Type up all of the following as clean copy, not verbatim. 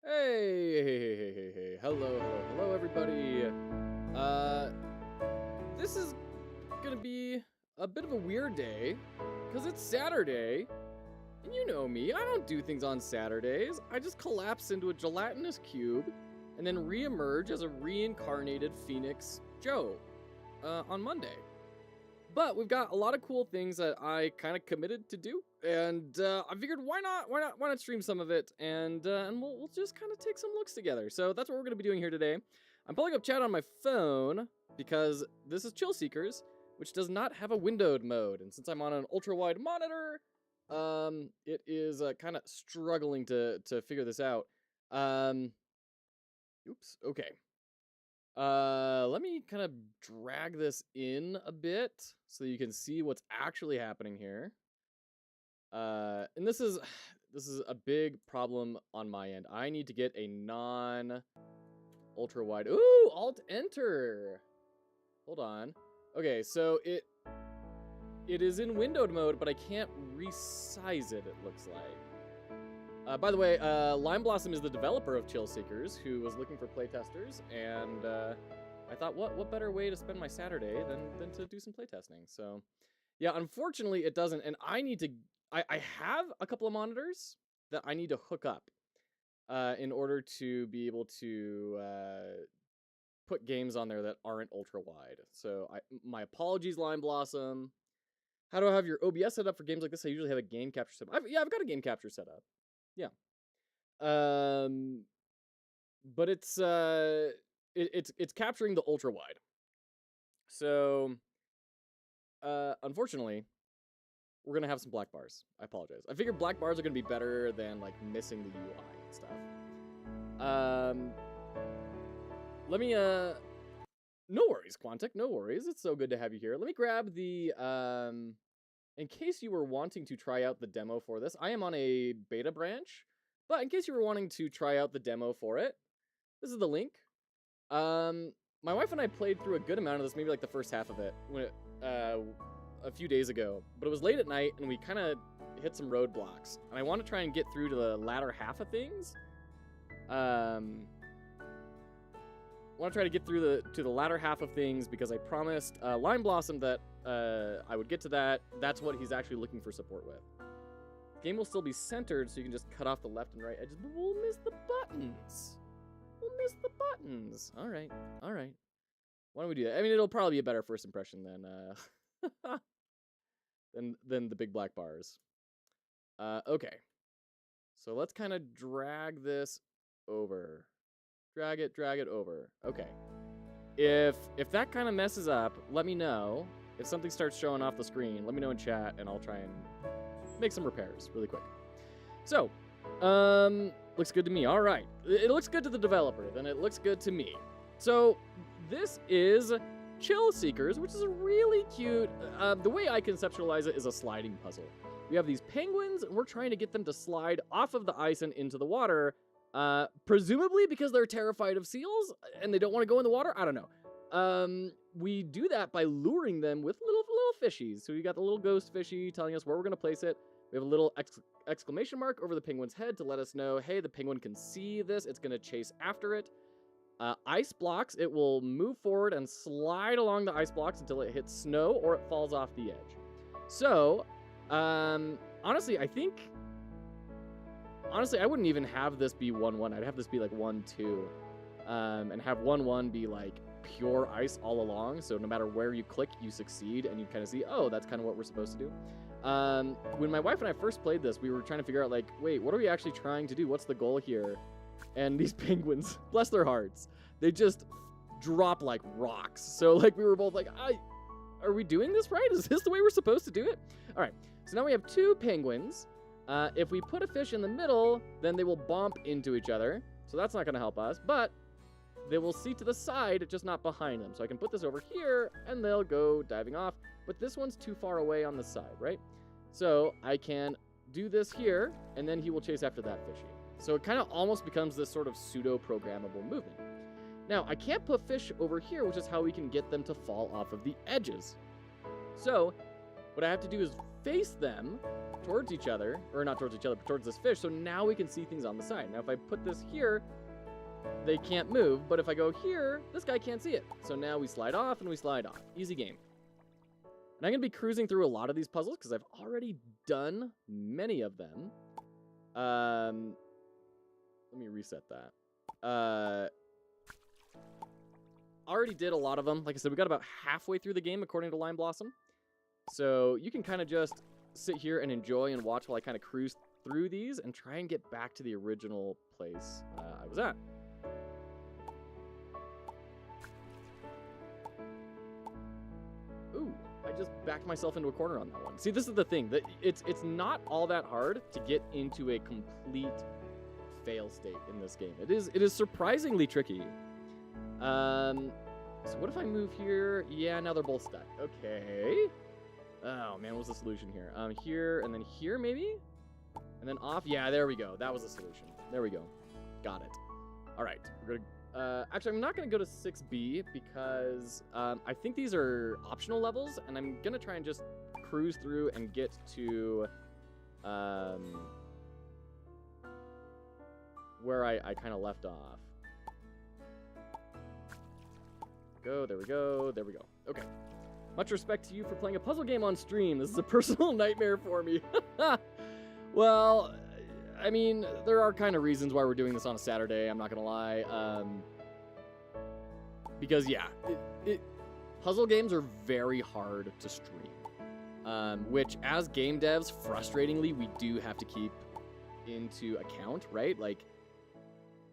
Hey, hello, everybody. This is gonna be a bit of a weird day, because it's Saturday, and you know me, I don't do things on Saturdays. I just collapse into a gelatinous cube, and then re-emerge as a reincarnated Phoenix Joe, on Monday. But we've got a lot of cool things that I kind of committed to do, and I figured why not stream some of it, and we'll just kind of take some looks together. So that's what we're gonna be doing here today. I'm pulling up chat on my phone because this is Chill Seekers, which does not have a windowed mode, and since I'm on an ultra wide monitor, it is kind of struggling to figure this out. Oops. Okay. Let me kind of drag this in a bit so you can see what's actually happening here. And this is a big problem on my end. I need to get a non-ultra wide. Ooh, Alt-Enter. Hold on. Okay, so it is in windowed mode, but I can't resize it, it looks like. By the way, Lime Blossom is the developer of Chill Seekers, who was looking for playtesters, and I thought, what better way to spend my Saturday than to do some playtesting? So, yeah, unfortunately, it doesn't, and I have a couple of monitors that I need to hook up in order to be able to put games on there that aren't ultra-wide. So, my apologies, Lime Blossom. How do I have your OBS set up for games like this? I usually have a game capture set up. I've got a game capture set up. Yeah. But it's capturing the ultra wide. So unfortunately, we're gonna have some black bars. I apologize. I figured black bars are gonna be better than like missing the UI and stuff. Let me no worries, Quantic, no worries. It's so good to have you here. Let me grab the in case you were wanting to try out the demo for this, I am on a beta branch, but in case you were wanting to try out the demo for it, this is the link. My wife and I played through a good amount of this, maybe like the first half of it, when a few days ago, but it was late at night and we kind of hit some roadblocks, and I want to try and get through to the latter half of things. I want to try to get through to the latter half of things because I promised Lime Blossom that I would get to that. That's what he's actually looking for support with. The game will still be centered, so you can just cut off the left and right edges, but we'll miss the buttons. We'll miss the buttons. All right. Why don't we do that? I mean, it'll probably be a better first impression than than the big black bars. Okay. So let's kind of drag this over. Drag it over. Okay. If that kind of messes up, let me know. If something starts showing off the screen, let me know in chat, and I'll try and make some repairs really quick. So, looks good to me. All right. It looks good to the developer, then it looks good to me. So, this is Chill Seekers, which is a really cute, the way I conceptualize it is a sliding puzzle. We have these penguins, and we're trying to get them to slide off of the ice and into the water, presumably because they're terrified of seals and they don't want to go in the water. I don't know. We do that by luring them with little fishies. So we got the little ghost fishy telling us where we're going to place it. We have a little exclamation mark over the penguin's head to let us know, hey, the penguin can see this. It's going to chase after it. Ice blocks. It will move forward and slide along the ice blocks until it hits snow or it falls off the edge. So, honestly, I wouldn't even have this be 1-1. I'd have this be like 1-2. And have 1-1 be like pure ice all along. So no matter where you click, you succeed. And you kind of see, oh, that's kind of what we're supposed to do. When my wife and I first played this, we were trying to figure out like, wait, what are we actually trying to do? What's the goal here? And these penguins, bless their hearts, they just drop like rocks. So like we were both like, are we doing this right? Is this the way we're supposed to do it? All right. So now we have two penguins. If we put a fish in the middle, then they will bump into each other. So that's not going to help us, but they will see to the side, just not behind them. So I can put this over here, and they'll go diving off. But this one's too far away on the side, right? So I can do this here, and then he will chase after that fishy. So it kind of almost becomes this sort of pseudo-programmable movement. Now, I can't put fish over here, which is how we can get them to fall off of the edges. So what I have to do is face them towards each other, or not towards each other, but towards this fish, so now we can see things on the side. Now, if I put this here, they can't move, but if I go here, this guy can't see it. So now we slide off and we slide on. Easy game. And I'm going to be cruising through a lot of these puzzles because I've already done many of them. Let me reset that. Already did a lot of them. Like I said, we got about halfway through the game according to Lime Blossom. So you can kind of just sit here and enjoy and watch while I kind of cruise through these and try and get back to the original place I was at. Ooh, I just backed myself into a corner on that one. See, this is the thing. That it's not all that hard to get into a complete fail state in this game. It is surprisingly tricky. So what if I move here? Yeah, now they're both stuck. Okay. Oh man, what's the solution here? Here and then here maybe? And then off. Yeah, there we go. That was the solution. There we go. Got it. All right. We're gonna. Actually, I'm not gonna go to 6B because I think these are optional levels, and I'm gonna try and just cruise through and get to where I kind of left off. There we go. There we go. Okay. Much respect to you for playing a puzzle game on stream. This is a personal nightmare for me. Well, I mean, there are kind of reasons why we're doing this on a Saturday, I'm not gonna lie. Because, yeah, puzzle games are very hard to stream. Which, as game devs, frustratingly, we do have to keep into account, right? Like,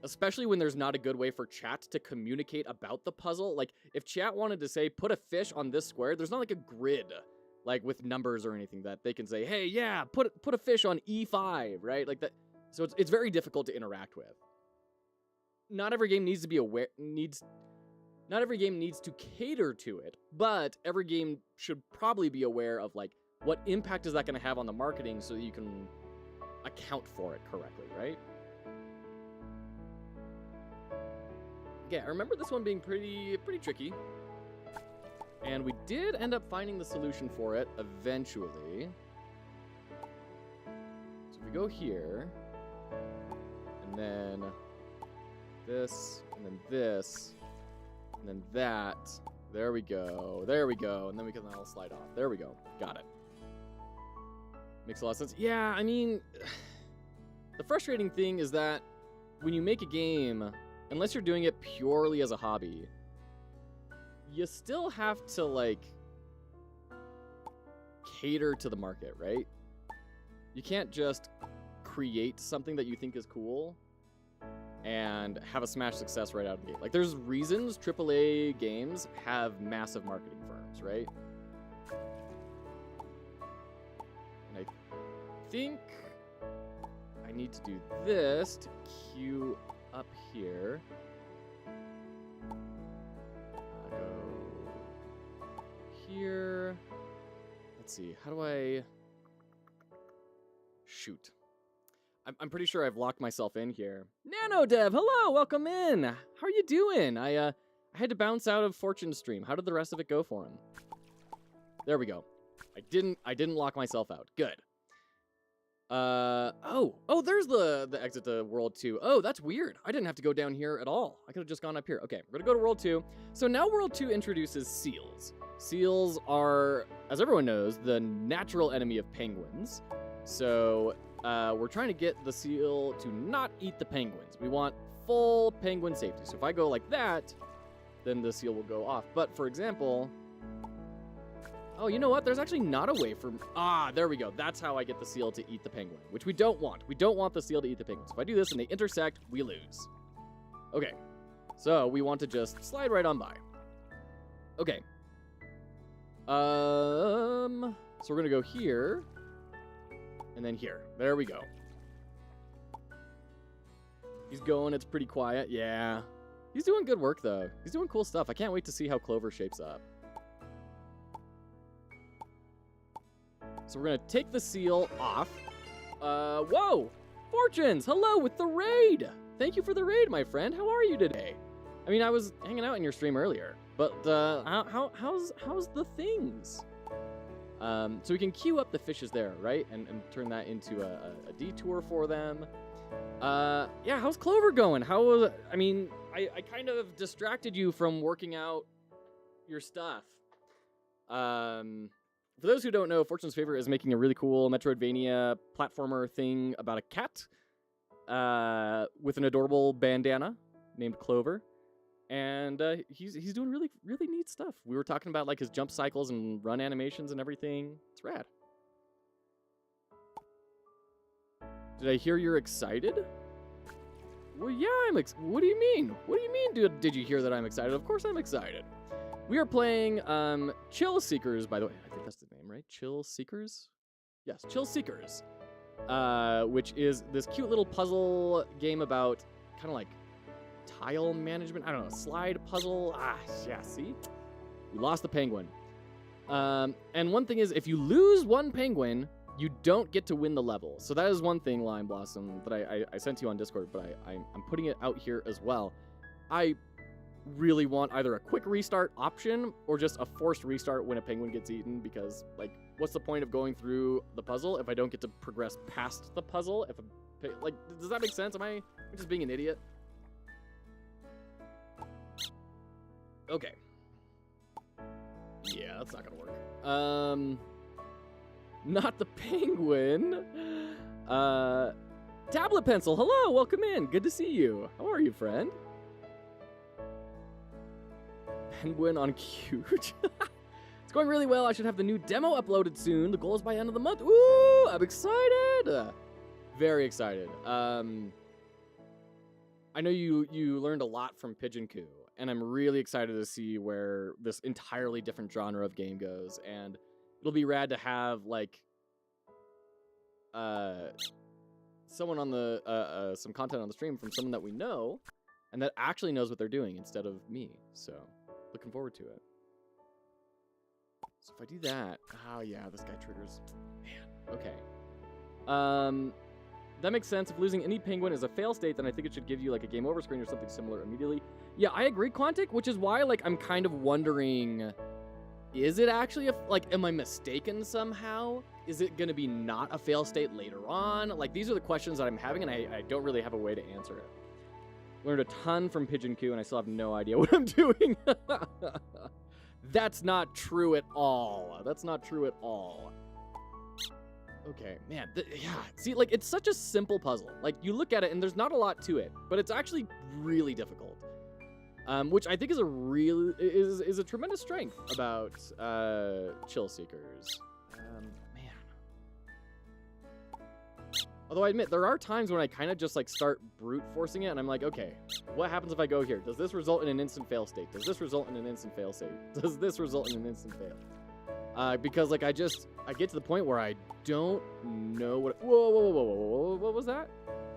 especially when there's not a good way for chat to communicate about the puzzle. Like, if chat wanted to say, put a fish on this square, there's not like a grid, like with numbers or anything that they can say, hey, yeah, put a fish on E5, right? Like that. So it's very difficult to interact with. Not every game needs to be not every game needs to cater to it, but every game should probably be aware of like, what impact is that going to have on the marketing so that you can account for it correctly, right? Yeah, I remember this one being pretty tricky. And we did end up finding the solution for it eventually. So if we go here, and then this, and then this, and then that. There we go. There we go. And then we can all slide off. There we go. Got it. Makes a lot of sense. Yeah, I mean, the frustrating thing is that when you make a game, unless you're doing it purely as a hobby, you still have to, like, cater to the market, right? You can't just create something that you think is cool and have a smash success right out of the gate. Like, there's reasons AAA games have massive marketing firms, right? And I think I need to do this to queue up here. Go here. Let's see. How do I... Shoot. I'm pretty sure I've locked myself in here. NanoDev, hello, welcome in. How are you doing? I had to bounce out of Fortune's stream. How did the rest of it go for him? There we go. I didn't lock myself out. Good. Oh, there's the exit to World 2. Oh, that's weird. I didn't have to go down here at all. I could have just gone up here. Okay, we're gonna go to World 2. So now World 2 introduces seals. Seals are, as everyone knows, the natural enemy of penguins. So we're trying to get the seal to not eat the penguins. We want full penguin safety. So if I go like that, then the seal will go off. But for example, oh, you know what? There's actually not a way for... Ah, there we go. That's how I get the seal to eat the penguin, which we don't want. We don't want the seal to eat the penguin. So if I do this and they intersect, we lose. Okay. So we want to just slide right on by. Okay. So we're going to go here. And then here. There we go. He's going. It's pretty quiet. Yeah. He's doing good work, though. He's doing cool stuff. I can't wait to see how Clover shapes up. So we're going to take the seal off. Whoa! Fortunes! Hello with the raid! Thank you for the raid, my friend. How are you today? I mean, I was hanging out in your stream earlier, but how's the things? So we can queue up the fishes there, right? And turn that into a detour for them. Yeah, how's Clover going? How was... I mean, I kind of distracted you from working out your stuff. For those who don't know, Fortune's Favor is making a really cool Metroidvania platformer thing about a cat with an adorable bandana named Clover. And he's doing really, really neat stuff. We were talking about like his jump cycles and run animations and everything. It's rad. Did I hear you're excited? Well, yeah, what do you mean? What do you mean, did you hear that I'm excited? Of course I'm excited. We are playing Chill Seekers, by the way. I think that's the name, right? Chill Seekers? Yes, Chill Seekers. Which is this cute little puzzle game about kind of like tile management. I don't know, slide puzzle. Ah, yeah, see? We lost the penguin. And one thing is, if you lose one penguin, you don't get to win the level. So that is one thing, Lime Blossom, that I sent to you on Discord, but I'm putting it out here as well. I really want either a quick restart option or just a forced restart when a penguin gets eaten, because, like, what's the point of going through the puzzle if I don't get to progress past the puzzle? Like, does that make sense? Am I just being an idiot? Okay. Yeah, that's not gonna work. Not the penguin. Tablet Pencil, hello, welcome in. Good to see you. How are you, friend? Penguin on cute. It's going really well. I should have the new demo uploaded soon. The goal is by end of the month. Ooh, I'm excited. Very excited. I know you learned a lot from Pigeon Coo, and I'm really excited to see where this entirely different genre of game goes. And it'll be rad to have like someone on the some content on the stream from someone that we know and that actually knows what they're doing instead of me. So looking forward to it. So if I do that, oh yeah, this guy triggers. Man, okay. That makes sense. If losing any penguin is a fail state, then I think it should give you like a game over screen or something similar immediately. Yeah, I agree, Quantic, which is why like I'm kind of wondering, is it actually am I mistaken somehow? Is it going to be not a fail state later on? Like, these are the questions that I'm having, and I don't really have a way to answer it. Learned a ton from Pigeon Coo, and I still have no idea what I'm doing. That's not true at all. That's not true at all. Okay, man, yeah. See, like, it's such a simple puzzle. Like, you look at it, and there's not a lot to it, but it's actually really difficult. Which I think is a tremendous strength about Chill Seekers. Man. Although I admit, there are times when I kind of just like start brute forcing it, and I'm like, okay, what happens if I go here? Does this result in an instant fail state? Does this result in an instant fail state? Does this result in an instant fail? Because like I get to the point where I don't know what. Whoa! What was that?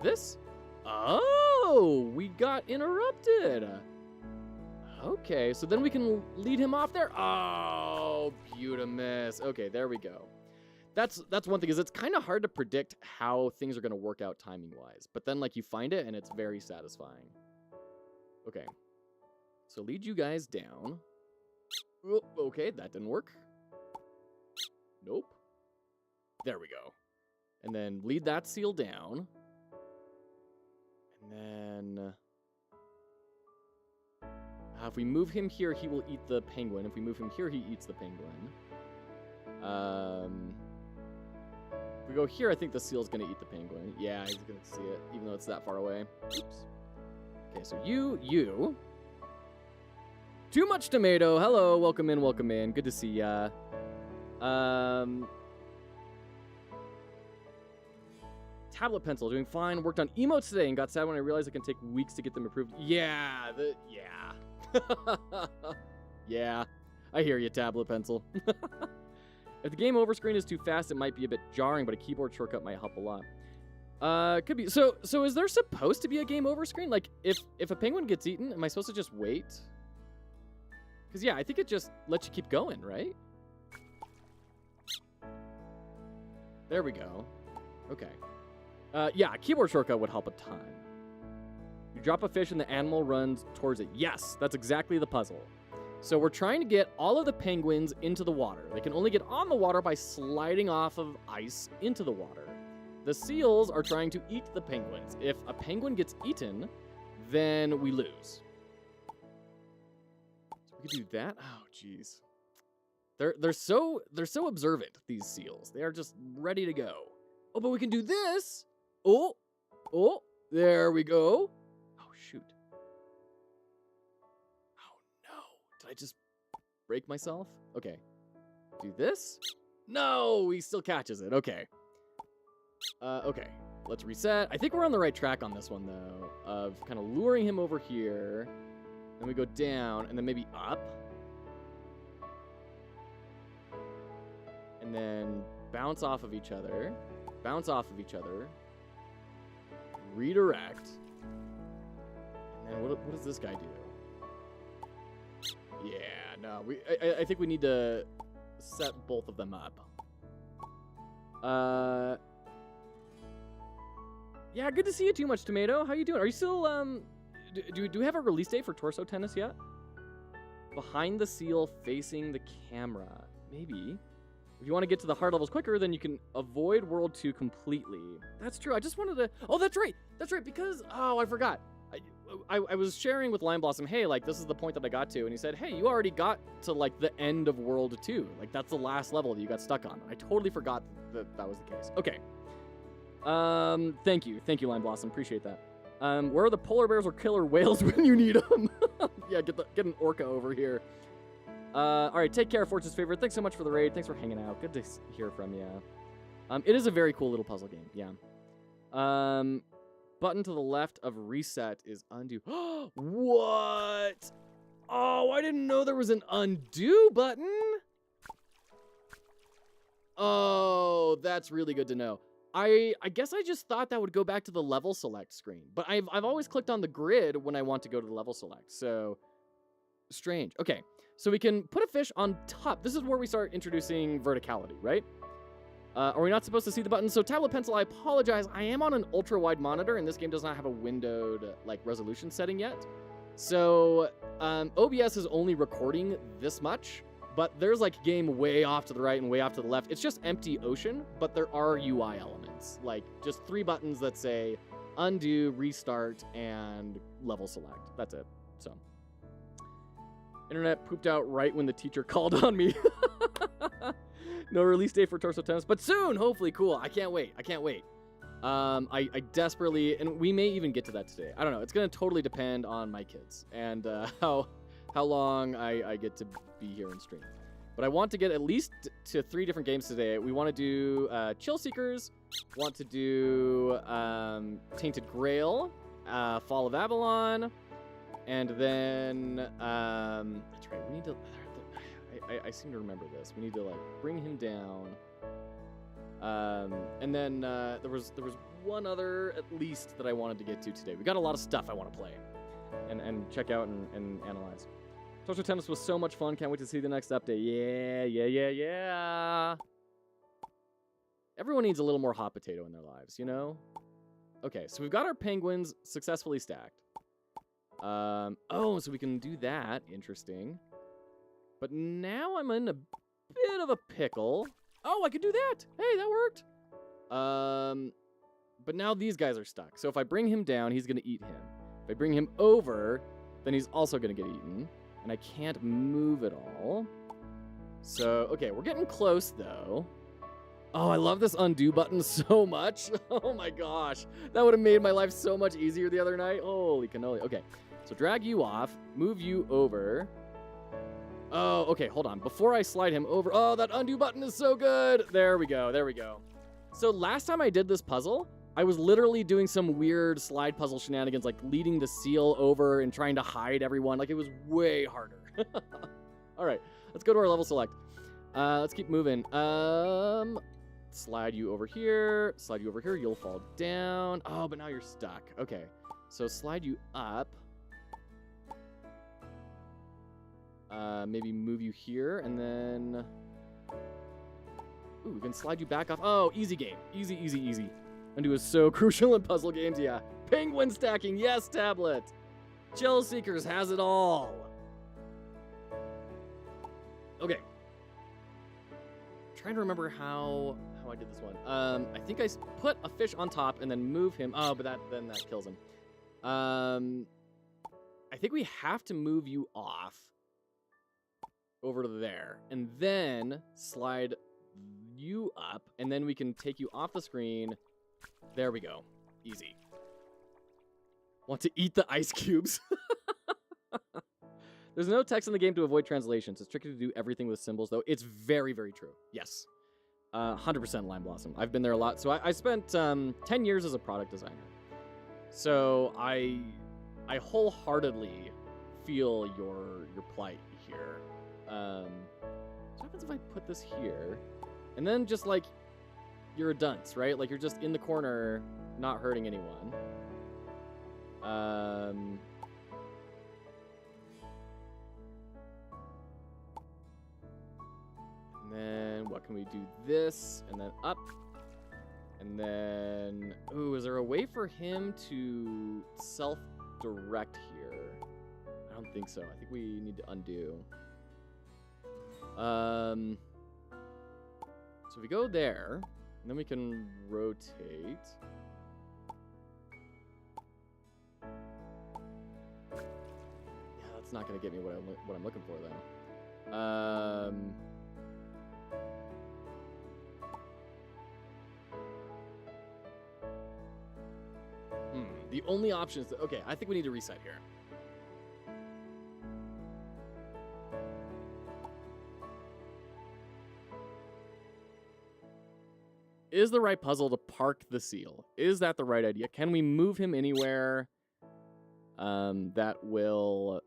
This? Oh, we got interrupted. Okay, so then we can lead him off there. Oh, beautimous. Okay, there we go. That's one thing, is it's kind of hard to predict how things are going to work out timing-wise. But then, like, you find it, and it's very satisfying. Okay. So lead you guys down. Oh, okay, that didn't work. Nope. There we go. And then lead that seal down. And then... if we move him here, he will eat the penguin. If we move him here, he eats the penguin. If we go here, I think the seal's going to eat the penguin. Yeah, he's going to see it, even though it's that far away. Oops. Okay, so you. Too much tomato. Hello, welcome in, welcome in. Good to see ya. Tablet Pencil, doing fine. Worked on emotes today and got sad when I realized it can take weeks to get them approved. Yeah, yeah, I hear you, Tablet Pencil. If the game over screen is too fast, it might be a bit jarring, but a keyboard shortcut might help a lot. Could be. So is there supposed to be a game over screen? Like, if a penguin gets eaten, am I supposed to just wait? Because, yeah, I think it just lets you keep going, right? There we go. Okay. Yeah, a keyboard shortcut would help a ton. You drop a fish and the animal runs towards it. Yes, that's exactly the puzzle. So we're trying to get all of the penguins into the water. They can only get on the water by sliding off of ice into the water. The seals are trying to eat the penguins. If a penguin gets eaten, then we lose. So we could do that. Oh, jeez. They're so observant, these seals. They are just ready to go. Oh, but we can do this. Oh, there we go. Oh, shoot. Oh, no. Did I just break myself? Okay. Do this. No, he still catches it. Okay. Okay. Let's reset. I think we're on the right track on this one, though, of kind of luring him over here. Then we go down, and then maybe up. And then bounce off of each other. Bounce off of each other. Redirect. And then what does this guy do? Yeah, no. I think we need to set both of them up. Yeah, good to see you, Too Much Tomato. How you doing? Are you still, do we have a release date for Torso Tennis yet? Behind the seal, facing the camera. Maybe. If you want to get to the hard levels quicker, then you can avoid World 2 completely. That's true. I just wanted to... Oh, that's right. That's right, because... Oh, I forgot. I was sharing with Lime Blossom, hey, like, this is the point that I got to. And he said, hey, you already got to, like, the end of World 2. Like, that's the last level that you got stuck on. I totally forgot that was the case. Okay. Thank you. Thank you, Lime Blossom. Appreciate that. Where are the polar bears or killer whales when you need them? Yeah, get an orca over here. All right, take care, Fortune's favorite. Thanks so much for the raid. Thanks for hanging out. Good to hear from you. It is a very cool little puzzle game. Yeah. Button to the left of reset is undo. What? Oh, I didn't know there was an undo button. Oh, that's really good to know. I guess I just thought that would go back to the level select screen, but I've always clicked on the grid when I want to go to the level select. So strange. Okay. So we can put a fish on top. This is where we start introducing verticality, right? Are we not supposed to see the button? So tablet pencil, I apologize. I am on an ultra-wide monitor, and this game does not have a windowed like resolution setting yet. So OBS is only recording this much, but there's like game way off to the right and way off to the left. It's just empty ocean, but there are UI elements, like just 3 buttons that say undo, restart, and level select. That's it. So. Internet pooped out right when the teacher called on me. No release date for Torso Tennis, but soon, hopefully. Cool. I can't wait. I can't wait. I desperately, and we may even get to that today. I don't know. It's going to totally depend on my kids and how long I get to be here and stream. But I want to get at least to 3 different games today. We want to do Chill Seekers, want to do Tainted Grail, Fall of Avalon, and then, that's right, we need to, I seem to remember this. We need to, like, bring him down. And then, there was one other, at least, that I wanted to get to today. We got a lot of stuff I want to play and check out and analyze. Torso Tennis was so much fun. Can't wait to see the next update. Yeah. Everyone needs a little more hot potato in their lives, you know? Okay, so we've got our penguins successfully stacked. Oh, so we can do that. Interesting. But now I'm in a bit of a pickle. Oh, I could do that. Hey, that worked. But now these guys are stuck. So if I bring him down, he's going to eat him. If I bring him over, then he's also going to get eaten. And I can't move at all. So, okay, we're getting close, though. Oh, I love this undo button so much. Oh, my gosh. That would have made my life so much easier the other night. Holy cannoli. Okay. So drag you off, move you over. Oh, okay, hold on. Before I slide him over, oh, that undo button is so good. There we go, there we go. So last time I did this puzzle, I was literally doing some weird slide puzzle shenanigans, like leading the seal over and trying to hide everyone. Like, it was way harder. All right, let's go to our level select. Let's keep moving. Slide you over here, you'll fall down. Oh, but now you're stuck. Okay, so slide you up. Maybe move you here, and then... Ooh, we can slide you back off. Oh, easy game. Easy, easy, easy. Undo is so crucial in puzzle games, yeah. Penguin stacking, yes, tablet. Chill Seekers has it all. Okay. Trying to remember how I did this one. I think I put a fish on top and then move him. Oh, but then that kills him. I think we have to move you off over to there, and then slide you up, and then we can take you off the screen. There we go. Easy. Want to eat the ice cubes? There's no text in the game to avoid translations. It's tricky to do everything with symbols, though. It's very, very true. Yes. 100% Lime Blossom. I've been there a lot. So I spent 10 years as a product designer. So I wholeheartedly feel your plight here. So what happens if I put this here? And then just, like, you're a dunce, right? Like, you're just in the corner, not hurting anyone. And then what can we do? This, and then up. And then, ooh, is there a way for him to self-direct here? I don't think so. I think we need to undo. So if we go there, and then we can rotate. Yeah, that's not gonna get me what I'm looking for though. The only option is okay, I think we need to reset here. Is the right puzzle to park the seal? Is that the right idea? Can we move him anywhere that will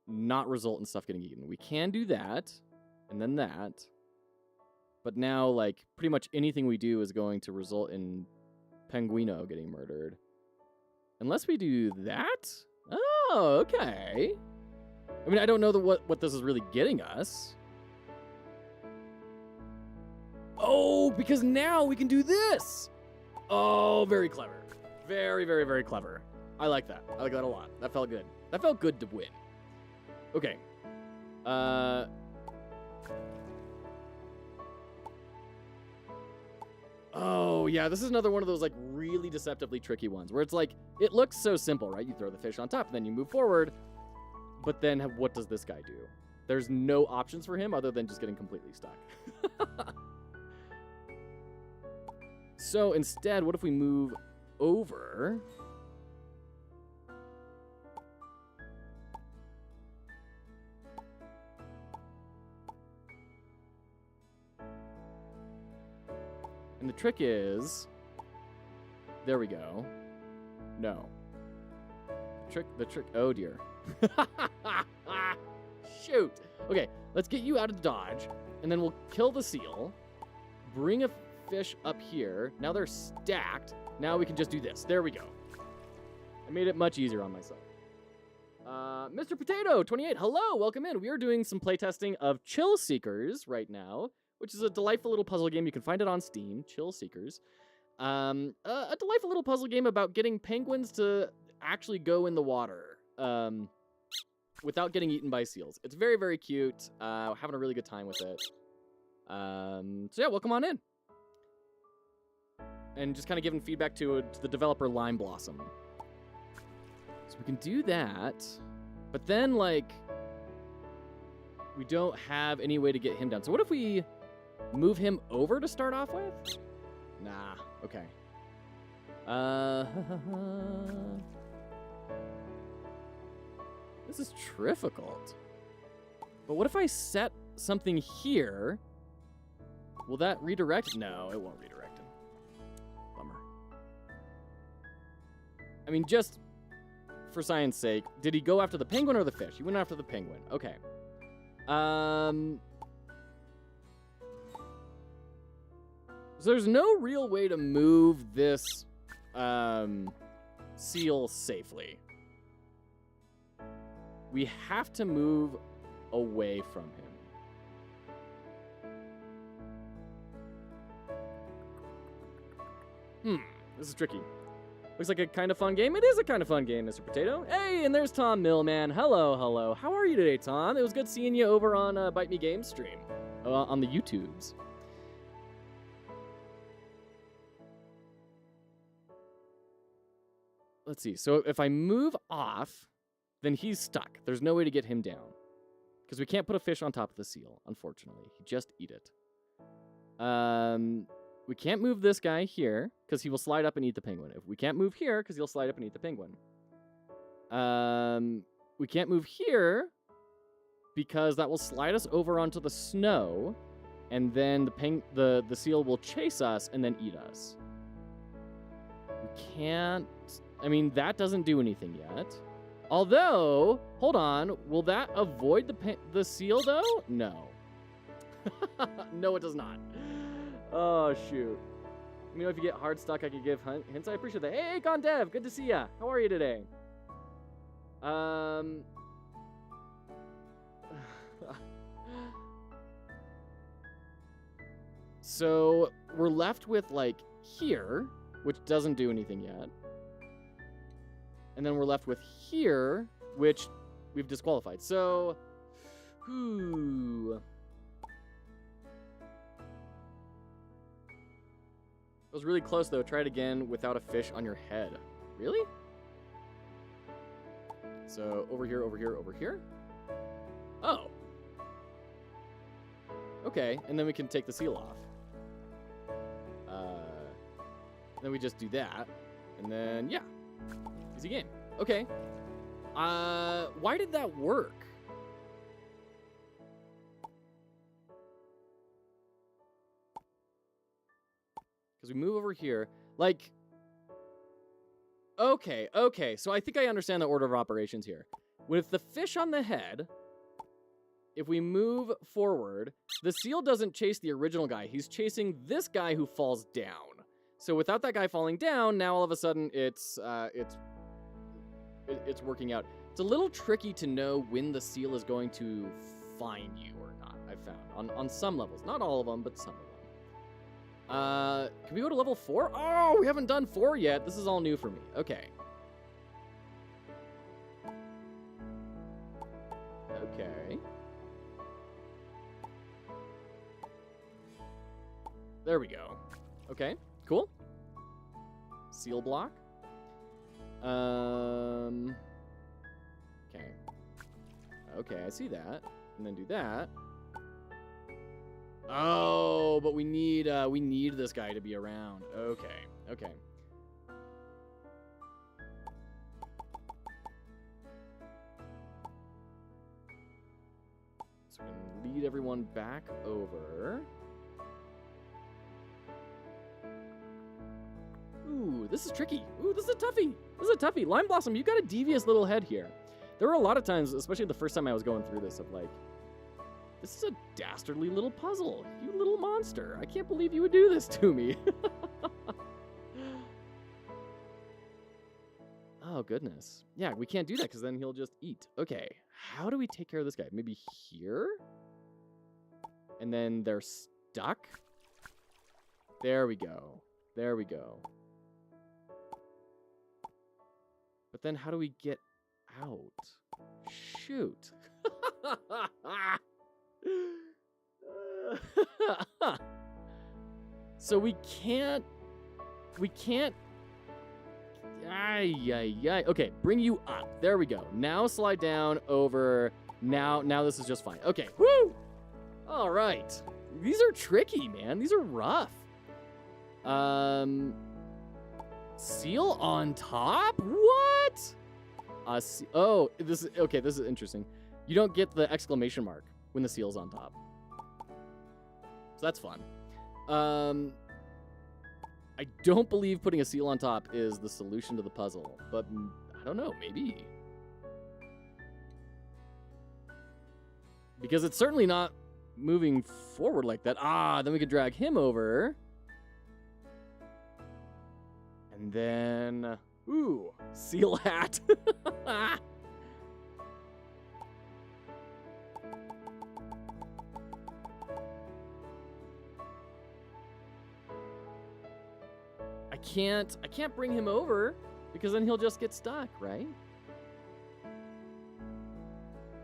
not result in stuff getting eaten? We can do that, and then that. But now, like, pretty much anything we do is going to result in Penguino getting murdered. Unless we do that? Oh, okay. I mean, I don't know what this is really getting us. Oh, because now we can do this. Oh, very clever. Very, very, very clever. I like that. I like that a lot. That felt good. That felt good to win. Okay. Oh, yeah, this is another one of those, like, really deceptively tricky ones where it's like, it looks so simple, right? You throw the fish on top, and then you move forward. But then what does this guy do? There's no options for him other than just getting completely stuck. So instead, what if we move over? And the trick is, there we go. No. The trick, oh dear. Shoot. Okay, let's get you out of dodge, and then we'll kill the seal, bring a fish up here. Now they're stacked. Now we can just do this. There we go. I made it much easier on myself. Mr. Potato 28, hello, welcome in. We are doing some playtesting of Chill Seekers right now, which is a delightful little puzzle game. You can find it on Steam, Chill Seekers. A delightful little puzzle game about getting penguins to actually go in the water without getting eaten by seals. It's very, very cute. Having a really good time with it. So yeah, welcome on in. And just kind of giving feedback to the developer Lime Blossom. So we can do that, but then, like, we don't have any way to get him down. So what if we move him over to start off with? Nah, okay. This is difficult. But what if I set something here? Will that redirect? No, it won't redirect him. Bummer. I mean, just for science sake, did he go after the penguin or the fish? He went after the penguin. Okay. So there's no real way to move this seal safely. We have to move away from him. This is tricky. Looks like a kind of fun game. It is a kind of fun game, Mr. Potato. Hey, and there's Tom Millman. Hello, hello. How are you today, Tom? It was good seeing you over on Bite Me Games stream on the YouTubes. Let's see. So if I move off, then he's stuck. There's no way to get him down because we can't put a fish on top of the seal, unfortunately. He just eat it. We can't move this guy here because he will slide up and eat the penguin. If we can't move here because he'll slide up and eat the penguin. We can't move here because that will slide us over onto the snow, and then the seal will chase us and then eat us. We can't. I mean, that doesn't do anything yet. Although, hold on, will that avoid the seal though? No. No, it does not. Oh, shoot. Let me know if you get hard stuck. I could give hints. I appreciate that. Hey, Con Dev, good to see ya. How are you today? So we're left with like here, which doesn't do anything yet. And then we're left with here, which we've disqualified. So, It was really close, though. Try it again without a fish on your head. Really? So, over here, over here, over here. Oh. Okay, and then we can take the seal off. Then we just do that. And then, yeah. Easy game. Okay. Why did that work? Because we move over here. Like, okay. So I think I understand the order of operations here. With the fish on the head, if we move forward, the seal doesn't chase the original guy. He's chasing this guy who falls down. So without that guy falling down, now all of a sudden it's working out. It's a little tricky to know when the seal is going to find you or not, I've found. On some levels. Not all of them, but some of them. Can we go to level 4? Oh, we haven't done 4 yet. This is all new for me. Okay. Okay. There we go. Okay, cool. Seal block. Okay. Okay, I see that. And then do that. Oh, but we need this guy to be around. Okay. Okay. So we're gonna lead everyone back over. Ooh, this is tricky. Ooh, this is a toughie. This is a toughie. Lime Blossom, you got a devious little head here. There were a lot of times, especially the first time I was going through this, of like, this is a dastardly little puzzle. You little monster. I can't believe you would do this to me. Oh, goodness. Yeah, we can't do that because then he'll just eat. Okay, how do we take care of this guy? Maybe here? And then they're stuck? There we go. There we go. But then how do we get out? Shoot. So we can't. Okay, bring you up. There we go. Now slide down over. Now this is just fine. Okay, woo! All right. These are tricky, man. These are rough. Seal on top? What? Oh, this is okay. This is interesting. You don't get the exclamation mark when the seal's on top. So that's fun. I don't believe putting a seal on top is the solution to the puzzle, but I don't know, maybe. Because it's certainly not moving forward like that. Ah, then we could drag him over. And then, ooh, seal hat. can't bring him over because then he'll just get stuck, right?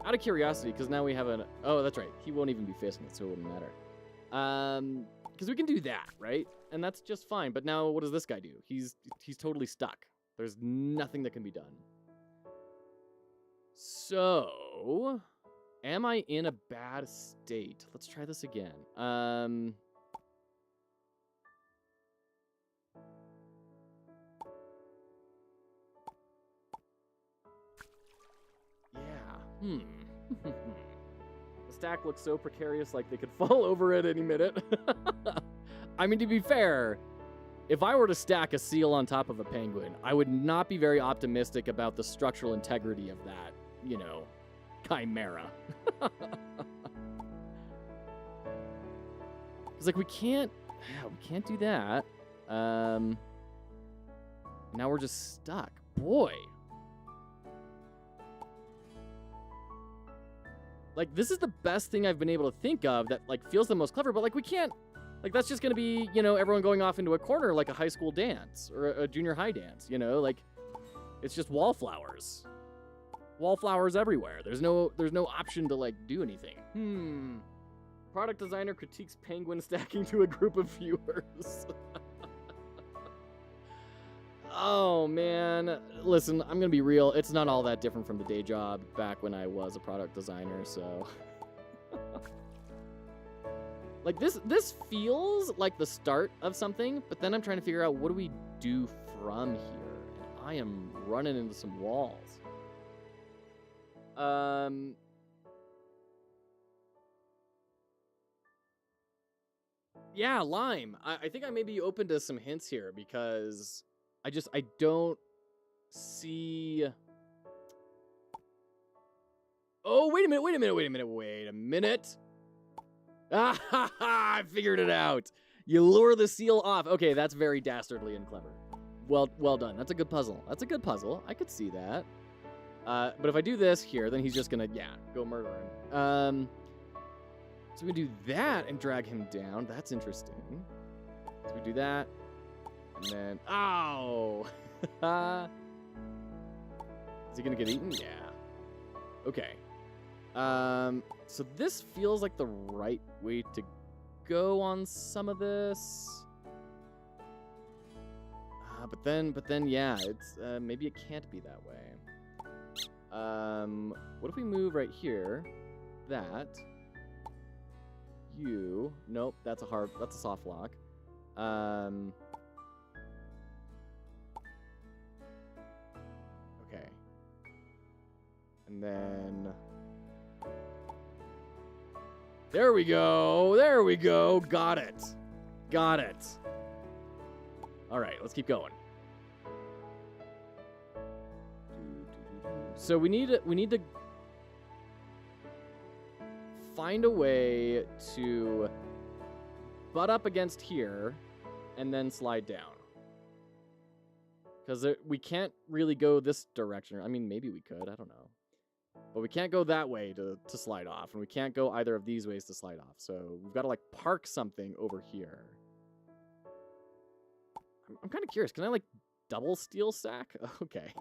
Out of curiosity, because now we have an... Oh, that's right. He won't even be facing it, so it wouldn't matter. Because we can do that, right? And that's just fine. But now what does this guy do? He's totally stuck. There's nothing that can be done. So, am I in a bad state? Let's try this again. Yeah. The stack looks so precarious, like they could fall over at any minute. I mean, to be fair, if I were to stack a seal on top of a penguin, I would not be very optimistic about the structural integrity of that, you know, chimera. Because, like, we can't do that. Now we're just stuck. Boy. Like, this is the best thing I've been able to think of that, like, feels the most clever, but, like, we can't... Like, that's just going to be, you know, everyone going off into a corner like a high school dance or a junior high dance, you know? Like, it's just wallflowers. Wallflowers everywhere. There's no option to, like, do anything. Product designer critiques penguin stacking to a group of viewers. Oh, man. Listen, I'm going to be real. It's not all that different from the day job back when I was a product designer, so... Like, this feels like the start of something, but then I'm trying to figure out what do we do from here, and I am running into some walls. Yeah, lime. I think I may be open to some hints here, because I don't see... Oh, wait a minute. Ah, ha, ha, I figured it out. You lure the seal off. Okay, that's very dastardly and clever. Well done. That's a good puzzle. I could see that. But if I do this here, then he's just gonna, go murder him. So we do that and drag him down. That's interesting. So we do that. And then, ow! Is he gonna get eaten? Yeah. Okay. So this feels like the right way to go on some of this. But then, yeah, it's, maybe it can't be that way. What if we move right here? That. Nope, that's a soft lock. Okay. And then... There we go. Got it. All right, let's keep going. So we need to find a way to butt up against here and then slide down. Because we can't really go this direction. I mean, maybe we could. I don't know. But we can't go that way to slide off, and we can't go either of these ways to slide off. So we've got to, like, park something over here. I'm kind of curious. Can I, like, double steel stack? Okay.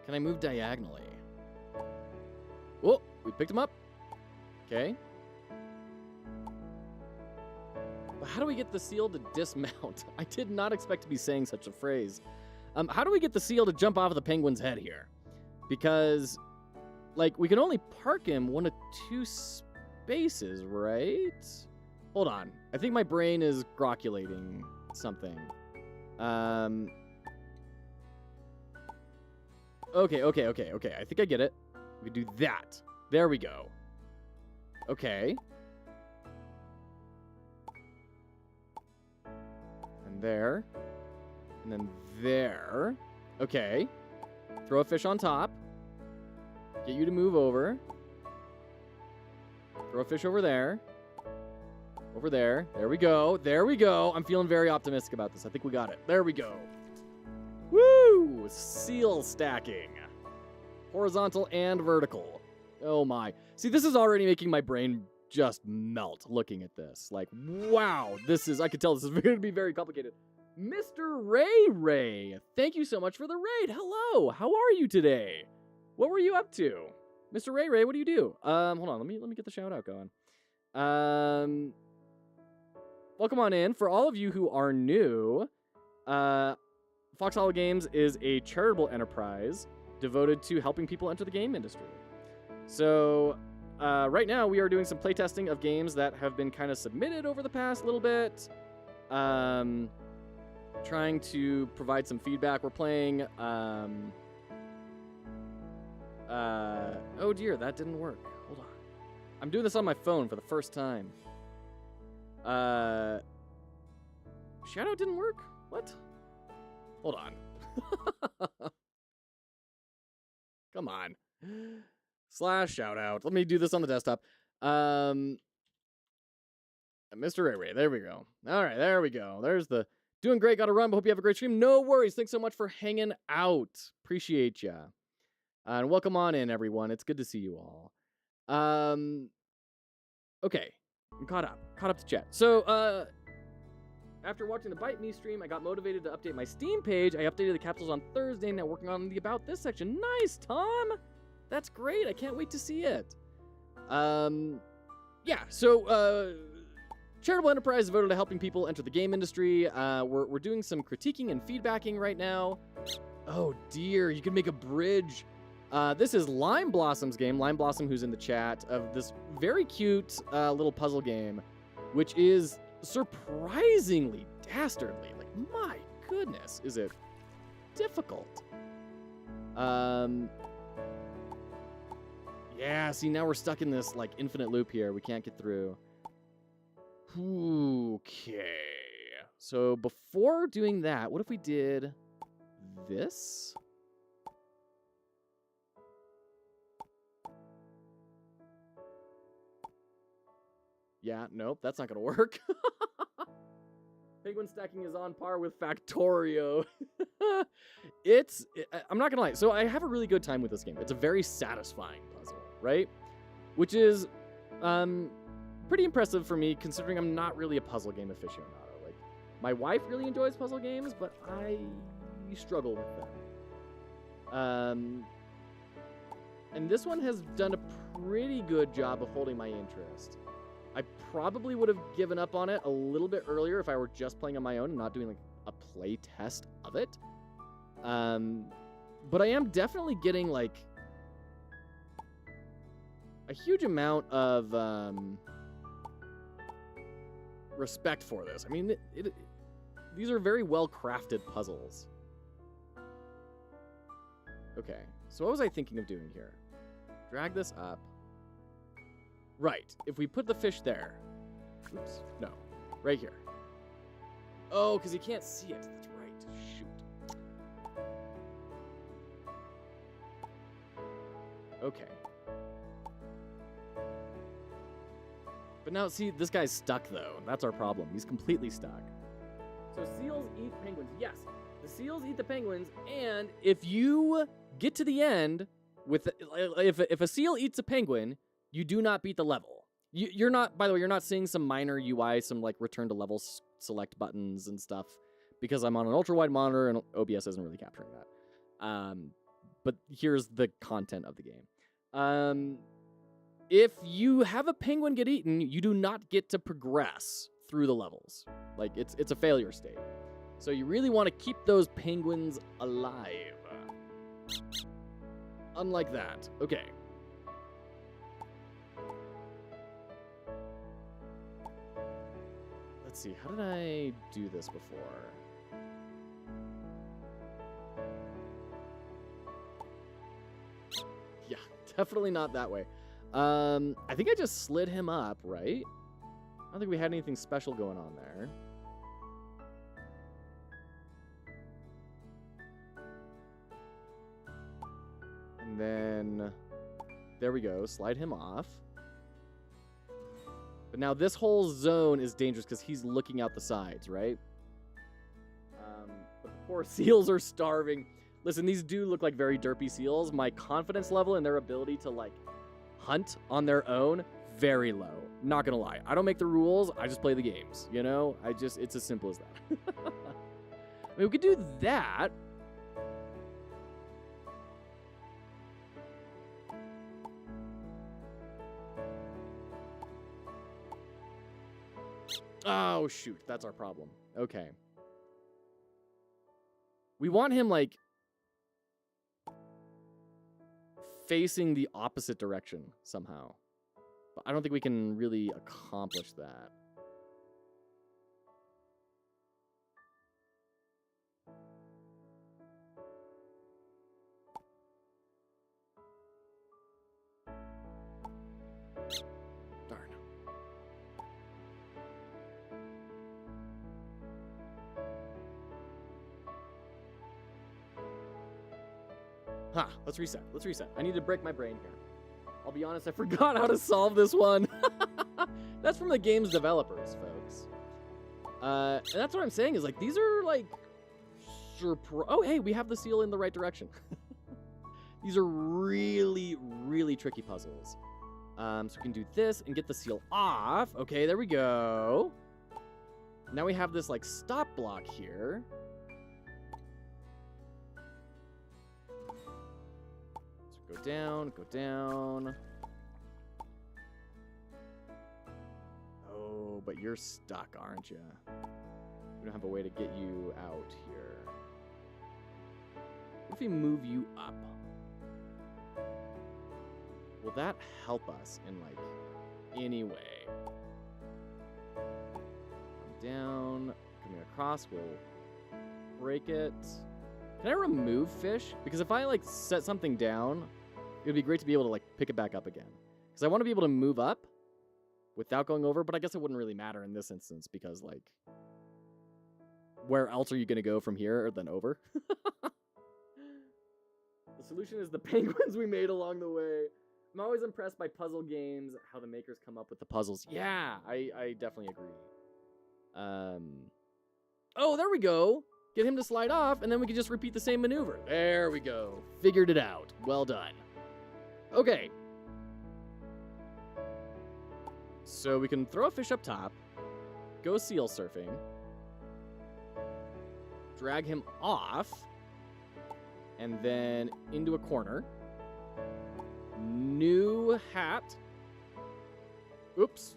Can I move diagonally? Oh, we picked him up. Okay. But how do we get the seal to dismount? I did not expect to be saying such a phrase. How do we get the seal to jump off of the penguin's head here? Because, like, we can only park him 1 of 2 spaces, right? Hold on. I think my brain is grocculating something. Okay. I think I get it. We do that. There we go. Okay. And there. And then there. Okay. Throw a fish on top. Get you to move over. Throw a fish over there. Over there. There we go. There we go. I'm feeling very optimistic about this. I think we got it. There we go. Woo! Seal stacking. Horizontal and vertical. Oh my. See, this is already making my brain just melt looking at this. Like, wow. I could tell this is going to be very complicated. Mr. Ray, thank you so much for the raid. Hello. How are you today? What were you up to? Mr. Ray, what do you do? Hold on. Let me get the shout out going. Welcome on in. For all of you who are new, foxhollowgames is a charitable enterprise devoted to helping people enter the game industry. So, right now we are doing some playtesting of games that have been kind of submitted over the past little bit. Trying to provide some feedback. We're playing, oh dear, that didn't work. Hold on. I'm doing this on my phone for the first time. Shoutout didn't work? What? Hold on. Come on. Slash shoutout. Let me do this on the desktop. Mr. Ray, there we go. All right, there we go. There's the doing great. Got to run, but hope you have a great stream. No worries. Thanks so much for hanging out. Appreciate ya. And welcome on in, everyone. It's good to see you all. Okay. I'm caught up to chat. So, after watching the Bite Me stream, I got motivated to update my Steam page. I updated the capsules on Thursday, now working on the About This section. Nice, Tom! That's great. I can't wait to see it. Yeah, so, charitable enterprise devoted to helping people enter the game industry. We're doing some critiquing and feedbacking right now. Oh, dear. You can make a bridge. This is Lime Blossom's game, Lime Blossom, who's in the chat, of this very cute little puzzle game, which is surprisingly dastardly. Like, my goodness, is it difficult. Yeah, see, now we're stuck in this, like, infinite loop here. We can't get through. Okay. So before doing that, what if we did this? Yeah, nope, that's not going to work. Penguin stacking is on par with Factorio. I'm not going to lie. So I have a really good time with this game. It's a very satisfying puzzle, right? Which is pretty impressive for me, considering I'm not really a puzzle game aficionado. Like, my wife really enjoys puzzle games, but I struggle with them. And this one has done a pretty good job of holding my interest. I probably would have given up on it a little bit earlier if I were just playing on my own and not doing like a play test of it. But I am definitely getting like a huge amount of respect for this. I mean, these are very well-crafted puzzles. Okay, so what was I thinking of doing here? Drag this up. Right, if we put the fish there. Oops, no, right here. Oh, because you can't see it. That's right, shoot. Okay. But now, see, this guy's stuck, though. That's our problem. He's completely stuck. So seals eat penguins. Yes, the seals eat the penguins, and if you get to the end with... If a seal eats a penguin, you do not beat the level. You're not, by the way, you're not seeing some minor UI, some like return to level select buttons and stuff, because I'm on an ultra-wide monitor and OBS isn't really capturing that. But here's the content of the game. If you have a penguin get eaten, you do not get to progress through the levels. Like, it's a failure state. So you really want to keep those penguins alive. Unlike that. Okay. Let's see, how did I do this before? Yeah, definitely not that way. I think I just slid him up, right? I don't think we had anything special going on there. And then, there we go, slide him off. But now this whole zone is dangerous because he's looking out the sides, right? But the poor seals are starving. Listen, these do look like very derpy seals. My confidence level in their ability to, like, hunt on their own, very low. Not gonna lie. I don't make the rules. I just play the games, you know? It's as simple as that. I mean, we could do that. Oh, shoot. That's our problem. Okay. We want him, like, facing the opposite direction somehow. But I don't think we can really accomplish that. Darn. Ha, let's reset. Let's reset. I need to break my brain here. I'll be honest, I forgot how to solve this one. That's from the game's developers, folks. And that's what I'm saying is, like, these are, like, oh, hey, we have the seal in the right direction. These are really, really tricky puzzles. So we can do this and get the seal off. Okay, there we go. Now we have this, like, stop block here. So go down, go down. Oh, but you're stuck, aren't you? We don't have a way to get you out here. What if we move you up? Will that help us in, like, any way? Come down, coming across, we'll break it. Can I remove fish? Because if I, like, set something down, it would be great to be able to, like, pick it back up again. Because I want to be able to move up without going over, but I guess it wouldn't really matter in this instance because, like, where else are you going to go from here than over? The solution is the penguins we made along the way. I'm always impressed by puzzle games, how the makers come up with the puzzles. Yeah, I definitely agree. Oh, there we go. Get him to slide off, and then we can just repeat the same maneuver. There we go. Figured it out. Well done. Okay. So we can throw a fish up top, go seal surfing, drag him off, and then into a corner. New hat. Oops.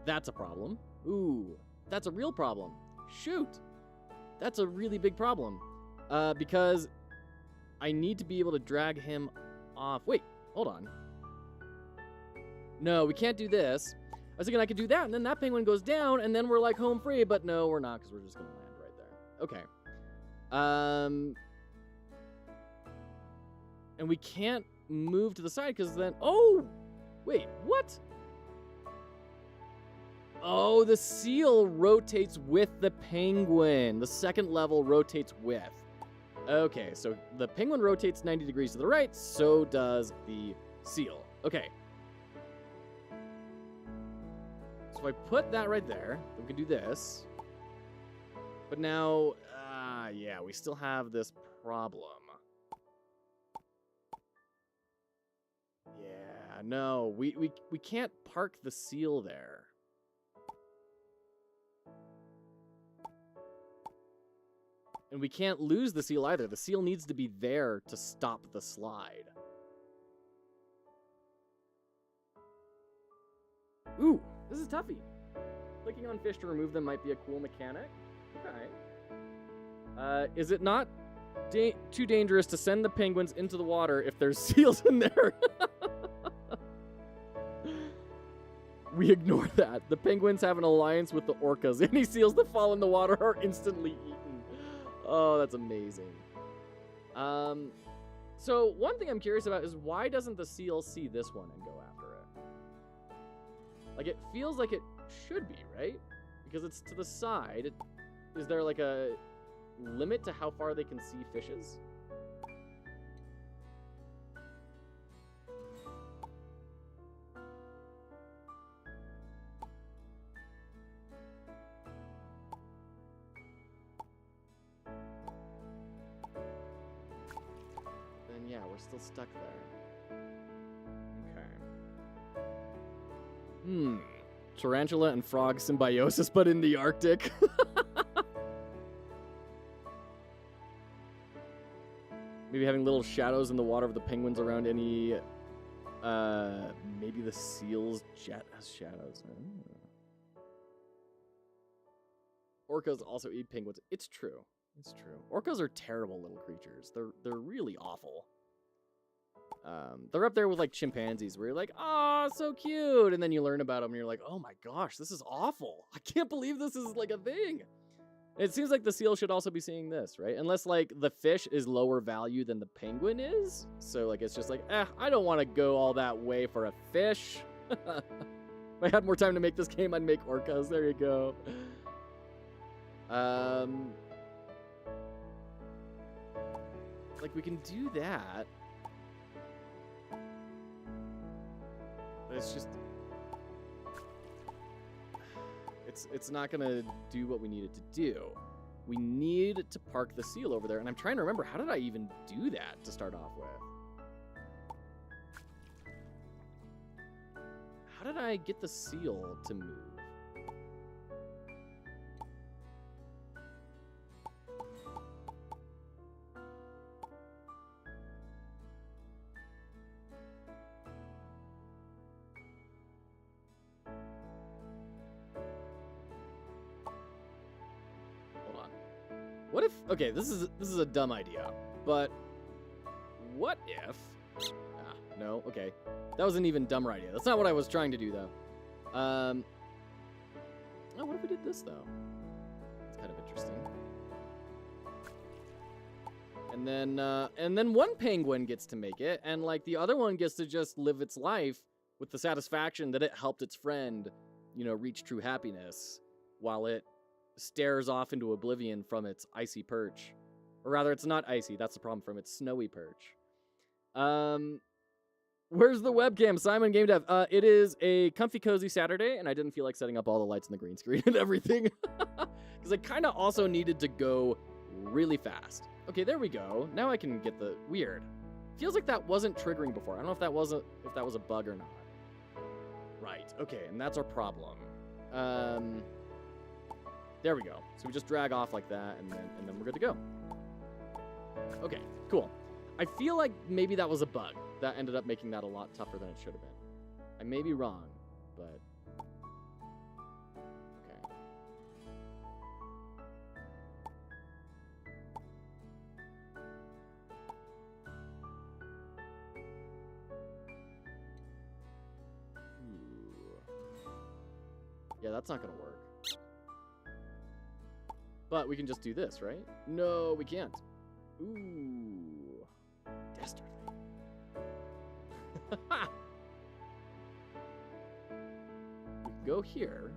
That's a problem. Ooh, that's a real problem. Shoot. That's a really big problem. Because I need to be able to drag him off. Wait, hold on. No, we can't do this. I was thinking I could do that, and then that penguin goes down, and then we're, like, home free, but no, we're not, because we're just going to land right there. Okay. And we can't move to the side, because then... Oh! Wait, what? Oh, the seal rotates with the penguin. The second level rotates with. Okay, so the penguin rotates 90 degrees to the right, so does the seal. Okay. So if I put that right there, we can do this. But now, yeah, we still have this problem. Yeah, no, we can't park the seal there. And we can't lose the seal either. The seal needs to be there to stop the slide. Ooh, this is toughy. Clicking on fish to remove them might be a cool mechanic. Okay. Is it not too dangerous to send the penguins into the water if there's seals in there? We ignore that. The penguins have an alliance with the orcas. Any seals that fall in the water are instantly eaten. Oh, that's amazing. So one thing I'm curious about is why doesn't the seal see this one and go after it? Like, it feels like it should be, right? Because it's to the side. Is there, like, a limit to how far they can see fishes? we're still stuck there. Okay. Tarantula and frog symbiosis, but in the Arctic. Maybe having little shadows in the water of the penguins around any... maybe the seal's jet has shadows. Orcas also eat penguins. It's true. It's true. Orcas are terrible little creatures. They're really awful. They're up there with like chimpanzees where you're like, oh, so cute. And then you learn about them and you're like, oh my gosh, this is awful. I can't believe this is like a thing. It seems like the seal should also be seeing this, right? Unless like the fish is lower value than the penguin is. So like it's just like, I don't want to go all that way for a fish. If I had more time to make this game, I'd make orcas. There you go. Like we can do that. But it's just it's not gonna do what we need it to do. We need to park the seal over there, and I'm trying to remember, how did I even do that to start off with? How did I get the seal to move? What if, okay, this is a dumb idea, but what if, no, okay, that was an even dumber idea. That's not what I was trying to do, though. Oh, what if we did this, though? It's kind of interesting. And then one penguin gets to make it, and, like, the other one gets to just live its life with the satisfaction that it helped its friend, you know, reach true happiness, while it stares off into oblivion from its icy perch. Or rather, it's not icy, that's the problem, from its snowy perch. Where's the webcam? Simon Game Dev. It is a comfy, cozy Saturday, and I didn't feel like setting up all the lights and the green screen and everything. Because I kind of also needed to go really fast. Okay, there we go. Now I can get the... Weird. Feels like that wasn't triggering before. I don't know if that was a bug or not. Right, okay, and that's our problem. There we go. So we just drag off like that, and then we're good to go. Okay, cool. I feel like maybe that was a bug that ended up making that a lot tougher than it should have been. I may be wrong, but... Okay. Ooh. Yeah, that's not gonna work. But we can just do this, right? No, we can't. Ooh. Dastardly. We can go here.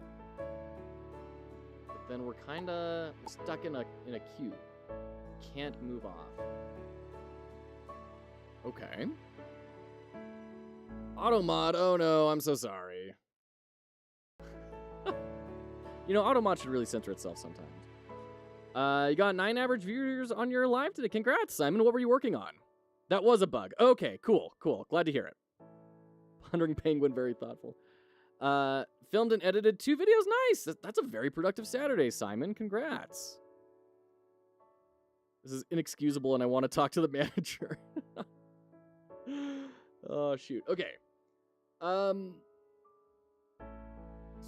But then we're kinda stuck in a cube. Can't move off. Okay. Automod, oh no, I'm so sorry. You know, Automod should really censor itself sometimes. You got 9 average viewers on your live today. Congrats, Simon. What were you working on? That was a bug. Okay, cool. Glad to hear it. Pondering Penguin, very thoughtful. Filmed and edited 2 videos. Nice. That's a very productive Saturday, Simon. Congrats. This is inexcusable, and I want to talk to the manager. Oh, shoot. Okay. So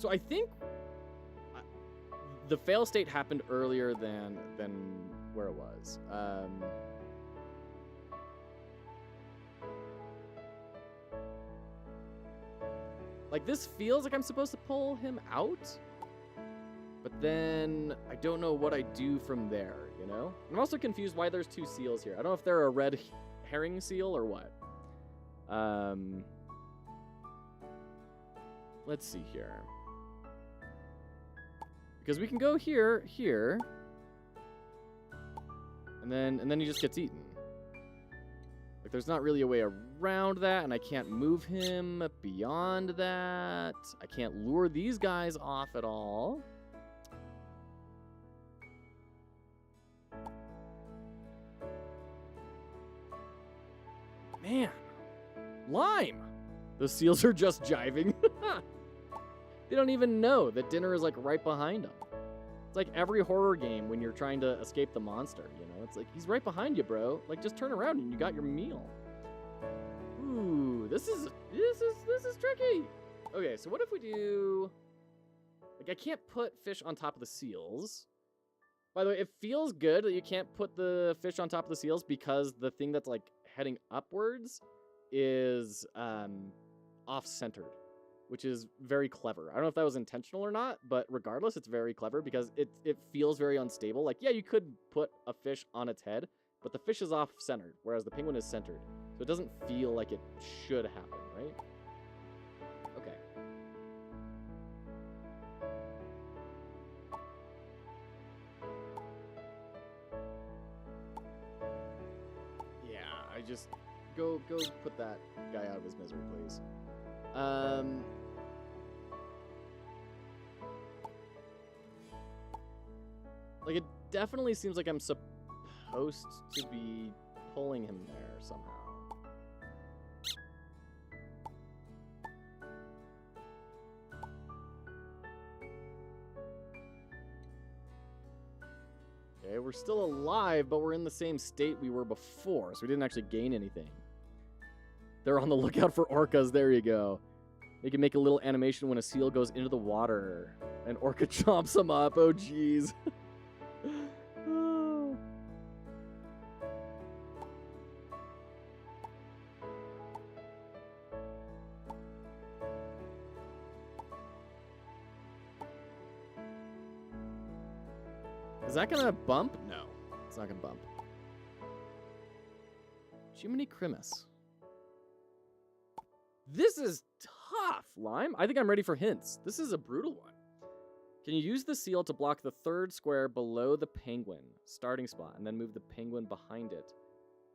I think... the fail state happened earlier than where it was. Like, this feels like I'm supposed to pull him out, but then I don't know what I do from there, you know? I'm also confused why there's 2 seals here. I don't know if they're a red herring seal or what. Let's see here. Because we can go here, and then he just gets eaten. Like, there's not really a way around that, and I can't move him beyond that. I can't lure these guys off at all. Man. Lime! The seals are just jiving. They don't even know that dinner is like right behind them. It's like every horror game when you're trying to escape the monster, you know? It's like, he's right behind you, bro. Like, just turn around and you got your meal. Ooh, this is tricky. Okay, so what if we do... Like, I can't put fish on top of the seals. By the way, it feels good that you can't put the fish on top of the seals because the thing that's, like, heading upwards is off-centered, which is very clever. I don't know if that was intentional or not, but regardless, it's very clever because it feels very unstable. Like, yeah, you could put a fish on its head, but the fish is off-centered, whereas the penguin is centered. So it doesn't feel like it should happen, right? Okay. Yeah, I just... Go put that guy out of his misery, please. Like, it definitely seems like I'm supposed to be pulling him there somehow. Okay, we're still alive, but we're in the same state we were before, so we didn't actually gain anything. They're on the lookout for orcas. There you go. You can make a little animation when a seal goes into the water. And orca chomps them up. Oh, jeez. Is that going to bump? No, it's not going to bump. Jiminy Crimus. This is tough, Lime. I think I'm ready for hints. This is a brutal one. Can you use the seal to block the third square below the penguin starting spot and then move the penguin behind it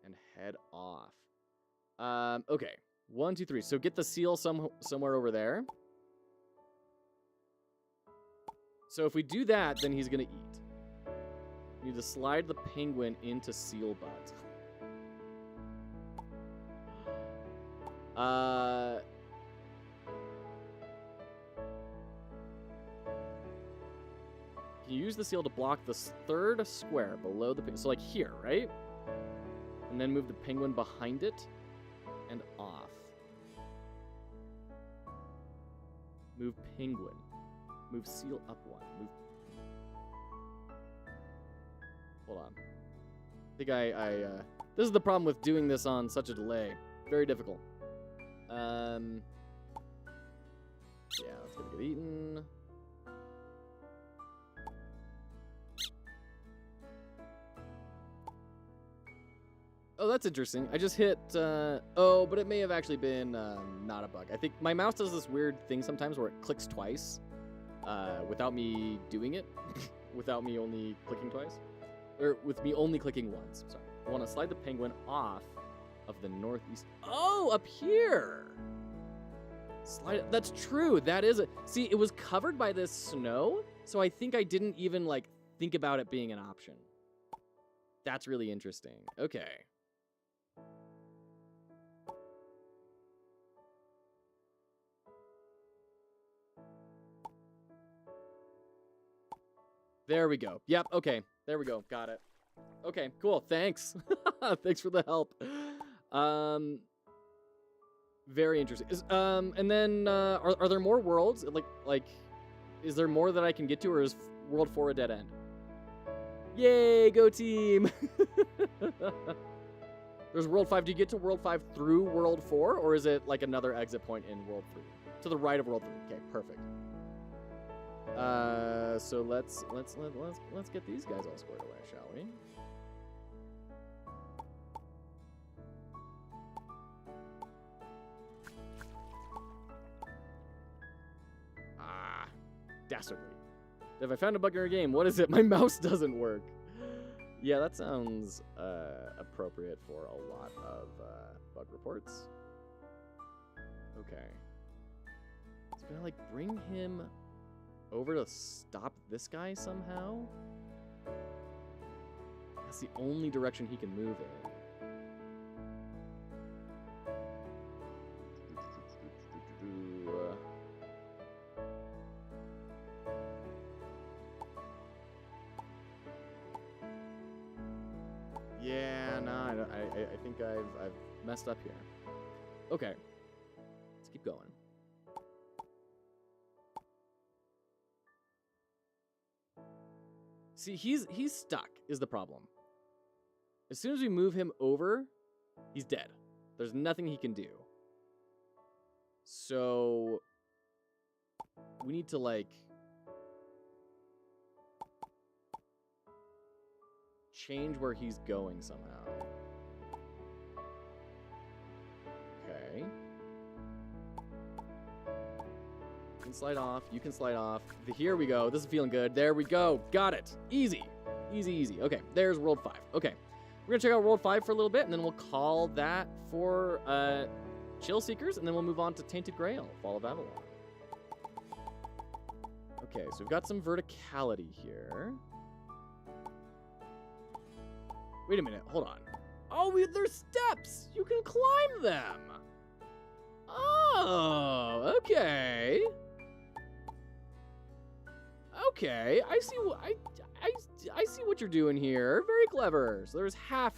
and head off? Okay. 1, 2, 3. So get the seal somewhere over there. So if we do that, then he's going to eat. We need to slide the penguin into seal butt. Can you use the seal to block the third square below the... So like here, right? And then move the penguin behind it and off. Move penguin. Move seal up one. Move... Hold on. I think this is the problem with doing this on such a delay. Very difficult. Yeah, let's get eaten. Oh, that's interesting. I just hit, oh, but it may have actually been not a bug. I think my mouse does this weird thing sometimes where it clicks twice without me doing it, without me only clicking twice. Or with me only clicking once. Sorry. I want to slide the penguin off of the northeast. Oh, up here. Slide it. That's true. That is it. See, it was covered by this snow, so I think I didn't even like think about it being an option. That's really interesting. Okay. There we go. Yep, okay. There we go. Got it. Okay, cool. Thanks. Thanks for the help. Very interesting. And then are there more worlds? Like is there more that I can get to, or is World 4 a dead end? Yay, go team. There's World 5. Do you get to World 5 through World 4, or is it like another exit point in World 3? To the right of World 3. Okay, perfect. So let's get these guys all squared away, shall we? Ah, dastardly. If I found a bug in your game, what is it? My mouse doesn't work. Yeah, that sounds appropriate for a lot of bug reports. Okay. It's gonna like bring him over to stop this guy somehow? That's the only direction he can move in. Yeah, no, I think I've messed up here. Okay. Let's keep going. See, he's stuck is the problem. As soon as we move him over, he's dead. There's nothing he can do. So we need to like change where he's going somehow. Okay. You can slide off. You can slide off. Here we go. This is feeling good. There we go. Got it. Easy. Easy, easy. Okay, there's World 5. Okay. We're going to check out World 5 for a little bit, and then we'll call that for Chill Seekers, and then we'll move on to Tainted Grail, Fall of Avalon. Okay, so we've got some verticality here. Wait a minute, hold on. Oh, there's steps! You can climb them! Oh, okay. Okay, I see what you're doing here. Very clever. So there's half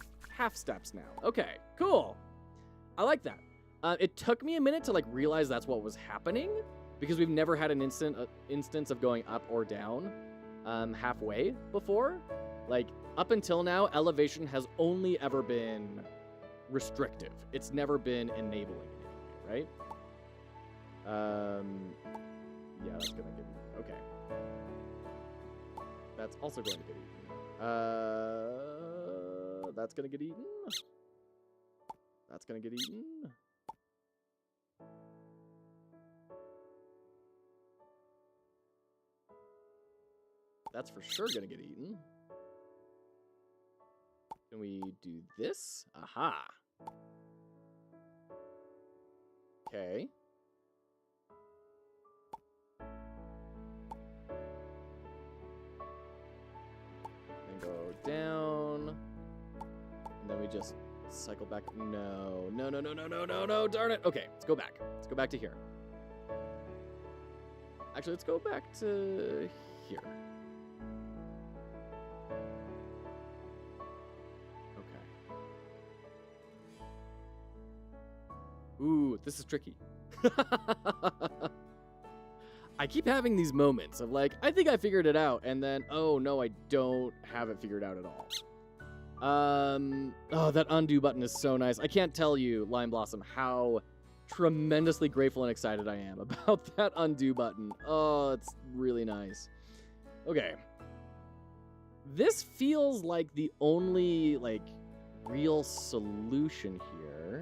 steps now. Okay, cool. I like that. It took me a minute to like realize that's what was happening because we've never had an instance of going up or down halfway before. Like up until now, elevation has only ever been restrictive. It's never been enabling in any way, right? Yeah, that's gonna get eaten. Okay. That's also going to get eaten. That's gonna get eaten. That's gonna get eaten. That's for sure gonna get eaten. Can we do this? Aha. Okay. Then go down. And then we just cycle back. No, darn it. Okay, let's go back. Let's go back to here. Actually, let's go back to here. Ooh, this is tricky. I keep having these moments of like, I think I figured it out, and then, oh no, I don't have it figured out at all. Oh, that undo button is so nice. I can't tell you, Lime Blossom, how tremendously grateful and excited I am about that undo button. Oh, it's really nice. Okay. This feels like the only, like, real solution here.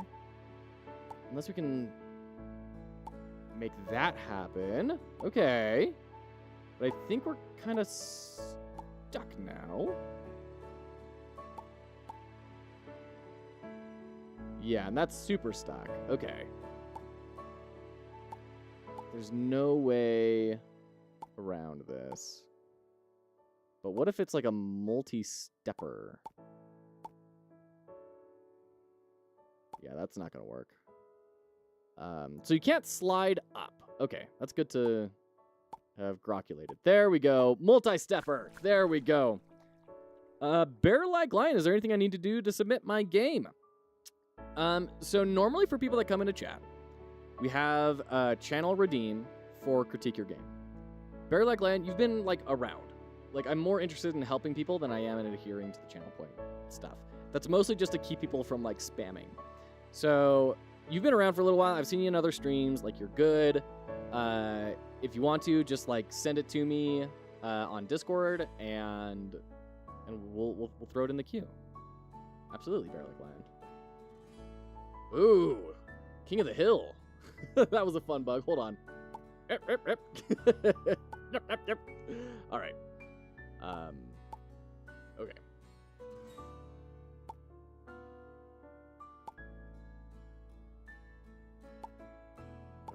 Unless we can make that happen. Okay. But I think we're kind of stuck now. Yeah, and that's super stuck. Okay. There's no way around this. But what if it's like a multi-stepper? Yeah, that's not going to work. So you can't slide up. Okay, that's good to have groculated. There we go. Multi-stepper. There we go. Bear-like Lion, is there anything I need to do to submit my game? So normally for people that come into chat, we have a channel redeem for Critique Your Game. Bear-like Lion, you've been, like, around. Like, I'm more interested in helping people than I am in adhering to the channel point stuff. That's mostly just to keep people from, like, spamming. So you've been around for a little while. I've seen you in other streams. Like, you're good. If you want to, just, like, send it to me on Discord, and we'll throw it in the queue. Absolutely, Bear-like Lion. Ooh, King of the Hill. That was a fun bug. Hold on. All right. Okay.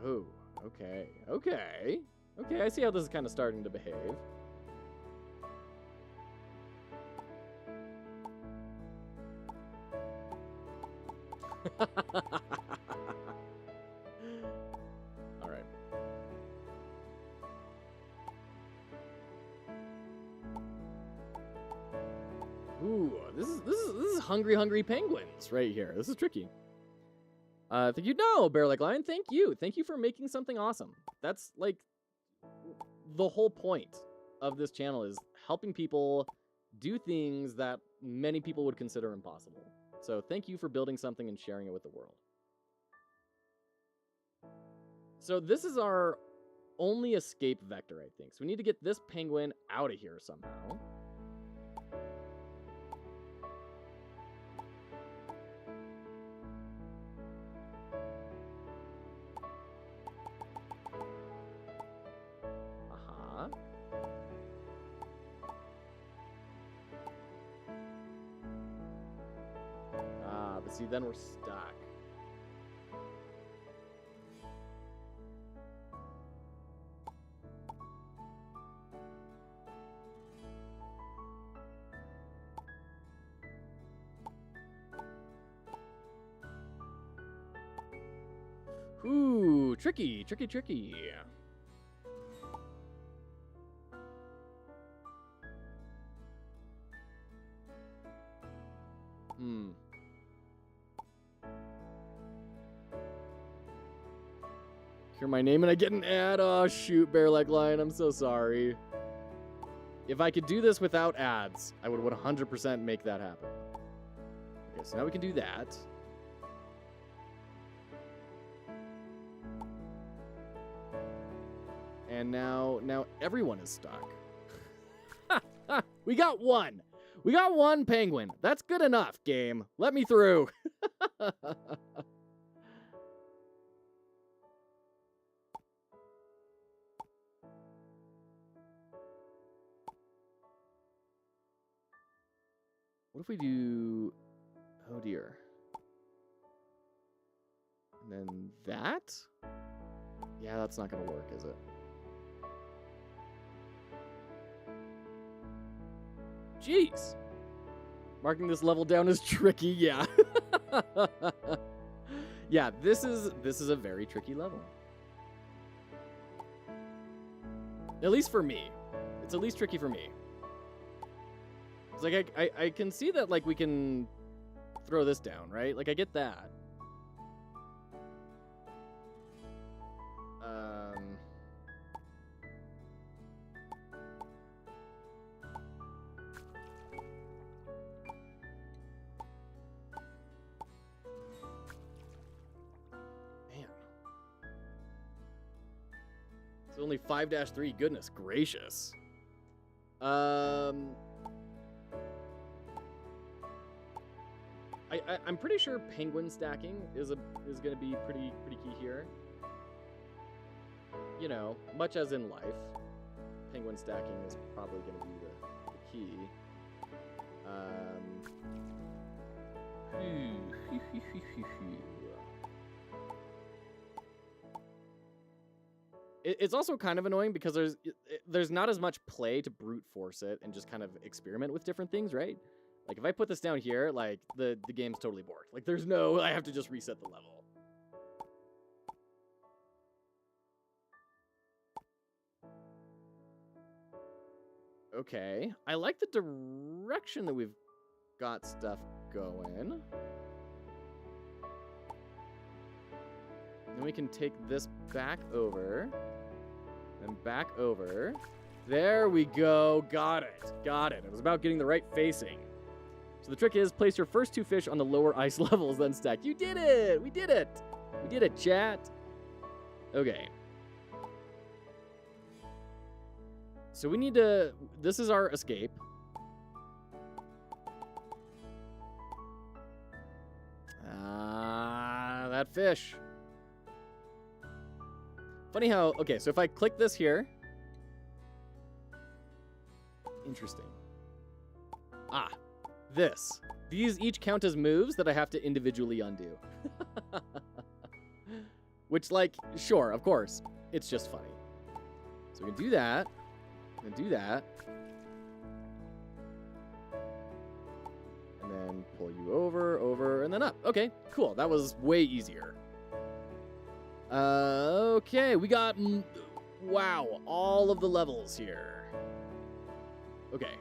Oh, okay. Okay. Okay, I see how this is kind of starting to behave. All right. Ooh, this is hungry penguins right here. This is tricky. Thank you. No, Bear Like Lion, thank you. Thank you for making something awesome. That's like the whole point of this channel is helping people do things that many people would consider impossible. So thank you for building something and sharing it with the world. So this is our only escape vector, I think. So we need to get this penguin out of here somehow. But see, then we're stuck. Ooh, tricky. Hear my name and I get an ad. Oh, shoot, Bear Like Lion. I'm so sorry. If I could do this without ads, I would 100% make that happen. Okay, so now we can do that. And now everyone is stuck. We got one. We got one penguin. That's good enough, game. Let me through. What if we do... Oh, dear. And then that? Yeah, that's not going to work, is it? Jeez. Marking this level down is tricky, yeah. Yeah, this is a very tricky level. At least for me. It's at least tricky for me. It's like I can see that like we can throw this down, right? Like I get that. Man. It's only 5-3. Goodness gracious. I'm pretty sure penguin stacking is going to be pretty key here. You know, much as in life, penguin stacking is probably going to be the key. It's also kind of annoying because there's not as much play to brute force it and just kind of experiment with different things, right? Like, if I put this down here, like, the game's totally bored. Like, there's no... I have to just reset the level. Okay. I like the direction that we've got stuff going. Then we can take this back over. And back over. There we go. Got it. Got it. It was about getting the right facing. So the trick is, place your first 2 fish on the lower ice levels, then stack. You did it! We did it! We did it, chat! Okay. So we need to... This is our escape. That fish. Funny how... Okay, so if I click this here... Interesting. Ah. This. These each count as moves that I have to individually undo. Which, like, sure, of course. It's just funny. So we can do that. And do that. And then pull you over, and then up. Okay, cool. That was way easier. Okay, we got... Wow, all of the levels here. Okay.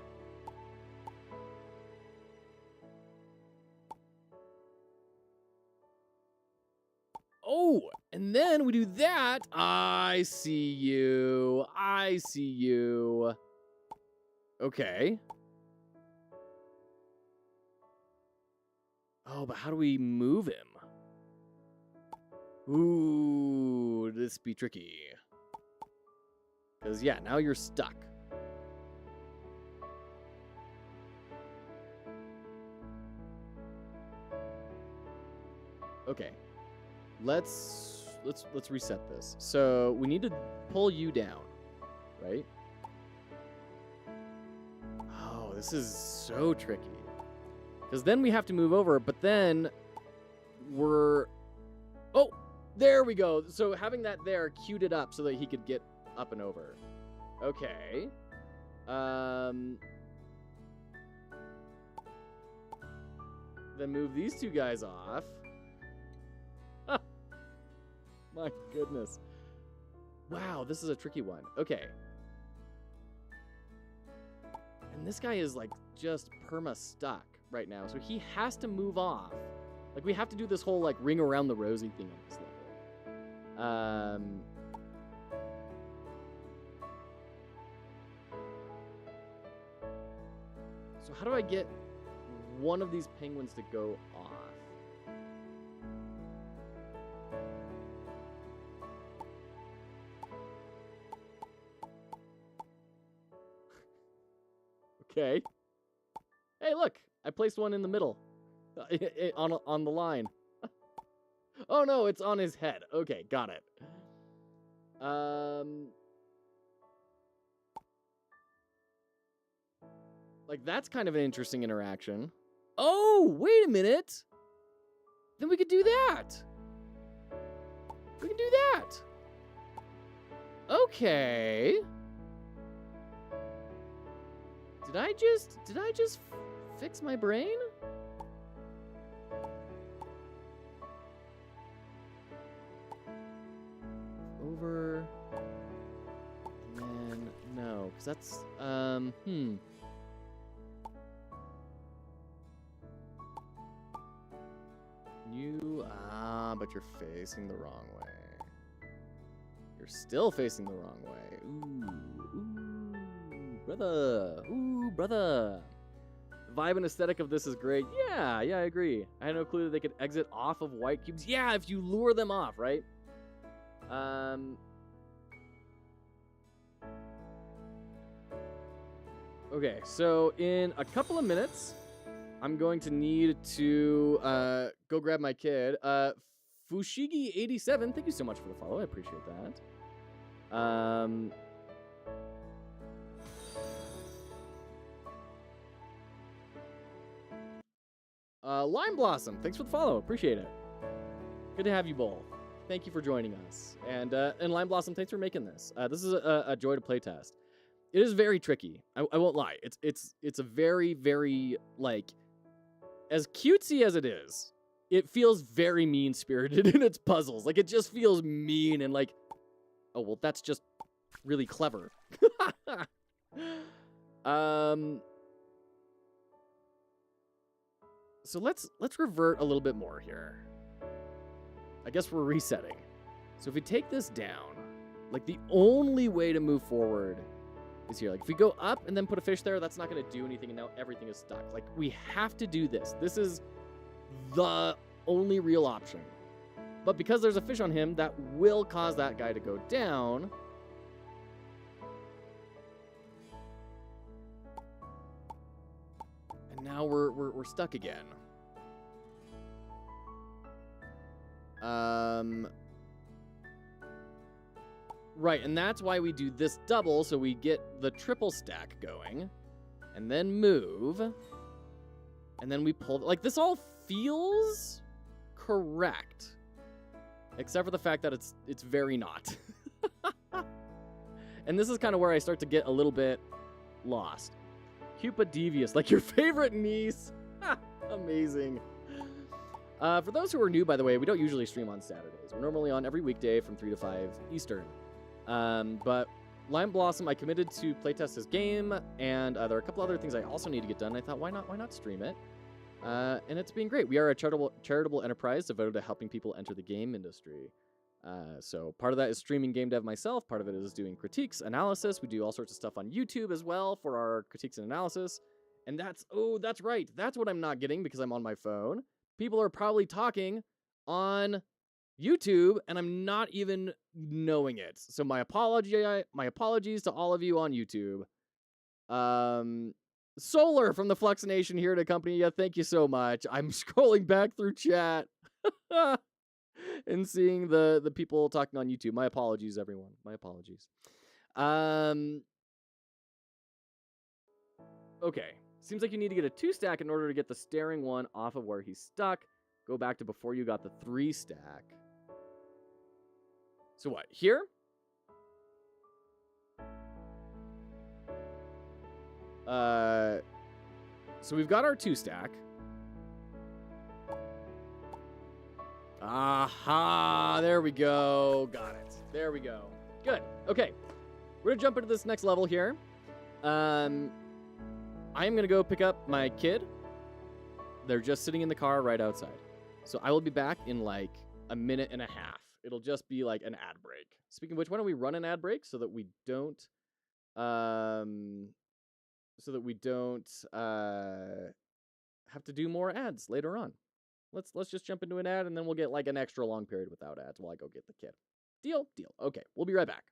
Oh, and then we do that. I see you. I see you. Okay. Oh, but how do we move him? Ooh, this be tricky. Because, yeah, now you're stuck. Okay. Let's reset this. So, we need to pull you down, right? Oh, this is so tricky. Because then we have to move over, but then we're... Oh, there we go. So having that there queued it up so that he could get up and over. Okay. Then move these two guys off. My goodness. Wow, this is a tricky one. Okay. And this guy is like just perma-stuck right now, so he has to move off. Like, we have to do this whole, like, ring around the rosy thing on this level. So how do I get one of these penguins to go off? Okay. Hey, look! I placed one in the middle. On the line. Oh no, it's on his head. Okay, got it. Like, that's kind of an interesting interaction. Oh, wait a minute. Then we could do that. We can do that. Okay. Did I just fix my brain? Over. And then, no, because that's, but you're facing the wrong way. You're still facing the wrong way. Ooh, brother. Ooh, brother. The vibe and aesthetic of this is great. Yeah, I agree. I had no clue that they could exit off of white cubes. Yeah, if you lure them off, right? Okay, so in a couple of minutes, I'm going to need to go grab my kid. Fushigi87, thank you so much for the follow. I appreciate that. Lime Blossom, thanks for the follow. Appreciate it. Good to have you both. Thank you for joining us. And Lime Blossom, thanks for making this. This is a joy to playtest. It is very tricky. I won't lie. It's a very, very, like, as cutesy as it is, it feels very mean-spirited in its puzzles. Like, it just feels mean and like, oh, well, that's just really clever. So let's revert a little bit more here. I guess we're resetting. So if we take this down, like, the only way to move forward is here. Like, if we go up and then put a fish there, that's not going to do anything, and now everything is stuck. Like, we have to do this. This is the only real option. But because there's a fish on him, that will cause that guy to go down. And now we're stuck again. Right, and that's why we do this double, so we get the triple stack going, and then move, and then we pull. Like, this all feels correct, except for the fact that it's very not. And this is kind of where I start to get a little bit lost. Cupid Devious, like your favorite niece. Amazing. For those who are new, by the way, we don't usually stream on Saturdays. We're normally on every weekday from 3 to 5 Eastern. But Lime Blossom, I committed to playtest his game, and there are a couple other things I also need to get done. I thought, why not stream it? and it's been great. We are a charitable enterprise devoted to helping people enter the game industry. So part of that is streaming game dev myself. Part of it is doing critiques, analysis. We do all sorts of stuff on YouTube as well for our critiques and analysis. And that's right. That's what I'm not getting because I'm on my phone. People are probably talking on YouTube, and I'm not even knowing it. So my apologies to all of you on YouTube. Solar from the Flux Nation here to accompany you. Thank you so much. I'm scrolling back through chat and seeing the people talking on YouTube. My apologies, everyone. My apologies. Okay. Seems like you need to get a 2-stack in order to get the staring one off of where he's stuck. Go back to before you got the 3-stack. So what? Here? So we've got our 2-stack. Aha! There we go. Got it. There we go. Good. Okay. We're gonna jump into this next level here. I am gonna go pick up my kid. They're just sitting in the car right outside. So I will be back in like a minute and a half. It'll just be like an ad break. Speaking of which, why don't we run an ad break so that we don't have to do more ads later on. Let's just jump into an ad, and then we'll get like an extra long period without ads while I go get the kid. Deal? Deal. Okay, we'll be right back.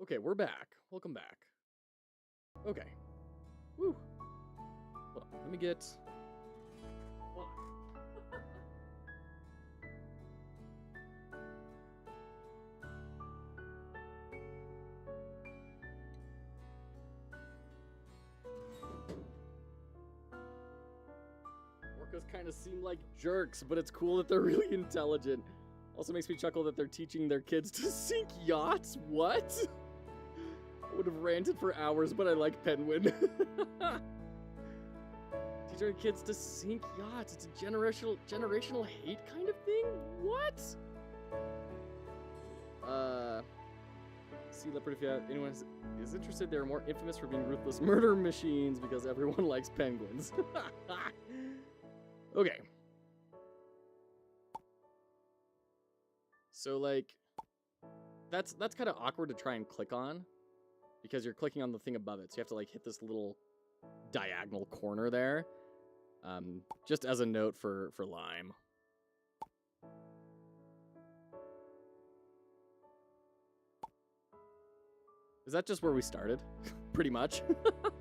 Okay, we're back. Welcome back. Okay. Woo. Hold on, let me get... Hold on. Orcas kind of seem like jerks, but it's cool that they're really intelligent. Also makes me chuckle that they're teaching their kids to sink yachts. What? I would have ranted for hours, but I like Penguin. Teach our kids to sink yachts. It's a generational hate kind of thing? What? Sea Leopard, if anyone is interested, they're more infamous for being ruthless murder machines because everyone likes penguins. Okay. So, like, that's kind of awkward to try and click on because you're clicking on the thing above it. So you have to, like, hit this little diagonal corner there. Just as a note for Lime. Is that just where we started? Pretty much.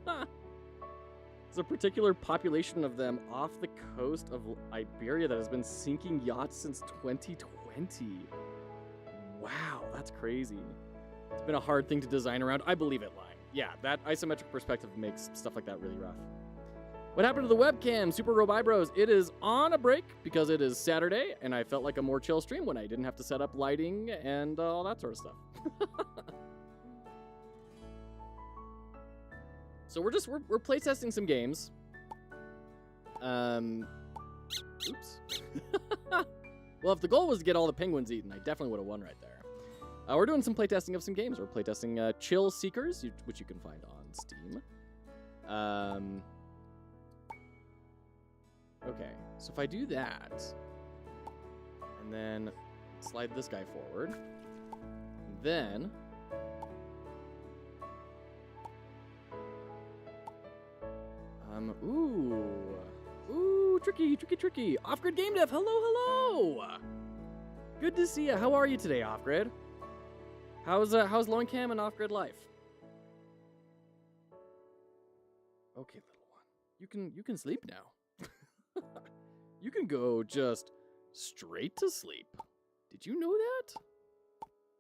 There's a particular population of them off the coast of Iberia that has been sinking yachts since 2020. Wow, that's crazy. It's been a hard thing to design around. I believe it, Lime. Yeah, that isometric perspective makes stuff like that really rough. What happened to the webcam? Super Robe Eyebrows. It is on a break because it is Saturday, and I felt like a more chill stream when I didn't have to set up lighting and all that sort of stuff. So we're playtesting some games. Oops. Well, if the goal was to get all the penguins eaten, I definitely would have won right there. We're doing some playtesting of some games. We're playtesting Chill Seekers, which you can find on Steam. Okay, so if I do that, and then slide this guy forward, and then ooh, tricky. Off-Grid Game Dev, hello. Good to see you. How are you today, Off-Grid? How's Loincam and Off-Grid life? Okay, little one, you can sleep now. You can go just straight to sleep. Did you know that?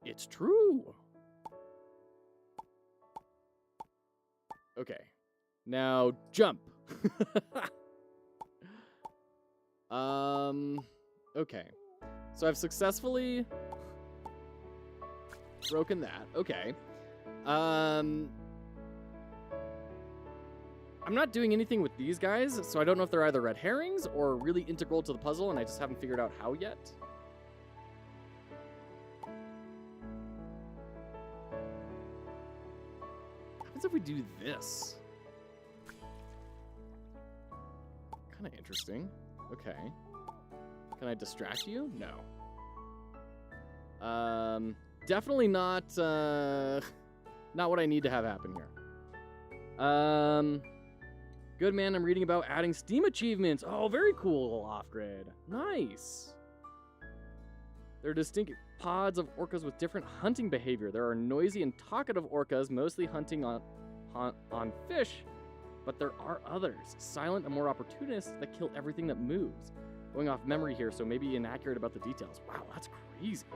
It's true. Okay. Now jump. Okay. So I've successfully broken that. Okay. I'm not doing anything with these guys, so I don't know if they're either red herrings or really integral to the puzzle, and I just haven't figured out how yet. What happens if we do this? Kind of interesting. Okay. Can I distract you? No. Definitely not what I need to have happen here. Good man, I'm reading about adding Steam achievements. Oh, very cool, Off-Grid. Nice. There are distinct pods of orcas with different hunting behavior. There are noisy and talkative orcas, mostly hunting on fish, but there are others, silent and more opportunists, that kill everything that moves. Going off memory here, so maybe inaccurate about the details. Wow, that's crazy.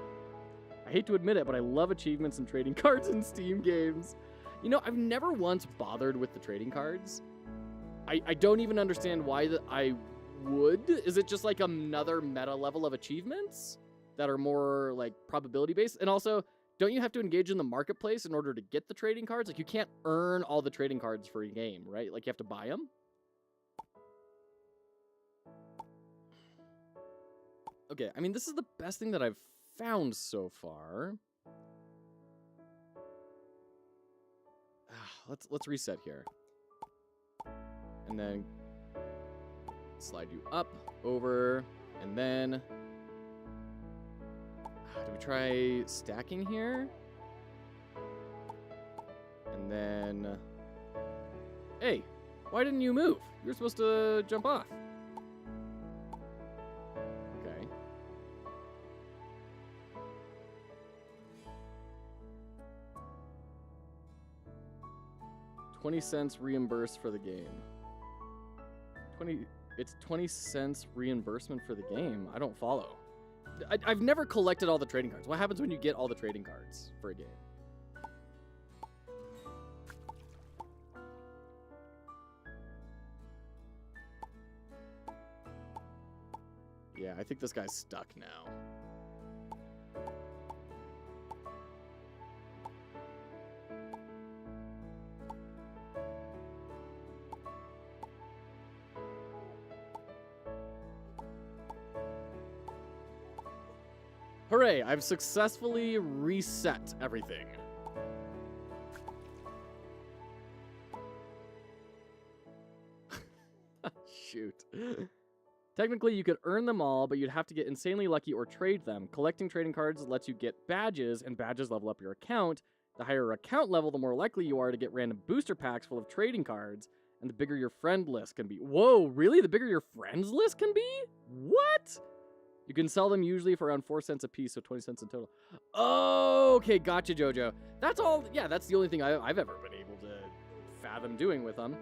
I hate to admit it, but I love achievements and trading cards in Steam games. You know, I've never once bothered with the trading cards. I don't even understand why I would. Is it just like another meta level of achievements that are more like probability based? And also, don't you have to engage in the marketplace in order to get the trading cards? Like, you can't earn all the trading cards for a game, right? Like, you have to buy them. Okay, I mean, this is the best thing that I've found so far. Let's reset here. And then slide you up, over, and then do we try stacking here? And then, hey, why didn't you move? You're supposed to jump off. Okay. 20 cents reimbursed for the game. It's 20 cents reimbursement for the game. I don't follow. I've never collected all the trading cards. What happens when you get all the trading cards for a game? Yeah, I think this guy's stuck now. Hooray, I've successfully reset everything. Shoot. Technically, you could earn them all, but you'd have to get insanely lucky or trade them. Collecting trading cards lets you get badges, and badges level up your account. The higher your account level, the more likely you are to get random booster packs full of trading cards, and the bigger your friend list can be. Whoa, really? The bigger your friends list can be? What? You can sell them usually for around 4 cents a piece, so 20 cents in total. Oh, okay, gotcha, Jojo. That's all. Yeah, that's the only thing I've ever been able to fathom doing with them.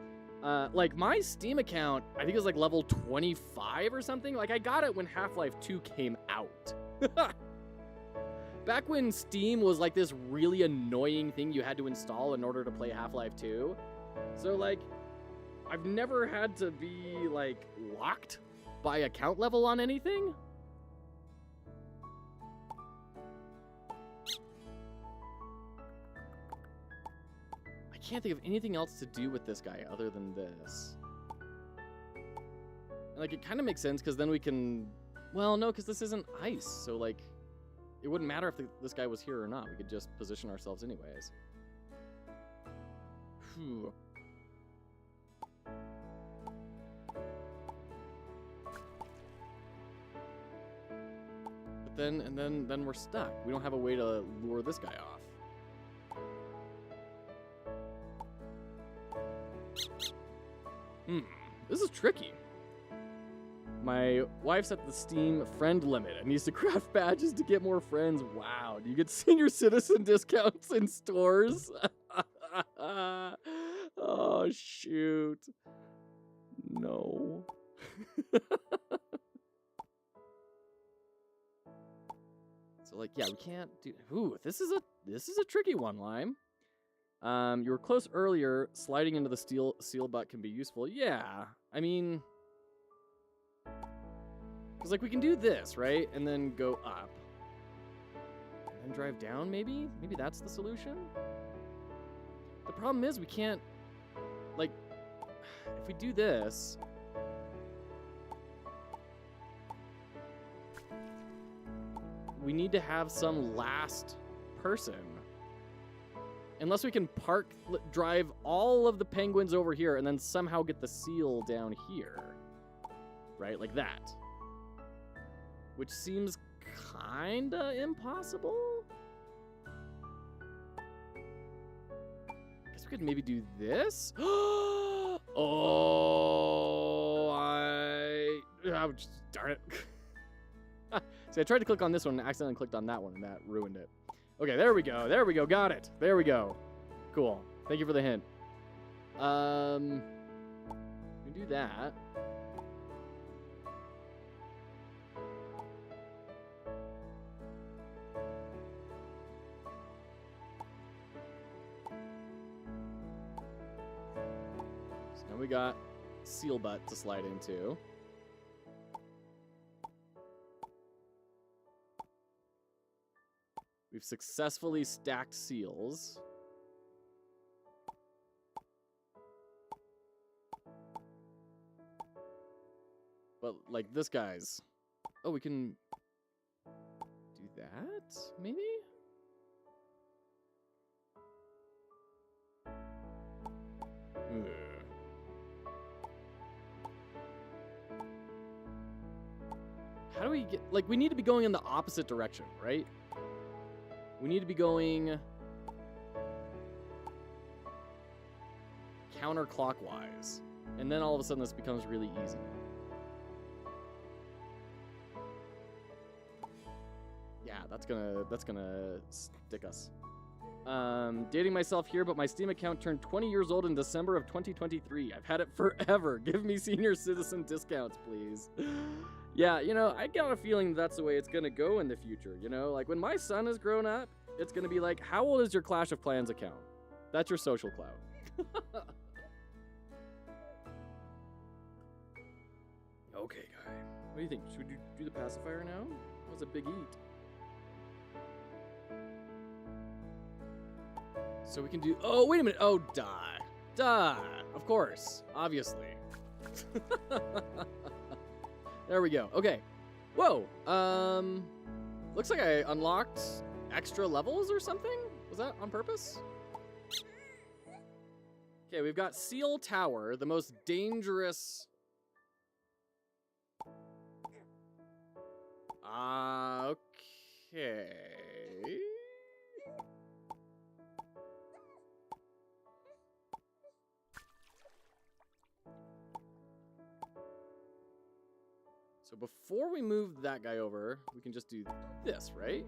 Like, my Steam account, I think it was like level 25 or something. Like, I got it when Half-Life 2 came out. Back when Steam was like this really annoying thing you had to install in order to play Half-Life 2. So, like, I've never had to be, like, locked by account level on anything. I can't think of anything else to do with this guy other than this. And, like, it kind of makes sense because then we can... Well, no, because this isn't ice. So, like, it wouldn't matter if this guy was here or not. We could just position ourselves anyways. Phew. But then we're stuck. We don't have a way to lure this guy off. This is tricky. My wife set the Steam friend limit and needs to craft badges to get more friends. Wow, do you get senior citizen discounts in stores? Oh, shoot. No. So, like, yeah, we can't do... Ooh, this is a tricky one, Lime. You were close earlier. Sliding into the seal butt can be useful. Yeah, I mean... Because, like, we can do this, right? And then go up. And then drive down, maybe? Maybe that's the solution? The problem is we can't... Like, if we do this... We need to have some last person. Unless we can drive all of the penguins over here and then somehow get the seal down here. Right? Like that. Which seems kinda impossible? Guess we could maybe do this? Oh, ouch, darn it. See, I tried to click on this one and accidentally clicked on that one and that ruined it. Okay, there we go. There we go. Got it. There we go. Cool. Thank you for the hint. We do that. So now we got seal butt to slide into. We've successfully stacked seals. But, like, this guy's... Oh, we can do that, maybe? How do we get... Like, we need to be going in the opposite direction, right? We need to be going counterclockwise. And then all of a sudden this becomes really easy. Yeah, that's gonna stick us. Dating myself here, but my Steam account turned 20 years old in December of 2023. I've had it forever. Give me senior citizen discounts, please. Yeah, you know, I got a feeling that's the way it's gonna go in the future, you know? Like, when my son is grown up, it's gonna be like, how old is your Clash of Clans account? That's your social clout. Okay, guy. What do you think? Should we do the pacifier now? That was a big eat. So we can do... Oh, wait a minute. Oh, duh. Duh. Of course. Obviously. There we go. Okay. Whoa. Looks like I unlocked extra levels or something? Was that on purpose? Okay, we've got Seal Tower, the most dangerous... Okay. So before we move that guy over, we can just do this, right?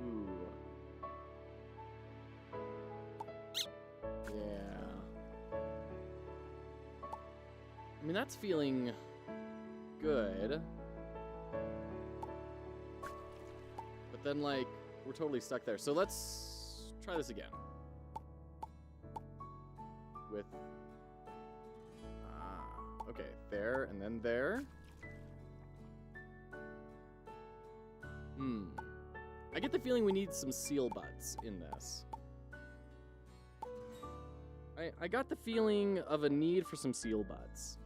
Ooh. Yeah. I mean, that's feeling good. But then, like, we're totally stuck there. So let's try this again. With, okay, there, and then there. I get the feeling we need some seal butts in this. I got the feeling of a need for some seal butts.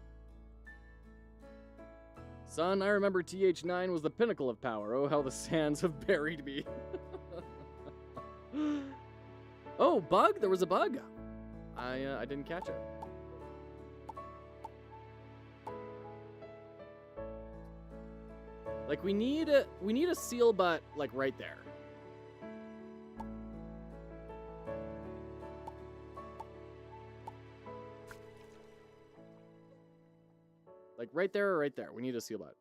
Son, I remember TH9 was the pinnacle of power. Oh, how the sands have buried me. Oh, bug? There was a bug. I didn't catch it. Like, we need a seal butt, like, right there. Like, right there or right there. We need a seal butt.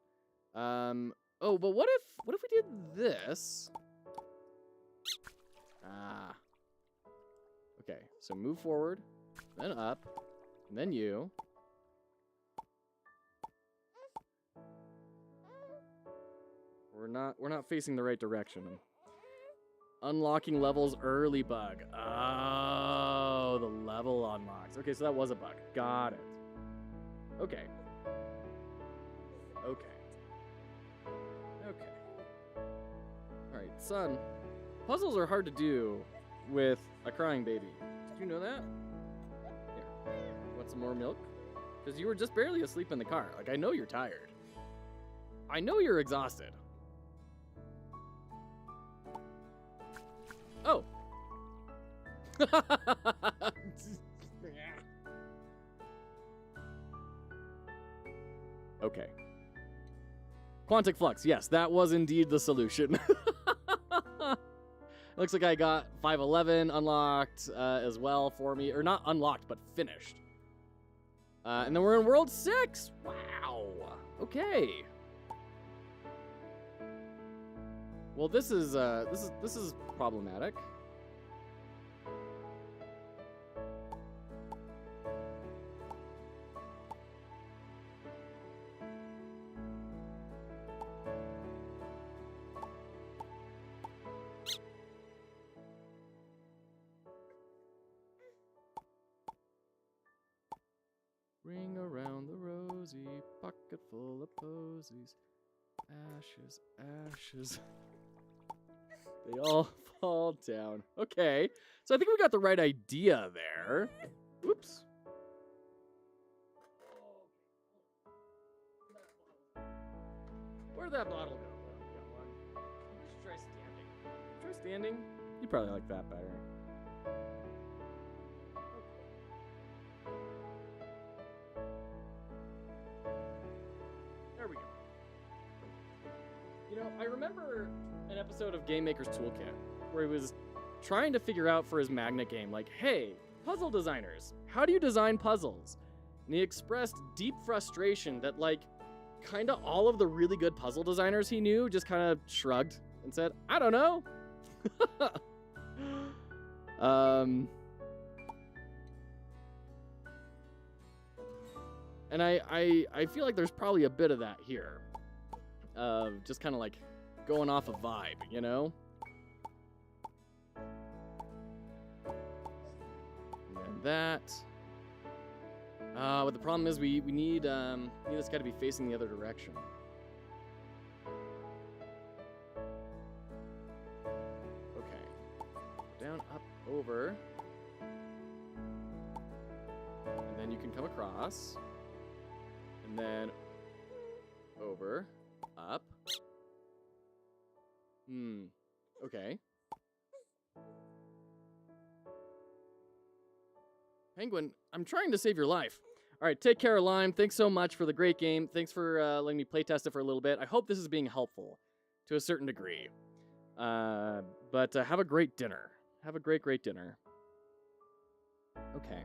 Oh, but what if we did this? Okay, so move forward, then up, and then you. We're not facing the right direction. Unlocking levels early bug. Oh, the level unlocks. Okay, so that was a bug. Got it. Okay. Okay. All right, son. Puzzles are hard to do with a crying baby. Did you know that? Here. Want some more milk? Because you were just barely asleep in the car. Like, I know you're tired. I know you're exhausted. Oh. Okay. Quantic Flux. Yes, that was indeed the solution. Looks like I got 511 unlocked as well for me. Or not unlocked, but finished. And then we're in World 6. Wow. Okay. Well, this is problematic. Ring around the rosy, pocket full of posies. Ashes, ashes. They all fall down. Okay, so I think we got the right idea there. Oops. Where'd that bottle go? Got one. Just try standing. Try standing? You probably like that better. There we go. You know, I remember an episode of GameMaker's Toolkit where he was trying to figure out for his Magnet game, like, hey, puzzle designers, how do you design puzzles? And he expressed deep frustration that, like, kind of all of the really good puzzle designers he knew just kind of shrugged and said, I don't know. And I feel like there's probably a bit of that here. Just kind of like going off a vibe, you know? And then that. But the problem is we need this guy to be facing the other direction. Okay. Down, up, over. And then you can come across. And then over, up. Okay. Penguin, I'm trying to save your life. All right, take care, Lime. Thanks so much for the great game. Thanks for letting me playtest it for a little bit. I hope this is being helpful to a certain degree. But have a great dinner. Have a great, great dinner. Okay.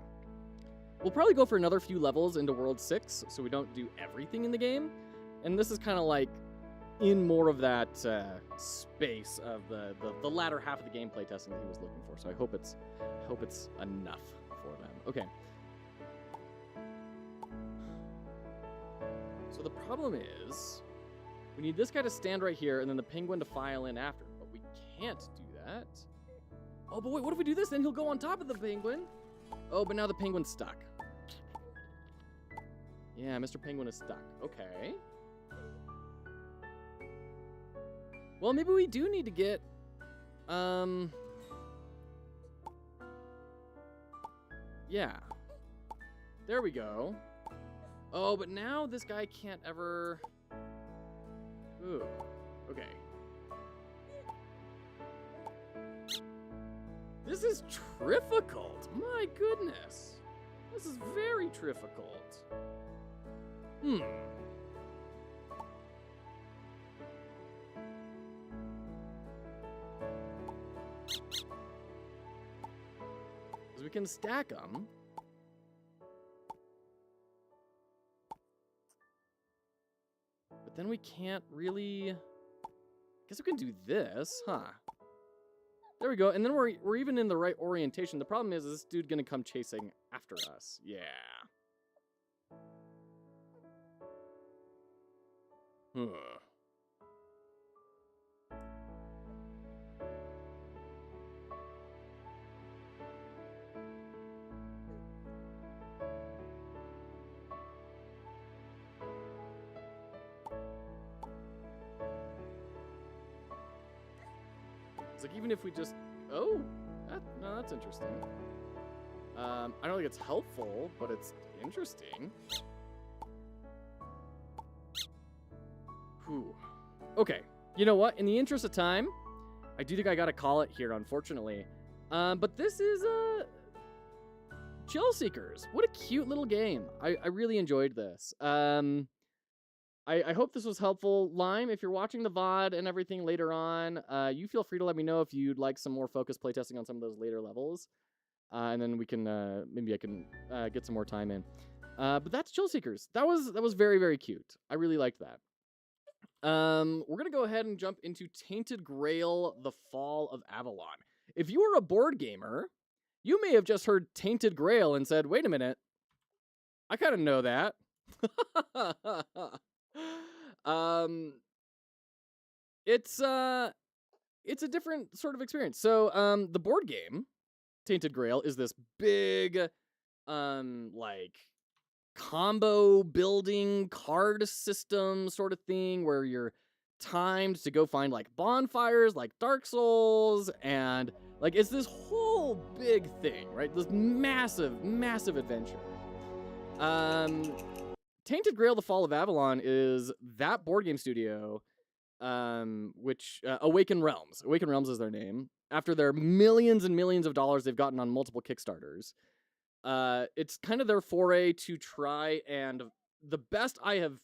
We'll probably go for another few levels into World 6, so we don't do everything in the game. And this is kind of like in more of that space of the latter half of the gameplay testing that he was looking for. So I hope it's enough for them. Okay. So the problem is we need this guy to stand right here and then the penguin to file in after. But we can't do that. Oh, but wait, what if we do this? Then he'll go on top of the penguin. Oh, but now the penguin's stuck. Yeah, Mr. Penguin is stuck. Okay. Well, maybe we do need to get, yeah. There we go. Oh, but now this guy can't ever... Ooh, okay. This is difficult. My goodness. This is very difficult. Because we can stack them. But then we can't really... Guess we can do this, huh? There we go, and then we're even in the right orientation. The problem is this dude gonna come chasing after us. Yeah. Huh. It's like even if we just... Oh! No, that's interesting. I don't think it's helpful, but it's interesting. Whew. Okay. You know what? In the interest of time, I do think I gotta call it here, unfortunately. But this is Chill Seekers. What a cute little game. I really enjoyed this. I hope this was helpful. Lime, if you're watching the VOD and everything later on, you feel free to let me know if you'd like some more focused playtesting on some of those later levels. And then we can, maybe I can get some more time in. But that's Chill Seekers. That was very, very cute. I really liked that. We're going to go ahead and jump into Tainted Grail, The Fall of Avalon. If you are a board gamer, you may have just heard Tainted Grail and said, wait a minute, I kind of know that. It's a different sort of experience. So, the board game, Tainted Grail, is this big, like, combo building card system sort of thing where you're timed to go find, like, bonfires, like Dark Souls, and, like, it's this whole big thing, right? This massive, massive adventure. Tainted Grail, The Fall of Avalon is that board game studio, which, Awaken Realms. Awaken Realms is their name. After their millions and millions of dollars they've gotten on multiple Kickstarters. It's kind of their foray to try, and the best I have,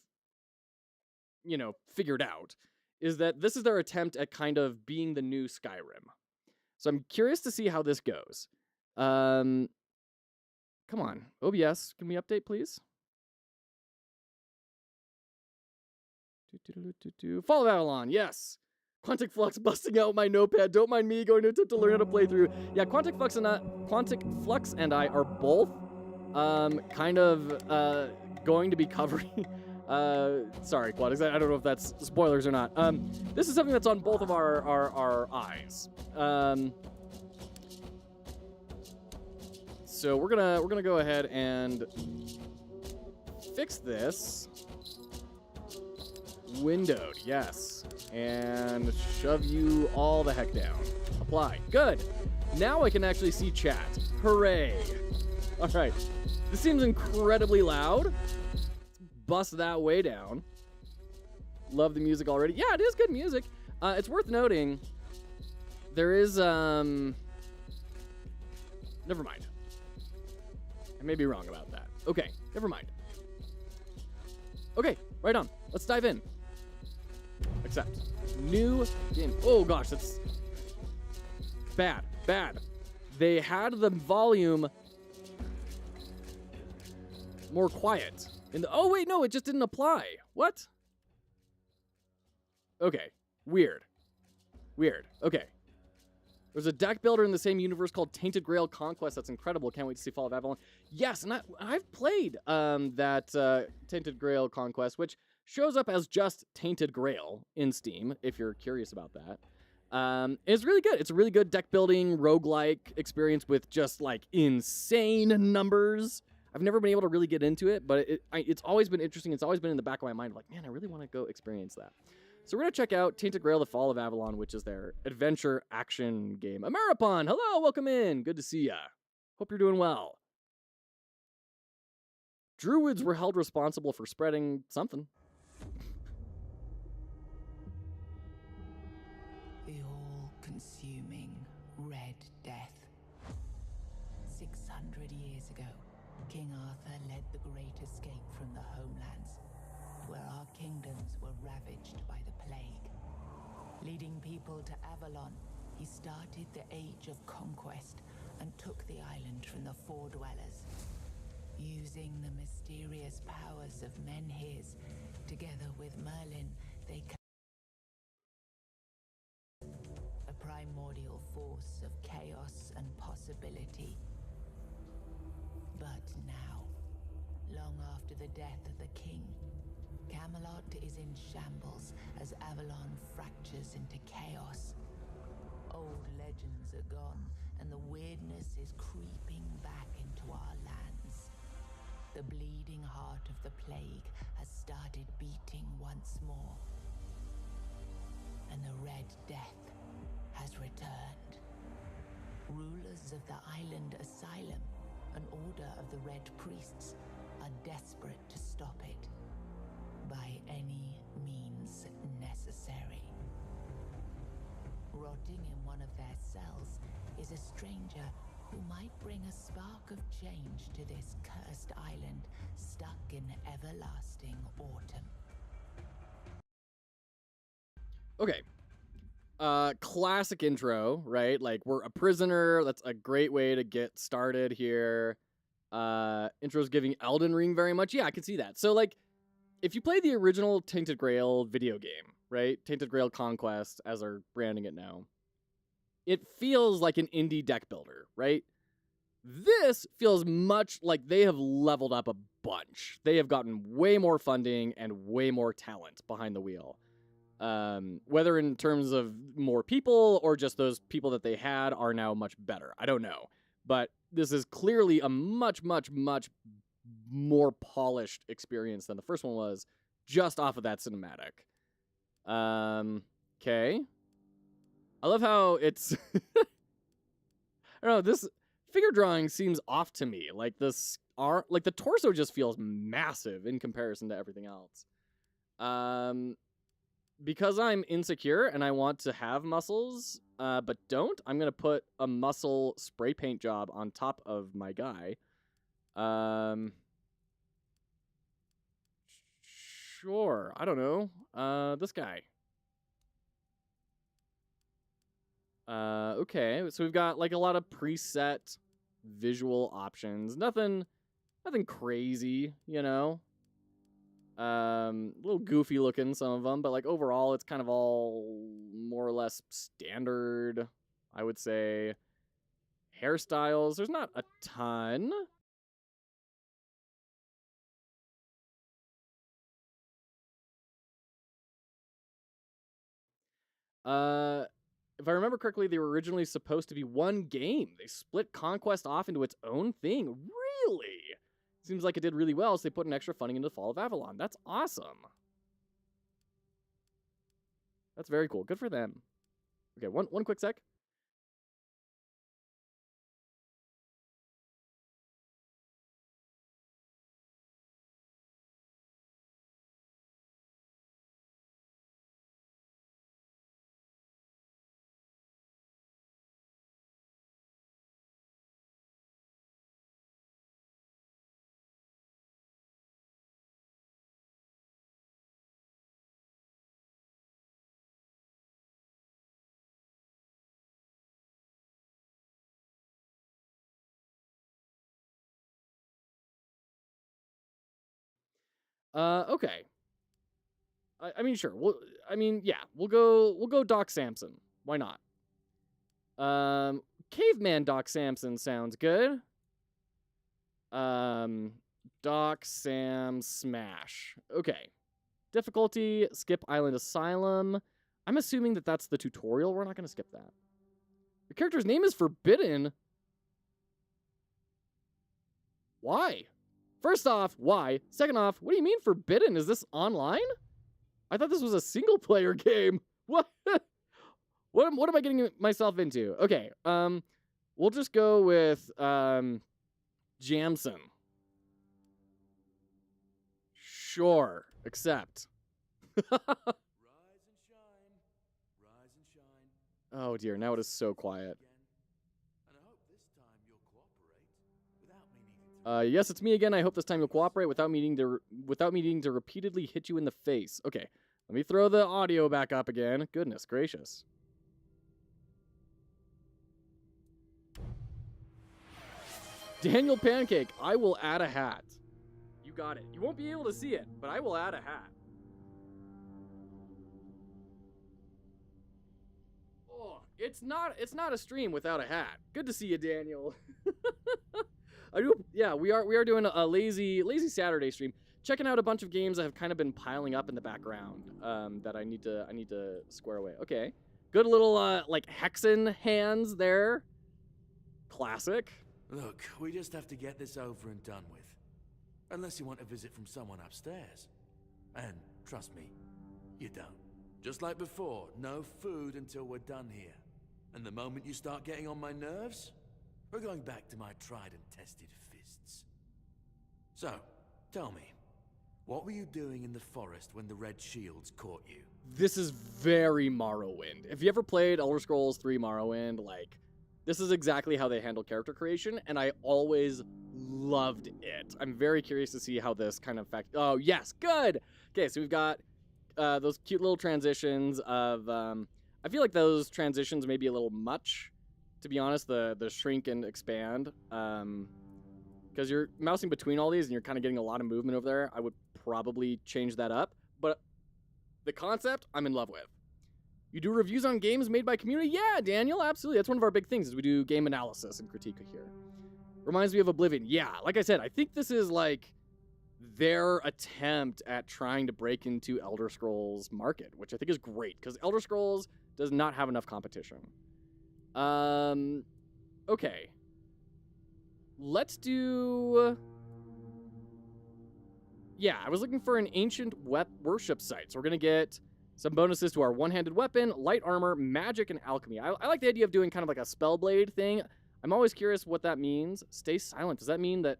figured out, is that this is their attempt at kind of being the new Skyrim. So I'm curious to see how this goes. Come on, OBS, can we update, please? Fall of Avalon, yes. Quantic Flux busting out my notepad. Don't mind me going to attempt to learn how to play through. Yeah, Quantic Flux and I are both kind of going to be covering. Sorry, Quantix. I don't know if that's spoilers or not. This is something that's on both of our eyes. So we're gonna go ahead and fix this. Windowed, yes. And shove you all the heck down. Apply. Good. Now I can actually see chat. Hooray. All right. This seems incredibly loud. Bust that way down. Love the music already. Yeah, it is good music. It's worth noting there is never mind. I may be wrong about that. Okay, never mind. Okay, right on. Let's dive in. Accept. New game. Oh gosh, that's bad. Bad. They had the volume more quiet. Oh wait, no, it just didn't apply. What? Okay. Weird. Weird. Okay. There's a deck builder in the same universe called Tainted Grail Conquest. That's incredible. Can't wait to see Fall of Avalon. Yes, and I've played that Tainted Grail Conquest, which shows up as just Tainted Grail in Steam, if you're curious about that. It's really good. It's a really good deck building roguelike experience with just like insane numbers. I've never been able to really get into it, but it's always been interesting. It's always been in the back of my mind, like, man, I really want to go experience that. So we're going to check out Tainted Grail, The Fall of Avalon, which is their adventure action game. Ameripon, hello, welcome in. Good to see ya. Hope you're doing well. Druids were held responsible for spreading something. The all-consuming Red Death. 600 years ago, King Arthur led the Great Escape from the homelands, where our kingdoms were ravaged by the plague. Leading people to Avalon, he started the Age of Conquest and took the island from the Four Dwellers. Using the mysterious powers of Menhirs, together with Merlin, they a primordial force of chaos and possibility. But now, long after the death of the king, Camelot is in shambles as Avalon fractures into chaos. Old legends are gone, and the weirdness is creeping back into our lands. The bleeding heart of the plague has started beating once more, and the Red Death has returned. Rulers of the island Asylum, an order of the Red Priests, are desperate to stop it by any means necessary. Rotting in one of their cells is a stranger who might bring a spark of change to this cursed island stuck in everlasting autumn. Okay. Classic intro, right? Like, we're a prisoner. That's a great way to get started here. Intro's giving Elden Ring very much. Yeah, I can see that. So, like, if you play the original Tainted Grail video game, right? Tainted Grail Conquest, as they're branding it now, it feels like an indie deck builder, right? This feels much like they have leveled up a bunch. They have gotten way more funding and way more talent behind the wheel. Whether in terms of more people or just those people that they had are now much better. I don't know. But this is clearly a much, much, much more polished experience than the first one was, just off of that cinematic. Okay. I love how it's I don't know, this figure drawing seems off to me. Like like the torso just feels massive in comparison to everything else. Because I'm insecure and I want to have muscles, but don't, I'm going to put a muscle spray paint job on top of my guy. Sure. I don't know. This guy. Okay. So we've got like a lot of preset visual options. Nothing crazy, you know. A little goofy looking, some of them, but like overall, it's kind of all more or less standard, I would say. Hairstyles, there's not a ton. If I remember correctly, they were originally supposed to be one game. They split Conquest off into its own thing. Really? Seems like it did really well, so they put an extra funding into the Fall of Avalon. That's awesome. That's very cool. Good for them. Okay, one quick sec. Okay. I mean, sure. We'll go Doc Samson. Why not? Caveman Doc Samson sounds good. Doc Sam Smash. Okay. Difficulty, skip Island Asylum. I'm assuming that that's the tutorial. We're not going to skip that. The character's name is Forbidden. Why? First off, why? Second off, what do you mean Forbidden? Is this online? I thought this was a single player game. What? What am I getting myself into? Okay. We'll just go with Jamson. Sure. Accept. Rise and shine. Rise and shine. Oh dear, now it is so quiet. And I hope this time you'll cooperate without me needing to. Yes, it's me again. I hope this time you'll cooperate without me needing to repeatedly hit you in the face. Okay, let me throw the audio back up again. Goodness gracious. Daniel Pancake, I will add a hat. You got it. You won't be able to see it, but I will add a hat. Oh, it's not a stream without a hat. Good to see you, Daniel. Yeah, we are doing a lazy Saturday stream, checking out a bunch of games that have kind of been piling up in the background that I need to square away. Okay, good little like hexen hands there. Classic. Look, we just have to get this over and done with. Unless you want a visit from someone upstairs. And trust me, you don't. Just like before, no food until we're done here. And the moment you start getting on my nerves, we're going back to my tried and tested fists. So, tell me, what were you doing in the forest when the Red Shields caught you? This is very Morrowind. If you ever played Elder Scrolls 3 Morrowind, like, this is exactly how they handle character creation, and I always loved it. I'm very curious to see how this kind of oh, yes, good! Okay, so we've got those cute little transitions of... I feel like those transitions may be a little much, to be honest, the shrink and expand. Because you're mousing between all these, and you're kind of getting a lot of movement over there. I would probably change that up. But the concept, I'm in love with. You do reviews on games made by community? Yeah, Daniel, absolutely. That's one of our big things, is we do game analysis and critique here. Reminds me of Oblivion. Yeah, like I said, I think this is like their attempt at trying to break into Elder Scrolls market, which I think is great, because Elder Scrolls does not have enough competition. Okay. Let's do... Yeah, I was looking for an ancient worship site, so we're going to get some bonuses to our one-handed weapon, light armor, magic, and alchemy. I like the idea of doing kind of like a spellblade thing. I'm always curious what that means. Stay silent. Does that mean that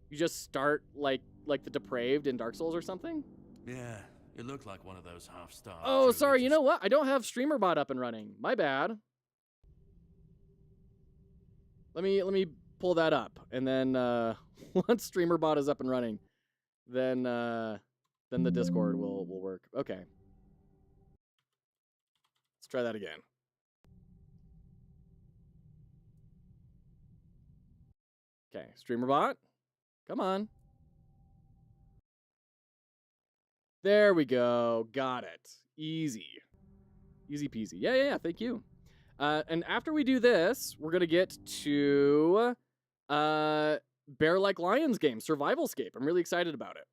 you just start like the depraved in Dark Souls or something? Yeah, you look like one of those half-starved. Oh, sorry. You know what? I don't have StreamerBot up and running. My bad. Let me pull that up, and then once StreamerBot is up and running, then the Discord will work. Okay. Let's try that again. Okay, StreamerBot, come on. There we go. Got it. Easy. Easy peasy. Yeah. Thank you. And after we do this, we're going to get to Bear Like Lions game, SurvivalScape. I'm really excited about it.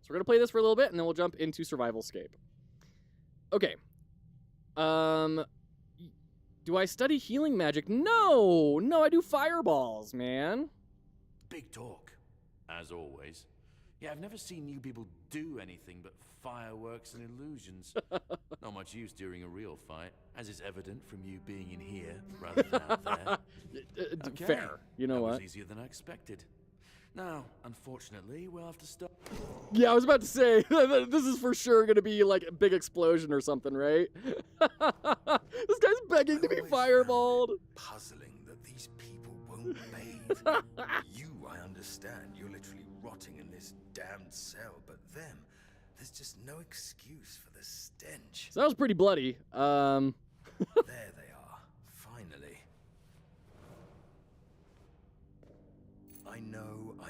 So we're going to play this for a little bit, and then we'll jump into SurvivalScape. Okay. Do I study healing magic? No, I do fireballs, man. Big talk, as always. Yeah, I've never seen you people do anything but fireworks and illusions. Not much use during a real fight, as is evident from you being in here rather than out there. Okay, fair. You know that what? was easier than I expected. Now, unfortunately, we'll have to stop. Yeah, I was about to say, this is for sure going to be like a big explosion or something, right? This guy's begging to be fireballed. Puzzling that these people won't bathe. You, I understand, you're literally rotting in this damned cell, but them, there's just no excuse for the stench. So that was pretty bloody. There they are, finally. I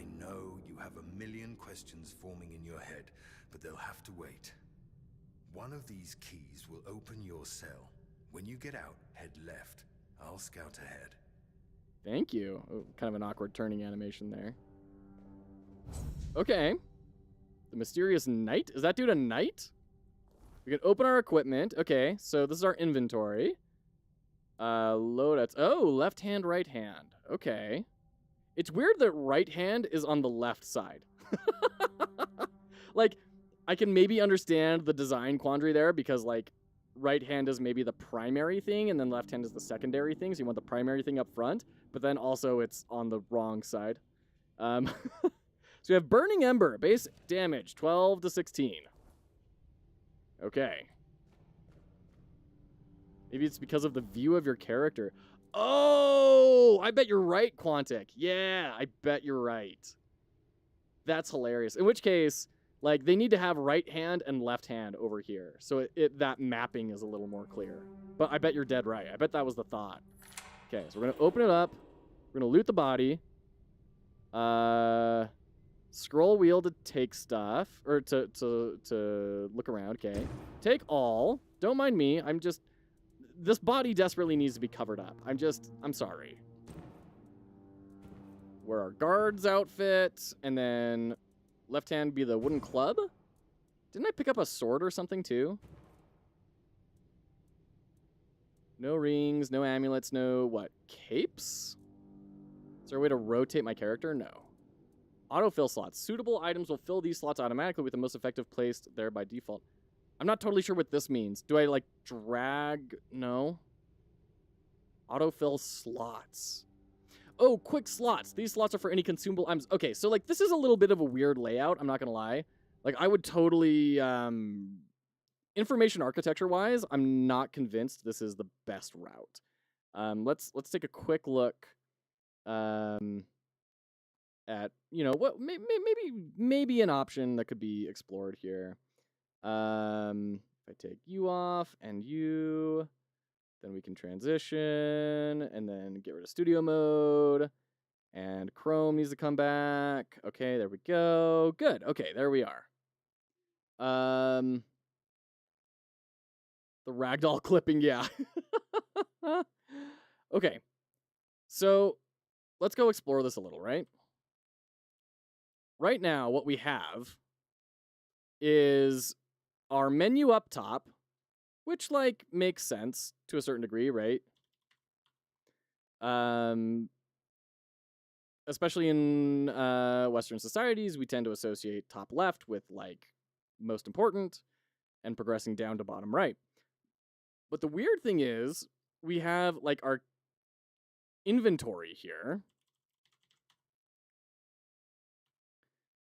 know, you have a million questions forming in your head, but they'll have to wait. One of these keys will open your cell. When you get out, head left. I'll scout ahead. Thank you. Oh, kind of an awkward turning animation there. Okay. The mysterious knight? Is that dude a knight? We can open our equipment. Okay, so this is our inventory. Loadouts. Oh, left hand, right hand. Okay. It's weird that right hand is on the left side. Like, I can maybe understand the design quandary there because, like, right hand is maybe the primary thing and then left hand is the secondary thing. So you want the primary thing up front, but then also it's on the wrong side. So we have Burning Ember, base damage, 12 to 16. Okay. Maybe it's because of the view of your character. Oh, I bet you're right, Quantic. Yeah, I bet you're right. That's hilarious. In which case, like, they need to have right hand and left hand over here. So that mapping is a little more clear. But I bet you're dead right. I bet that was the thought. Okay, so we're going to open it up. We're going to loot the body. Scroll wheel to take stuff. Or to look around. Okay. Take all. Don't mind me. I'm just... This body desperately needs to be covered up. I'm sorry. Wear our guard's outfit, and then left hand be the wooden club? Didn't I pick up a sword or something too? No rings, no amulets, no what? Capes? Is there a way to rotate my character? No. Autofill slots. Suitable items will fill these slots automatically with the most effective placed there by default. I'm not totally sure what this means. Do I, like, drag? No. Autofill slots. Oh, quick slots. These slots are for any consumable items. Okay, so, like, this is a little bit of a weird layout. I'm not going to lie. Like, I would totally... information architecture-wise, I'm not convinced this is the best route. Let's take a quick look at, you know, what maybe an option that could be explored here. If I take you off and you, then we can transition and then get rid of studio mode and Chrome needs to come back. Okay, there we go. Good. Okay, there we are. The ragdoll clipping, yeah. Okay. So, let's go explore this a little, right? Right now, what we have is our menu up top, which, like, makes sense to a certain degree, right? Especially in Western societies, we tend to associate top left with, like, most important and progressing down to bottom right. But the weird thing is, we have, like, our inventory here.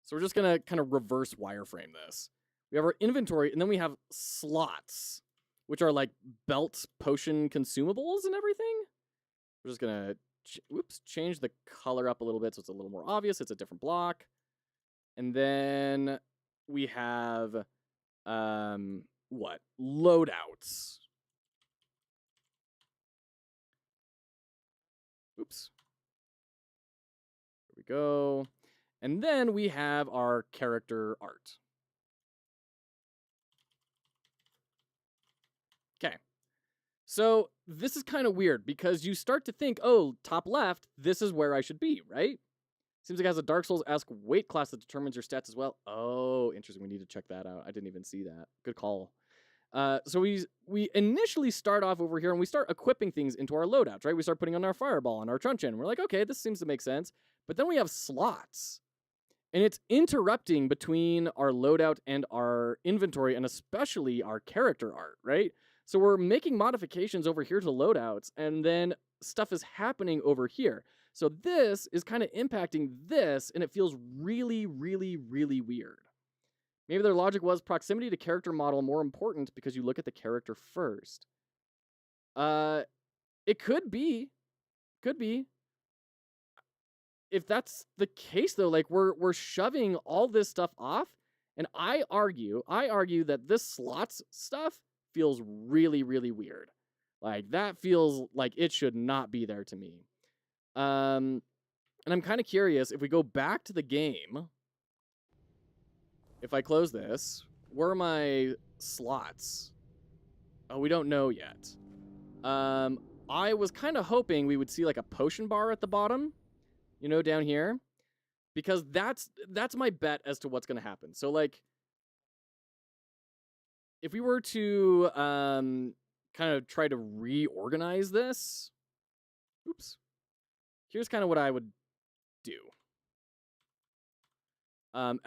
So we're just going to kind of reverse wireframe this. We have our inventory, and then we have slots, which are like belt potion consumables and everything. We're just going to, change the color up a little bit so it's a little more obvious. It's a different block. And then we have, what? Loadouts. Oops. There we go. And then we have our character art. So this is kind of weird because you start to think, oh, top left, this is where I should be, right? Seems like it has a Dark Souls-esque weight class that determines your stats as well. Oh, interesting. We need to check that out. I didn't even see that. Good call. So we initially start off over here and we start equipping things into our loadouts, right? We start putting on our fireball and our truncheon. We're like, okay, this seems to make sense. But then we have slots. And it's interrupting between our loadout and our inventory and especially our character art, right? So we're making modifications over here to loadouts and then stuff is happening over here. So this is kind of impacting this and it feels really, really, really weird. Maybe their logic was proximity to character model more important because you look at the character first. It could be. Could be. If that's the case though, like we're shoving all this stuff off, and I argue that this slots stuff feels really, really weird. Like that feels like it should not be there to me. And I'm kind of curious if we go back to the game. If I close this, where are my slots? Oh, we don't know yet. I was kind of hoping we would see like a potion bar at the bottom, you know, down here, because that's my bet as to what's going to happen. So like, if we were to kind of try to reorganize this, oops, here's kind of what I would do. And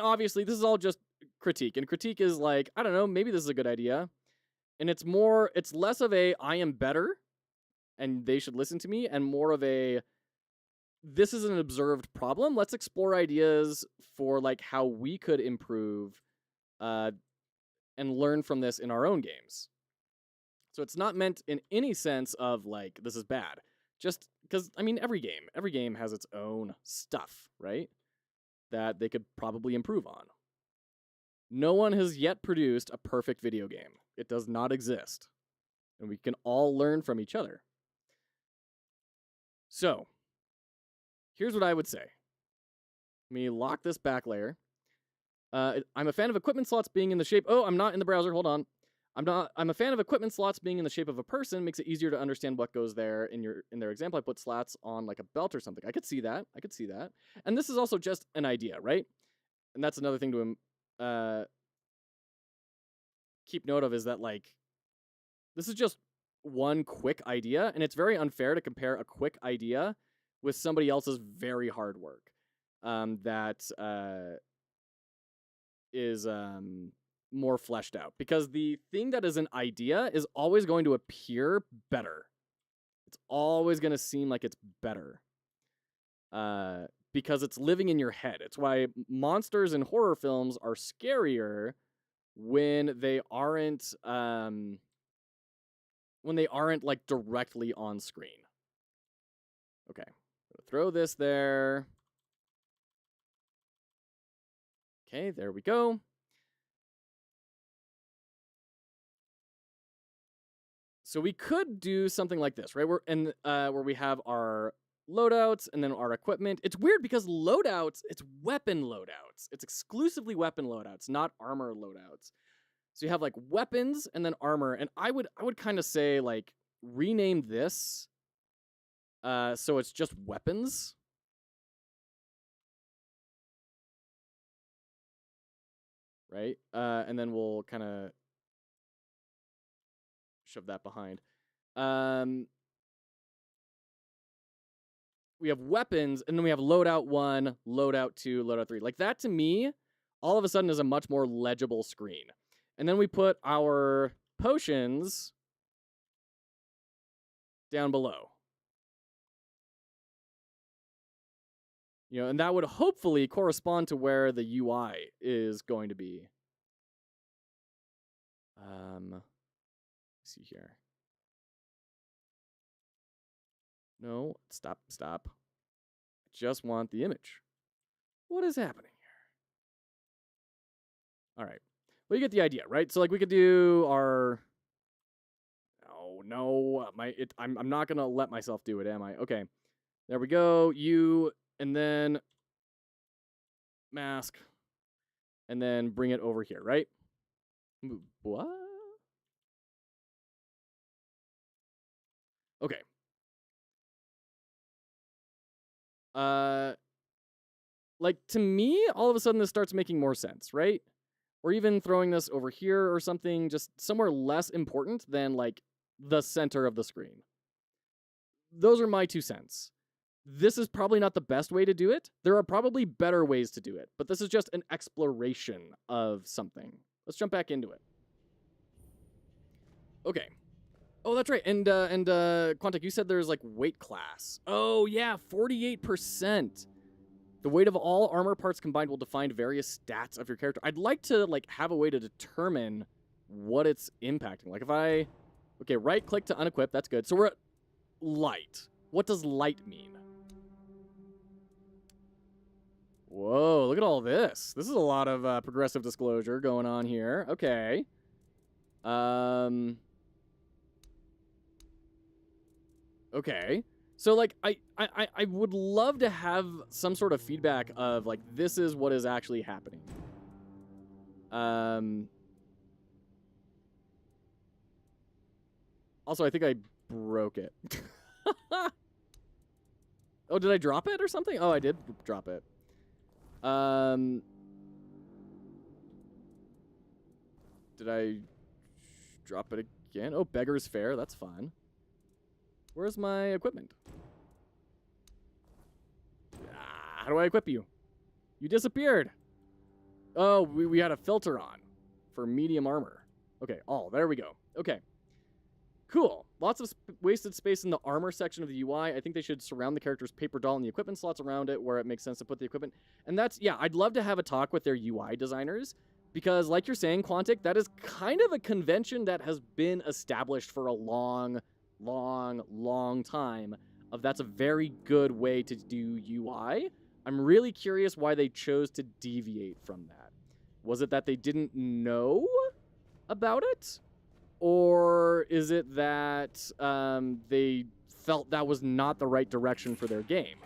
obviously this is all just critique, and critique is like, I don't know, maybe this is a good idea, and it's less of a I am better and they should listen to me, and more of a this is an observed problem. Let's explore ideas for like how we could improve and learn from this in our own games. So it's not meant in any sense of like this is bad, just because I mean every game has its own stuff, right? That they could probably improve on. No one has yet produced a perfect video game. It does not exist. And we can all learn from each other. So, here's what I would say. Let me lock this back layer. I'm a fan of equipment slots being in the shape... Oh, I'm not in the browser. Hold on. I'm a fan of equipment slots being in the shape of a person. Makes it easier to understand what goes there. In their example, I put slots on like a belt or something. I could see that. And this is also just an idea, right? And that's another thing to keep note of is that like this is just one quick idea, and it's very unfair to compare a quick idea with somebody else's very hard work that is more fleshed out, because the thing that is an idea is always going to appear better. It's always going to seem like it's better because it's living in your head. It's why monsters in horror films are scarier when they aren't like directly on screen. Okay, throw this there. Okay, there we go. So we could do something like this, right? Where we have our loadouts and then our equipment. It's weird because loadouts, it's weapon loadouts. It's exclusively weapon loadouts, not armor loadouts. So you have like weapons and then armor, and I would kind of say like rename this so it's just weapons. Right? And then we'll kind of shove that behind. We have weapons, and then we have loadout 1, loadout 2, loadout 3. Like that to me, all of a sudden is a much more legible screen. And then we put our potions down below. You know, and that would hopefully correspond to where the UI is going to be. Let's see here. No, stop. I just want the image. What is happening here? All right. Well, you get the idea, right? So, like, we could do our... Oh, no. I'm not going to let myself do it, am I? Okay. There we go. You, and then mask. And then bring it over here, right? What? Okay. Like, to me, all of a sudden this starts making more sense, right? Or even throwing this over here or something, just somewhere less important than, like, the center of the screen. Those are my 2 cents. This is probably not the best way to do it. There are probably better ways to do it, but this is just an exploration of something. Let's jump back into it. Okay. Oh, that's right. And Quantic, you said there's, like, weight class. Oh, yeah, 48%. The weight of all armor parts combined will define various stats of your character. I'd like to, like, have a way to determine what it's impacting. Like, if I... Okay, right-click to unequip. That's good. So we're at light. What does light mean? Whoa, look at all this. This is a lot of progressive disclosure going on here. Okay. Okay. So, like, I would love to have some sort of feedback of, like, this is what is actually happening. Also, I think I broke it. Oh, did I drop it or something? Oh, I did drop it. Did I drop it again? Oh, Beggar's Fair. That's fun. Where's my equipment? How do I equip you? You disappeared. Oh, we had a filter on for medium armor. Okay, there we go. Okay. Cool. Lots of wasted space in the armor section of the UI. I think they should surround the character's paper doll and the equipment slots around it where it makes sense to put the equipment. And that's, yeah, I'd love to have a talk with their UI designers because, like you're saying, Quantic, that is kind of a convention that has been established for a long time of that's a very good way to do UI. I'm really curious why they chose to deviate from that. Was it that they didn't know about it? Or is it that they felt that was not the right direction for their game?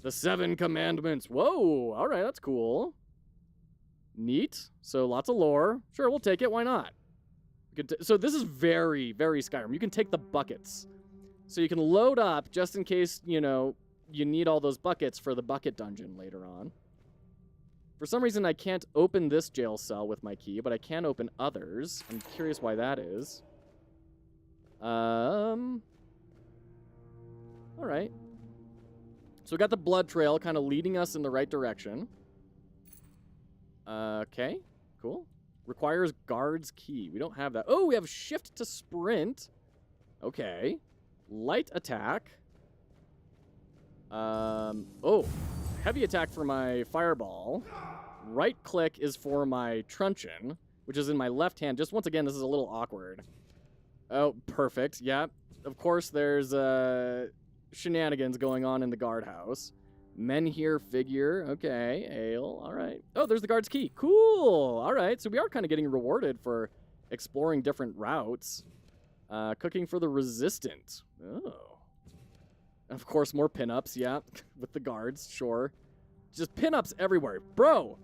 The 7 Commandments. Whoa, all right, that's cool. Neat. So lots of lore. Sure, we'll take it. Why not? So this is very, very Skyrim. You can take the buckets. So you can load up just in case, you know, you need all those buckets for the bucket dungeon later on. For some reason, I can't open this jail cell with my key, but I can open others. I'm curious why that is. All right. So we got the blood trail kind of leading us in the right direction. Okay, cool. Requires guard's key. We don't have that. Oh, we have shift to sprint. Okay. Light attack. Oh, heavy attack for my fireball. Right click is for my truncheon, which is in my left hand. Just once again, this is a little awkward. Oh, perfect. Yeah. Of course, there's shenanigans going on in the guardhouse. Menhir figure. Okay. Ale. All right. Oh, there's the guard's key. Cool. All right. So we are kind of getting rewarded for exploring different routes. Cooking for the resistant. Oh. Of course, more pinups. Yeah. With the guards. Sure. Just pinups everywhere. Bro,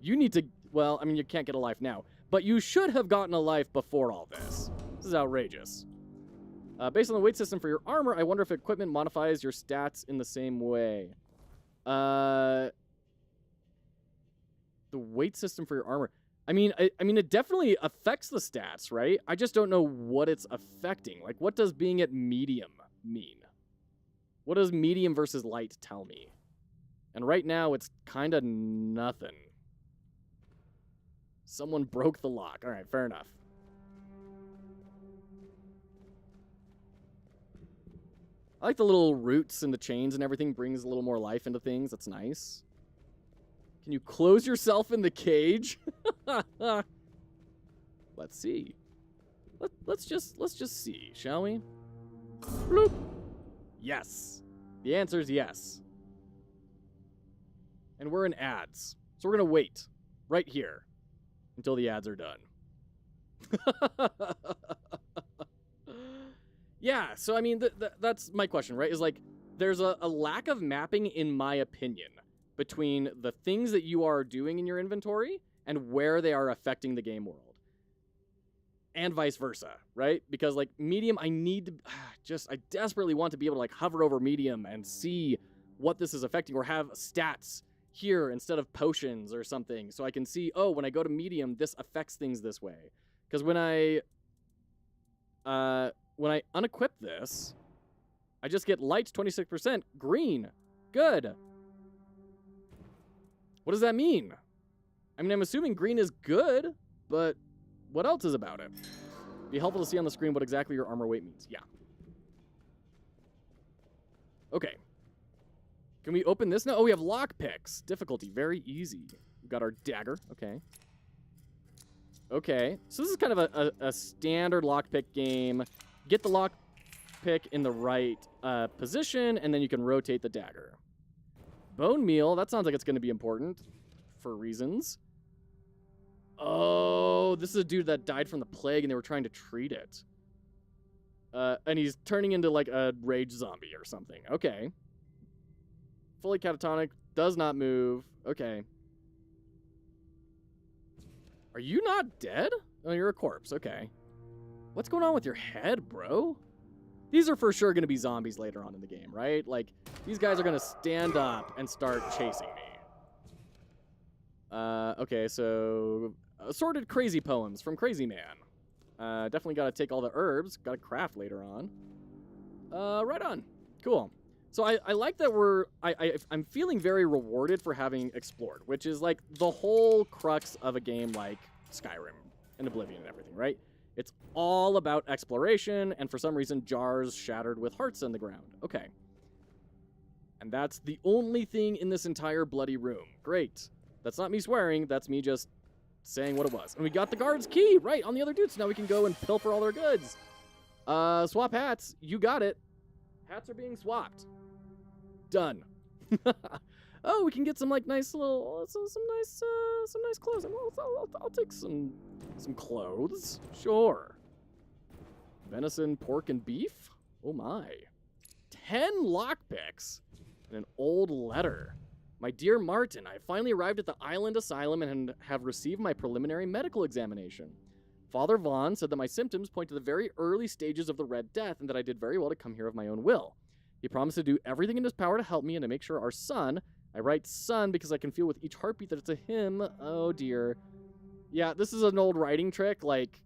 you need to... Well, I mean, you can't get a life now. But you should have gotten a life before all this. This is outrageous. Based on the weight system for your armor, I wonder if equipment modifies your stats in the same way. The weight system for your armor. I mean, it definitely affects the stats, right? I just don't know what it's affecting. Like, what does being at medium mean? What does medium versus light tell me? And right now, it's kind of nothing. Someone broke the lock. All right, fair enough. I like the little roots and the chains and everything. Brings a little more life into things. That's nice. Can you close yourself in the cage? Let's see. Let's just see, shall we? Bloop. Yes. The answer is yes. And we're in ads. So we're going to wait right here until the ads are done. Yeah, so I mean, that's my question, right? Is like, there's a lack of mapping, in my opinion, between the things that you are doing in your inventory and where they are affecting the game world. and vice versa, right? Because like medium, I need to I desperately want to be able to like hover over medium and see what this is affecting, or have stats here instead of potions or something, so I can see, oh, when I go to medium, this affects things this way. Because when I unequip this, I just get light 26%, green, good. What does that mean? I mean, I'm assuming green is good, but what else is about it? Be helpful to see on the screen what exactly your armor weight means. Yeah. Okay. Can we open this now? Oh, we have lockpicks. Difficulty, very easy. We've got our dagger. Okay. Okay. So this is kind of a standard lockpick game. Get the lockpick in the right position, and then you can rotate the dagger. Bone meal. That sounds like it's going to be important for reasons. Oh, this is a dude that died from the plague, and they were trying to treat it. And he's turning into, like, a rage zombie or something. Okay. Fully catatonic. Does not move. Okay. Are you not dead? Oh, you're a corpse. Okay. What's going on with your head, bro? These are for sure going to be zombies later on in the game, right? Like, these guys are going to stand up and start chasing me. Okay, so assorted crazy poems from Crazy Man. Definitely got to take all the herbs. Got to craft later on. Right on. Cool. So I like that I'm feeling very rewarded for having explored, which is like the whole crux of a game like Skyrim and Oblivion and everything, right? It's all about exploration, and for some reason, jars shattered with hearts on the ground. Okay. And that's the only thing in this entire bloody room. Great. That's not me swearing, that's me just saying what it was. And we got the guard's key right on the other dude, so now we can go and pilfer all their goods. Swap hats. You got it. Hats are being swapped. Done. Oh, we can get some like nice little, some nice clothes. I'll take some clothes. Sure. Venison, pork, and beef. Oh my. 10 lockpicks and an old letter. My dear Martin, I finally arrived at the island asylum and have received my preliminary medical examination. Father Vaughn said that my symptoms point to the very early stages of the Red Death and that I did very well to come here of my own will. He promised to do everything in his power to help me and to make sure our son, I write son because I can feel with each heartbeat that it's a him. Oh dear. Yeah, this is an old writing trick. Like,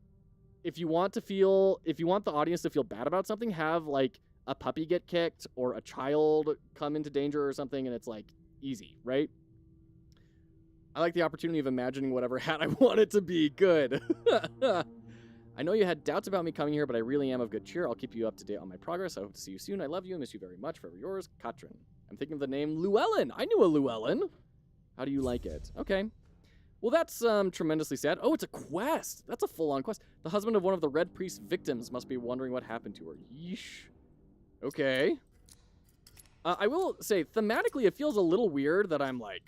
if you want the audience to feel bad about something, have like a puppy get kicked or a child come into danger or something, and it's like easy, right? I like the opportunity of imagining whatever hat I want it to be. Good. I know you had doubts about me coming here, but I really am of good cheer. I'll keep you up to date on my progress. I hope to see you soon. I love you and miss you very much. Forever yours, Katrin. I'm thinking of the name Llewellyn. I knew a Llewellyn. How do you like it? Okay. Well, that's tremendously sad. Oh, it's a quest. That's a full-on quest. The husband of one of the Red Priest's victims must be wondering what happened to her. Yeesh. Okay. I will say, thematically, it feels a little weird that I'm, like,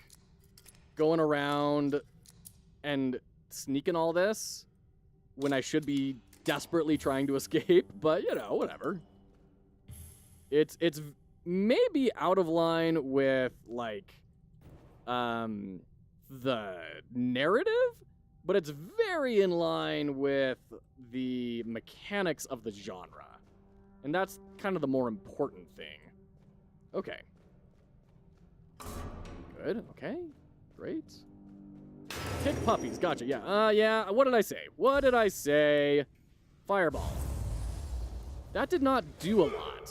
going around and sneaking all this when I should be desperately trying to escape, but, you know, whatever. It's maybe out of line with, like, the narrative, but it's very in line with the mechanics of the genre. And that's kind of the more important thing. Okay. Good. Okay. Great. Kick puppies. Gotcha. Yeah. Yeah. What did I say? Fireball. That did not do a lot.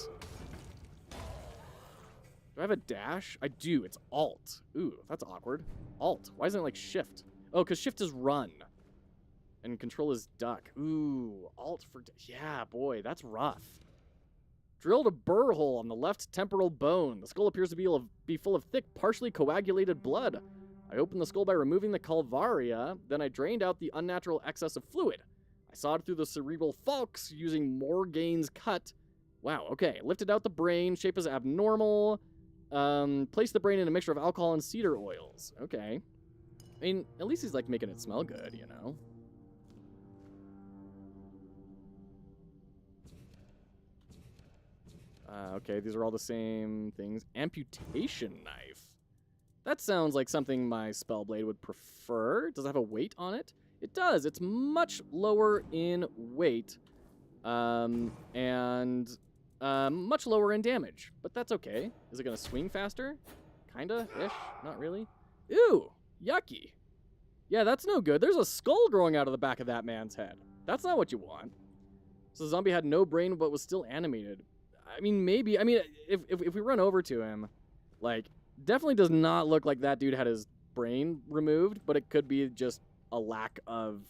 Do I have a dash? I do. It's Alt. Ooh, that's awkward. Alt. Why isn't it like Shift? Oh, because Shift is run. And Control is duck. Ooh, Alt for... Yeah, boy, that's rough. Drilled a burr hole on the left temporal bone. The skull appears to be full of thick, partially coagulated blood. I opened the skull by removing the calvaria, then I drained out the unnatural excess of fluid. I sawed through the cerebral falx using Morgane's cut. Wow, okay. Lifted out the brain, shape is abnormal. Placed the brain in a mixture of alcohol and cedar oils. Okay. I mean, at least he's like making it smell good, you know? Okay, these are all the same things. Amputation knife. That sounds like something my Spellblade would prefer. Does it have a weight on it? It does. It's much lower in weight, and much lower in damage. But that's okay. Is it going to swing faster? Kinda-ish. Not really. Ew! Yucky. Yeah, that's no good. There's a skull growing out of the back of that man's head. That's not what you want. So the zombie had no brain but was still animated. I mean, maybe. I mean, if we run over to him, like, definitely does not look like that dude had his brain removed, but it could be just a lack of...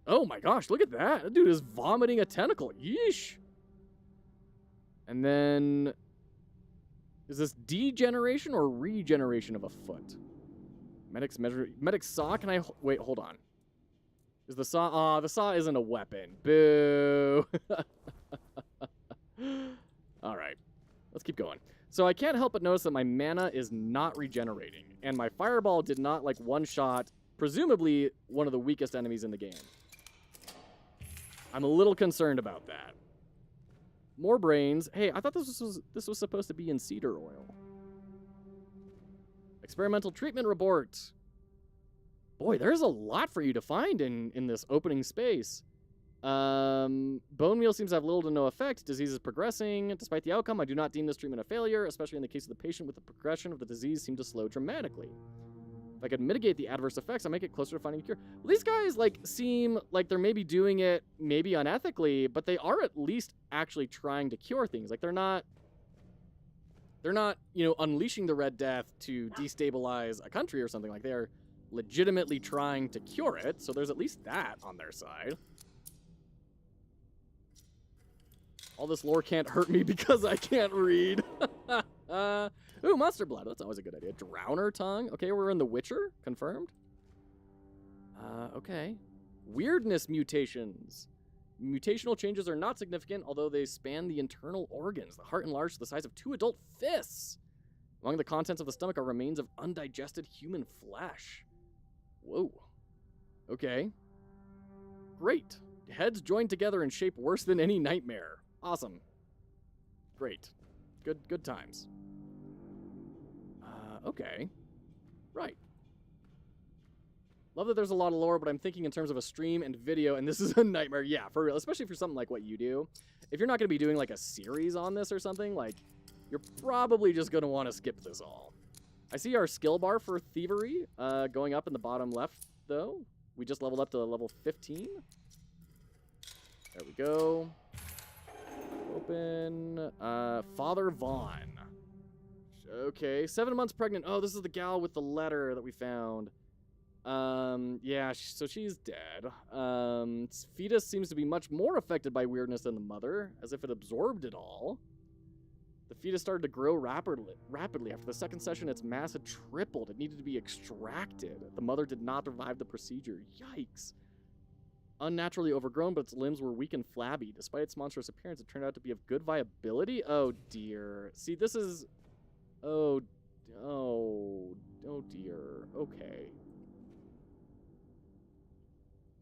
Oh my gosh, look at that. That dude is vomiting a tentacle. Yeesh. And then... Is this degeneration or regeneration of a foot? Medic saw, can I... Wait, hold on. Is the saw... Aw, the saw isn't a weapon. Boo. Alright. Let's keep going. So I can't help but notice that my mana is not regenerating. And my fireball did not, like, one-shot, presumably, one of the weakest enemies in the game. I'm a little concerned about that. More brains. Hey, I thought this was supposed to be in cedar oil. Experimental treatment report. Boy, there's a lot for you to find in this opening space. Bone meal seems to have little to no effect. Disease is progressing. Despite the outcome, I do not deem this treatment a failure, especially in the case of the patient with the progression of the disease seemed to slow dramatically. If I could mitigate the adverse effects, I'll make it closer to finding a cure. Well, these guys, like, seem like they're maybe doing it maybe unethically, but they are at least actually trying to cure things. Like, they're not, you know, unleashing the Red Death to destabilize a country or something. Like, they're legitimately trying to cure it, so there's at least that on their side. All this lore can't hurt me because I can't read. Ooh, monster blood. That's always a good idea. Drowner tongue. Okay, we're in The Witcher. Confirmed. Okay. Weirdness mutations. Mutational changes are not significant, although they span the internal organs. The heart enlarged to the size of 2 adult fists. Among the contents of the stomach are remains of undigested human flesh. Whoa. Okay. Great. Heads joined together in shape worse than any nightmare. Awesome. Great. Good times. Okay. Right. Love that there's a lot of lore, but I'm thinking in terms of a stream and video, and this is a nightmare. Yeah, for real. Especially for something like what you do. If you're not going to be doing, like, a series on this or something, like, you're probably just going to want to skip this all. I see our skill bar for thievery going up in the bottom left, though. We just leveled up to level 15. There we go. Open. Father Vaughn. Okay, 7 months pregnant. Oh, this is the gal with the letter that we found. Yeah, so she's dead. Fetus seems to be much more affected by weirdness than the mother, as if it absorbed it all. The fetus started to grow rapidly. After the second session, its mass had tripled. It needed to be extracted. The mother did not survive the procedure. Yikes. Unnaturally overgrown, but its limbs were weak and flabby. Despite its monstrous appearance, it turned out to be of good viability. Oh, dear. See, this is... Oh dear. Okay.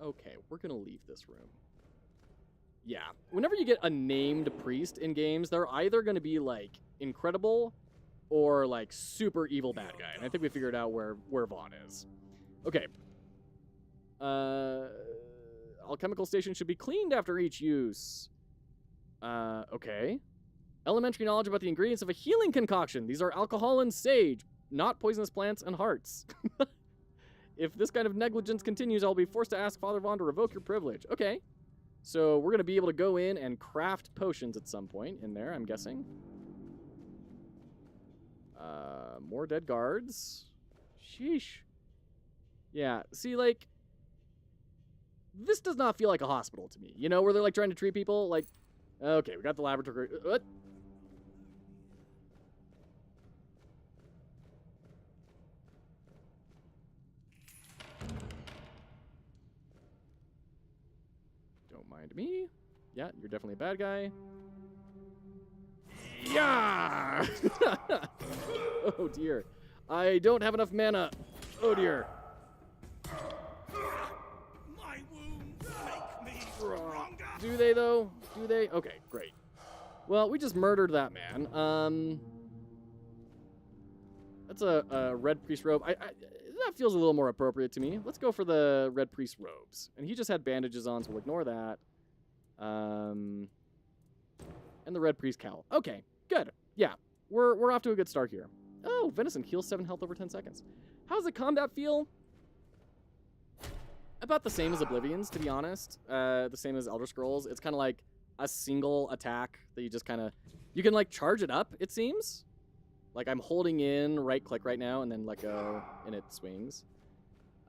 Okay, we're gonna leave this room. Yeah. Whenever you get a named priest in games, they're either gonna be, like, incredible or, like, super evil bad guy. And I think we figured out where Vaughn is. Okay. Alchemical station should be cleaned after each use. Okay. Elementary knowledge about the ingredients of a healing concoction. These are alcohol and sage, not poisonous plants and hearts. If this kind of negligence continues, I'll be forced to ask Father Vaughn to revoke your privilege. Okay. So we're going to be able to go in and craft potions at some point in there, I'm guessing. More dead guards. Sheesh. Yeah, see, like, this does not feel like a hospital to me. You know, where they're, like, trying to treat people. Like, okay, we got the laboratory. What? Don't mind me. Yeah, you're definitely a bad guy. Yeah! Oh, dear. I don't have enough mana. Oh, dear. My wounds make me stronger. Do they, though? Do they? Okay, great. Well, we just murdered that man. That's a red priest robe. That feels a little more appropriate to me. Let's go for the red priest robes. And he just had bandages on, so we'll ignore that. And the red priest cowl. Okay, good. Yeah, we're off to a good start here. Oh, venison heals 7 health over 10 seconds. How's the combat feel? About the same as Oblivion's, to be honest. The same as Elder Scrolls. It's kind of like a single attack that you just kind of... You can, like, charge it up, it seems. Like, I'm holding in right-click right now and then let go, and it swings.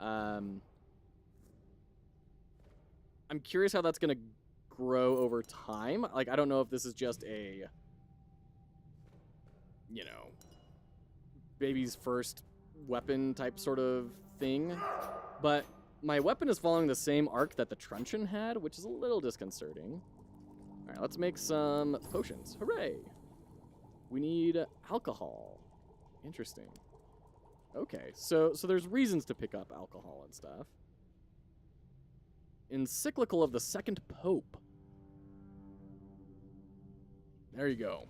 I'm curious how that's going to grow over time. Like, I don't know if this is just a, you know, baby's first weapon type sort of thing. But my weapon is following the same arc that the truncheon had, which is a little disconcerting. All right, let's make some potions. Hooray! We need alcohol. Interesting. Okay, so there's reasons to pick up alcohol and stuff. Encyclical of the Second Pope. There you go.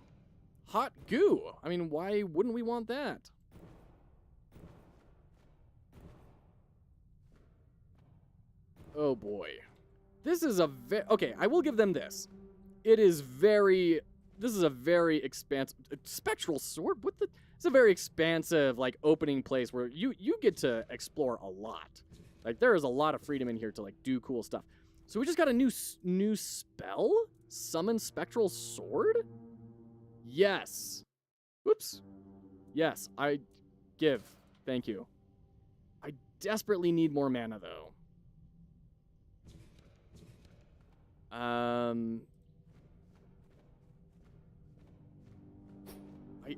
Hot goo. I mean, why wouldn't we want that? Oh boy. This is a okay, I will give them this. It is very... This is a very expansive... Spectral sword? What the... It's a very expansive, like, opening place where you get to explore a lot. Like, there is a lot of freedom in here to, like, do cool stuff. So we just got a new spell? Summon Spectral Sword? Yes. Whoops. Yes, I give. Thank you. I desperately need more mana, though.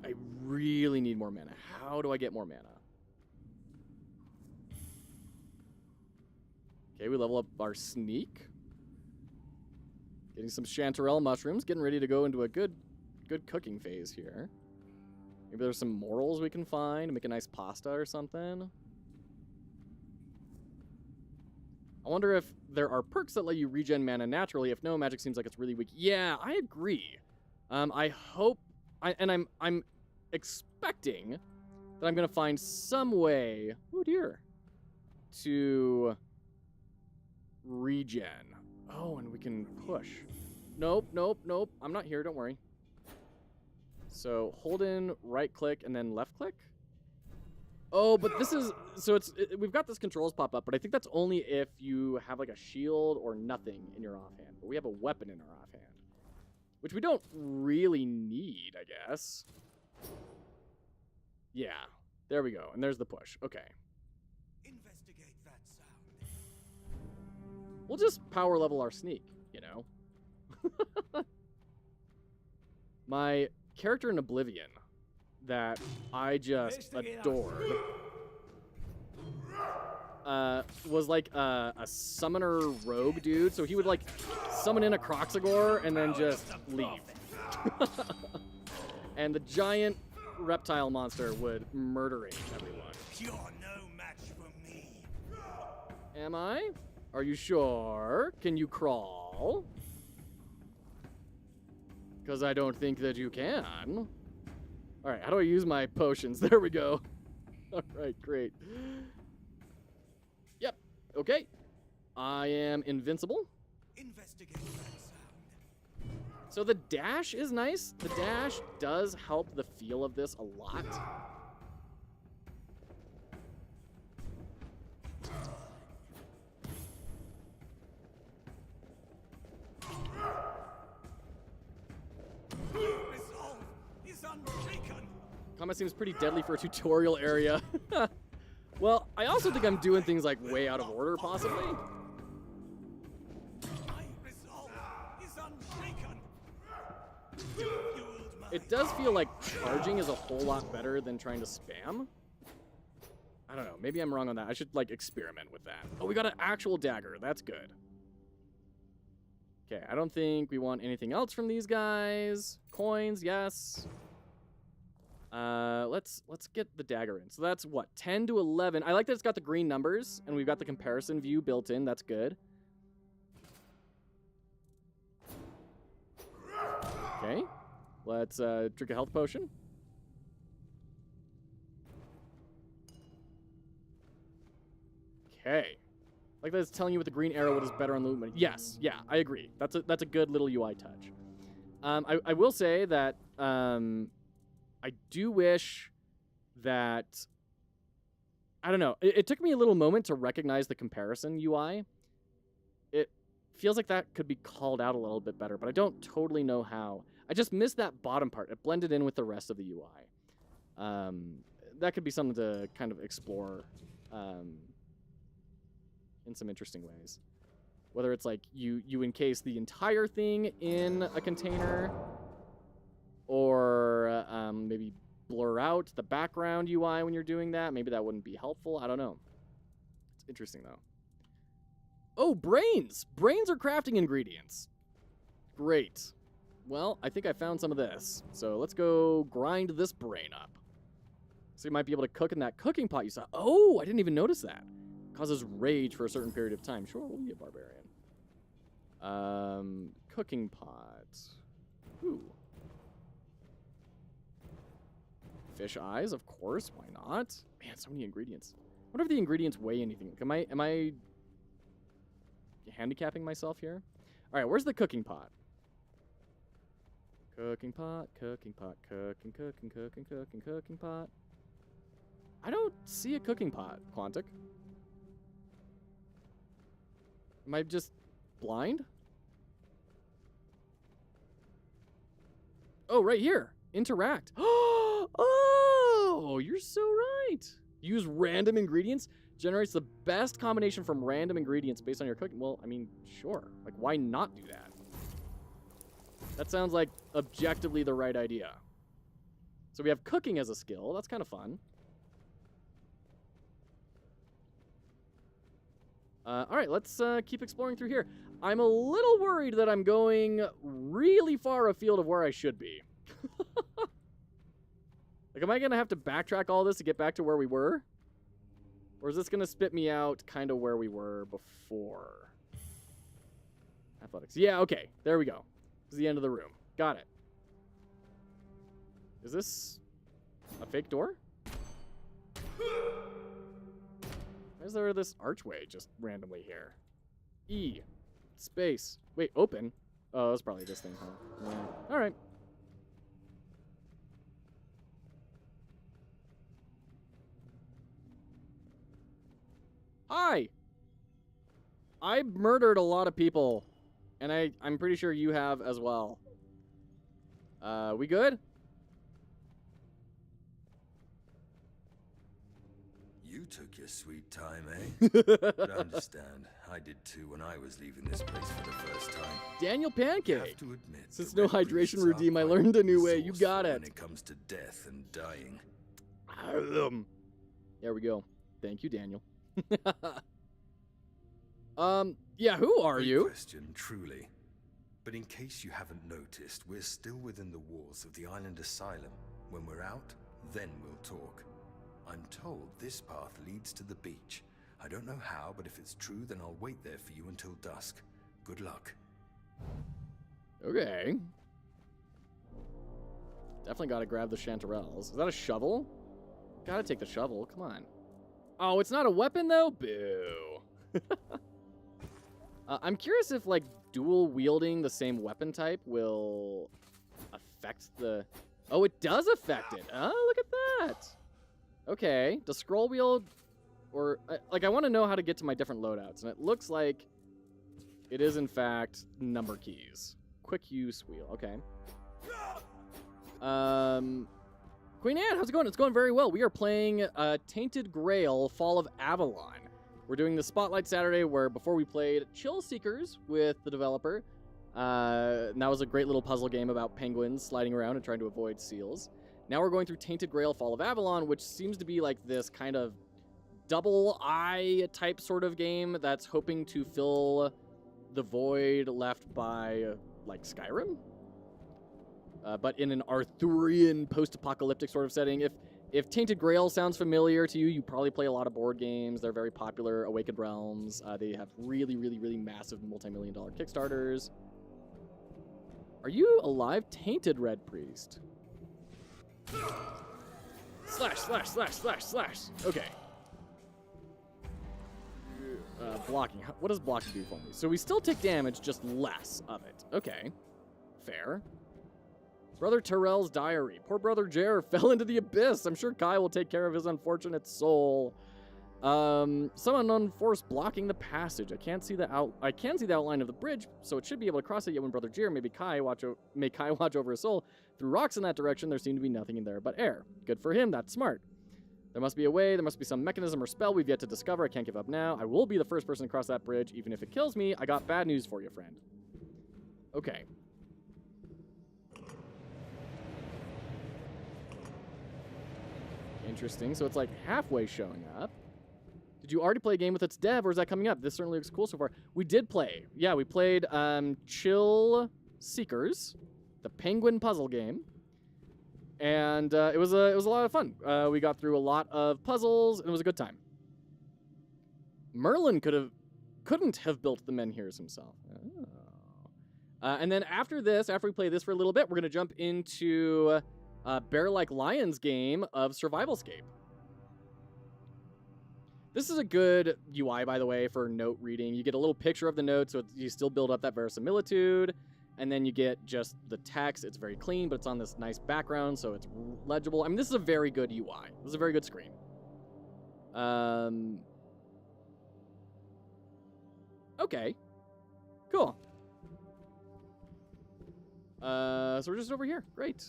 I really need more mana. How do I get more mana? Okay, we level up our sneak. Getting some chanterelle mushrooms. Getting ready to go into a good cooking phase here. Maybe there's some morels we can find. Make a nice pasta or something. I wonder if there are perks that let you regen mana naturally. If no, magic seems like it's really weak. Yeah, I agree. I hope... I'm expecting that I'm going to find some way... Oh, dear. To regen. Oh, and we can push. Nope. I'm not here. Don't worry. So hold in right click and then left click. Oh, but this is... So we've got this controls pop up, but I think that's only if you have like a shield or nothing in your offhand. But we have a weapon in our offhand. Which we don't really need, I guess. Yeah. There we go. And there's the push. Okay. Investigate that sound. We'll just power level our sneak, you know? My character in Oblivion that I just adored was like a summoner rogue dude. So he would like summon in a Croxagore and then just leave. And the giant reptile monster would murderate everyone. You're no match for me. Am I? Are you sure? Can you crawl? Because I don't think that you can. All right, how do I use my potions? There we go. All right, great. Yep, okay. I am invincible. Investigate that sound. So the dash is nice. The dash does help the feel of this a lot. Resolve is unshaken. Combat seems pretty deadly for a tutorial area. Well, I also think I'm doing things like way out of order, possibly. My resolve is unshaken. It does feel like charging is a whole lot better than trying to spam. I don't know. Maybe I'm wrong on that. I should, like, experiment with that. Oh, we got an actual dagger. That's good. Okay, I don't think we want anything else from these guys. Coins, yes. Let's get the dagger in. So that's what, 10 to 11. I like that it's got the green numbers, and we've got the comparison view built in. That's good. Okay, let's drink a health potion. Okay. Like that it's telling you with the green arrow what is better on the... Yes, yeah, I agree. That's a good little UI touch. I will say that I do wish that... I don't know. It took me a little moment to recognize the comparison UI. It feels like that could be called out a little bit better, but I don't totally know how. I just missed that bottom part. It blended in with the rest of the UI. That could be something to kind of explore in some interesting ways. Whether it's like you encase the entire thing in a container, or maybe blur out the background UI when you're doing that. Maybe that wouldn't be helpful. I don't know. It's interesting, though. Oh, brains! Brains are crafting ingredients. Great. Well, I think I found some of this. So let's go grind this brain up. So you might be able to cook in that cooking pot you saw. Oh, I didn't even notice that. Causes rage for a certain period of time. Sure, we'll be a barbarian. Cooking pot. Ooh. Fish eyes, of course. Why not? Man, so many ingredients. I wonder if the ingredients weigh anything. Am I handicapping myself here? All right, where's the cooking pot? Cooking pot, cooking pot, cooking pot. I don't see a cooking pot, Quantic. Am I just blind? Oh, right here. Interact. Oh, you're so right. Use random ingredients. Generates the best combination from random ingredients based on your cooking. Well, I mean, sure. Like, why not do that? That sounds like objectively the right idea. So we have cooking as a skill. That's kind of fun. All right, let's keep exploring through here. I'm a little worried that I'm going really far afield of where I should be. Like, am I going to have to backtrack all this to get back to where we were? Or is this going to spit me out kind of where we were before? Athletics. Yeah, okay. There we go. This is the end of the room. Got it. Is this a fake door? Why is there this archway just randomly here? E. Space. Wait, open? Oh, that's probably this thing, huh? Yeah. All right. Hi! I murdered a lot of people, and I'm pretty sure you have as well. We good? You took your sweet time, eh? But I understand. I did too when I was leaving this place for the first time. Daniel You have Pancake! to admit, Since the no Red hydration Priests are routine, I quite learned a new way. You got resourceful it. when it comes to death and dying. There we go. Thank you, Daniel. Yeah, who are Great you? question, truly. But in case you haven't noticed, we're still within the walls of the island asylum. When we're out, then we'll talk. I'm told this path leads to the beach. I don't know how, but if it's true, then I'll wait there for you until dusk. Good luck. Okay. Definitely gotta grab the chanterelles. Is that a shovel? Gotta take the shovel, come on. Oh, it's not a weapon though? Boo. I'm curious if, like, dual wielding the same weapon type will affect the... Oh, it does affect it. Oh, look at that. Okay. Does scroll wheel... Or, like, I want to know how to get to my different loadouts. And it looks like it is, in fact, number keys. Quick use wheel. Okay. Queen Anne, how's it going? It's going very well. We are playing Tainted Grail, Fall of Avalon. We're doing the Spotlight Saturday where before we played Chill Seekers with the developer. And that was a great little puzzle game about penguins sliding around and trying to avoid seals. Now we're going through Tainted Grail, Fall of Avalon, which seems to be like this kind of double I type sort of game that's hoping to fill the void left by, like, Skyrim. But in an Arthurian post-apocalyptic sort of setting. If Tainted Grail sounds familiar to you, you probably play a lot of board games. They're very popular. Awakened Realms. They have really, really, really massive multi-million-dollar Kickstarters. Are you alive? Tainted Red Priest. Slash, slash, slash, slash, slash. Okay. blocking. What does blocking do for me? So we still take damage, just less of it. Okay. Fair. Brother Terrell's diary. Poor brother Jer fell into the abyss. I'm sure Kai will take care of his unfortunate soul. Some unknown force blocking the passage. I can see the outline of the bridge, so it should be able to cross it. Yet when brother Jer, maybe Kai watch over his soul through rocks in that direction, there seemed to be nothing in there but air. Good for him. That's smart. There must be a way. There must be some mechanism or spell we've yet to discover. I can't give up now. I will be the first person to cross that bridge, even if it kills me. I got bad news for you, friend. Okay. Interesting. So it's like halfway showing up. Did you already play a game with its dev, or is that coming up? This certainly looks cool so far. We did play. Yeah, we played Chill Seekers, the penguin puzzle game. And it was a lot of fun. We got through a lot of puzzles, and it was a good time. Merlin couldn't have built the menhirs himself. Oh. And then after we play this for a little bit, we're going to jump into Bear Like Lions game of SurvivalScape. This is a good UI, by the way, for note reading. You get a little picture of the note, so you still build up that verisimilitude. And then you get just the text. It's very clean, but it's on this nice background, so it's legible. I mean, this is a very good UI. This is a very good screen. Okay. Cool. So we're just over here. Great.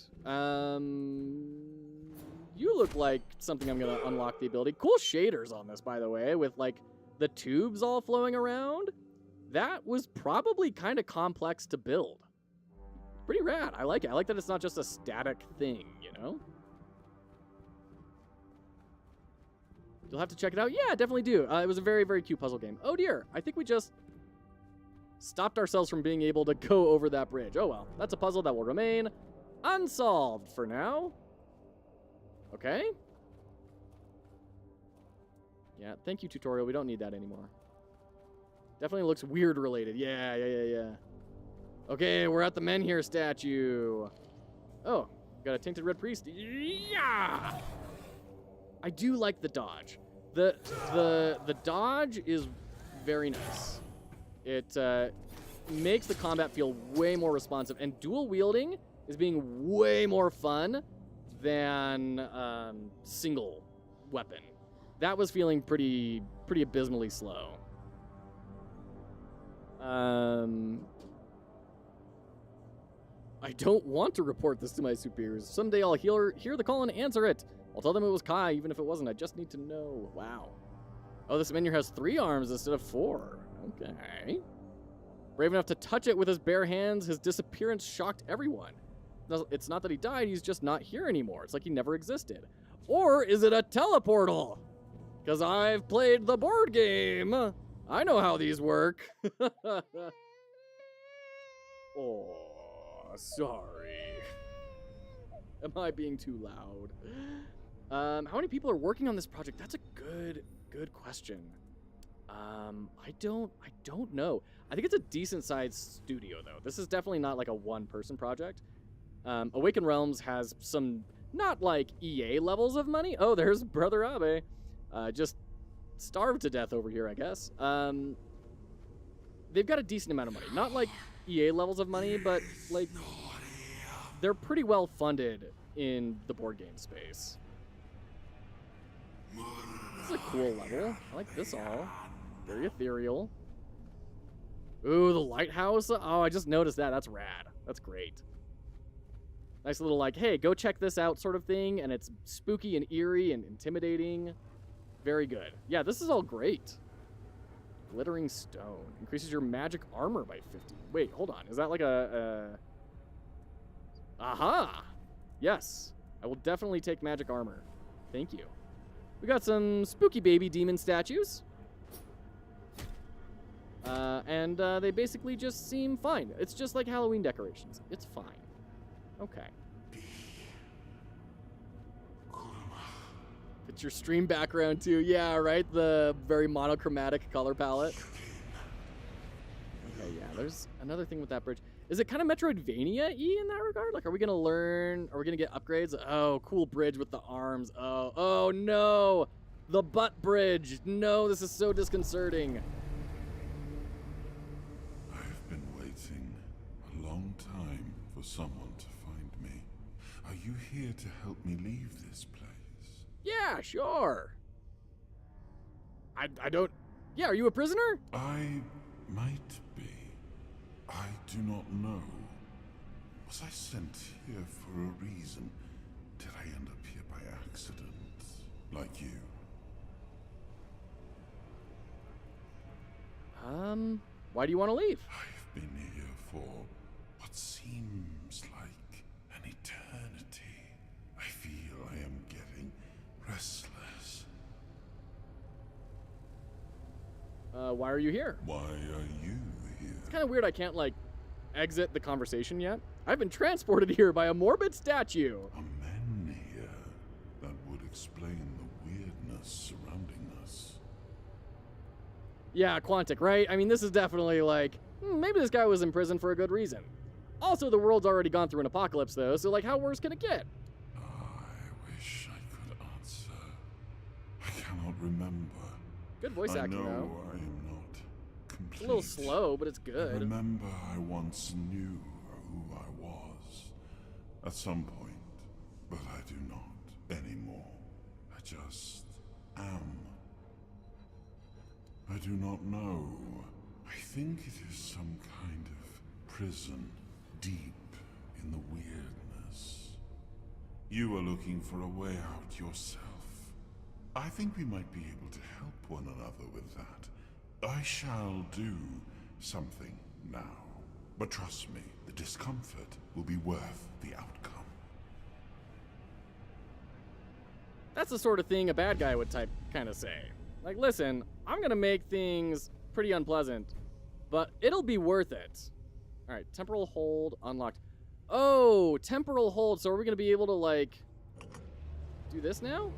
You look like something I'm going to unlock the ability. Cool shaders on this, by the way, with, like, the tubes all flowing around. That was probably kind of complex to build. Pretty rad. I like it. I like that it's not just a static thing, you know? You'll have to check it out. Yeah, definitely do. It was a very, very cute puzzle game. Oh, dear. I think we just stopped ourselves from being able to go over that bridge. Oh, well. That's a puzzle that will remain unsolved for now. Okay. Yeah, thank you, tutorial. We don't need that anymore. Definitely looks weird related. Yeah. Okay, we're at the Menhir statue. Oh, got a Tainted Red Priest. Yeah! I do like the dodge. The dodge is very nice. It makes the combat feel way more responsive, and dual wielding is being way more fun than single weapon. That was feeling pretty abysmally slow. I don't want to report this to my superiors. Someday I'll hear the call and answer it. I'll tell them it was Kai, even if it wasn't. I just need to know. Wow. Oh, this Menhir has 3 arms instead of 4. Okay. Brave enough to touch it with his bare hands, his disappearance shocked everyone. It's not that he died, he's just not here anymore. It's like he never existed. Or is it a teleportal? Because I've played the board game. I know how these work. Oh, sorry. Am I being too loud? How many people are working on this project? That's a good question. I don't know. I think it's a decent sized studio though. This is definitely not like a 1-person project. Awakened Realms has some not like EA levels of money. Oh, there's Brother Abe. Just starved to death over here, I guess. They've got a decent amount of money. Not like EA levels of money, but like they're pretty well funded in the board game space. This is a cool level. I like this all. Very ethereal. Ooh, the lighthouse. Oh, I just noticed that. That's rad. That's great. Nice little like, hey, go check this out sort of thing, and it's spooky and eerie and intimidating. Very good. Yeah, this is all great. Glittering stone. Increases your magic armor by 50. Wait, hold on. Is that like a... Aha! Yes. I will definitely take magic armor. Thank you. We got some spooky baby demon statues. And they basically just seem fine. It's just like Halloween decorations. It's fine. Okay. It's your stream background too. Yeah, right? The very monochromatic color palette. Okay, yeah, there's another thing with that bridge. Is it kind of Metroidvania-y in that regard? Like, are we going to learn? Are we going to get upgrades? Oh, cool bridge with the arms. Oh no. The butt bridge. No, this is so disconcerting. I've been waiting a long time for someone to find me. Are you here to help me leave this place? Yeah, sure. I don't... Yeah, are you a prisoner? I might be. I do not know. Was I sent here for a reason? Did I end up here by accident? Like you? Why do you want to leave? I've been here for what seems like an eternity. I feel I am getting restless. Why are you here? Why are you here? It's kind of weird I can't, like, exit the conversation yet. I've been transported here by a morbid statue. A man here. That would explain the weirdness surrounding us. Yeah, Quantic, right? I mean, this is definitely like, maybe this guy was in prison for a good reason. Also, the world's already gone through an apocalypse, though, so, like, how worse can it get? I wish I could answer. I cannot remember. Good voice acting, I know though. I am not complete. It's a little slow, but it's I good. remember I once knew who I was at some point, but I do not anymore. I just am. I do not know. I think it is some kind of prison deep in the weirdness. You are looking for a way out yourself. I think we might be able to help one another with that. I shall do something now. But trust me, the discomfort will be worth the outcome. That's the sort of thing a bad guy would kind of say. Like, listen, I'm gonna make things pretty unpleasant, but it'll be worth it. All right, temporal hold unlocked. Oh, temporal hold. So are we gonna be able to, like, do this now?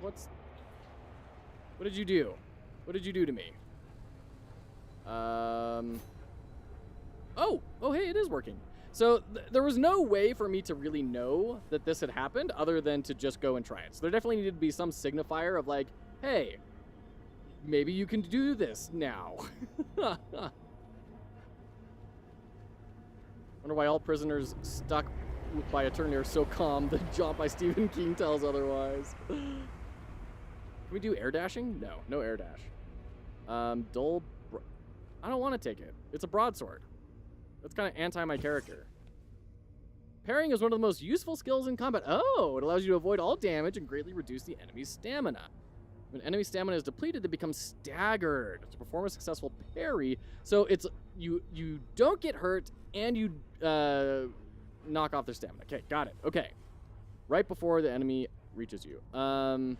What did you do? What did you do to me? Oh, hey, it is working. So there was no way for me to really know that this had happened other than to just go and try it. So there definitely needed to be some signifier of like, hey, maybe you can do this now. Wonder why all prisoners stuck by eternity are so calm. The jaunt by Stephen King tells otherwise. Can we do air dashing? No, no air dash. I don't want to take it. It's a broadsword. That's kind of anti my character. Parrying is one of the most useful skills in combat. Oh, it allows you to avoid all damage and greatly reduce the enemy's stamina. When enemy stamina is depleted, they become staggered to perform a successful parry. So it's you don't get hurt and you knock off their stamina. Okay, got it. Okay, right before the enemy reaches you. Can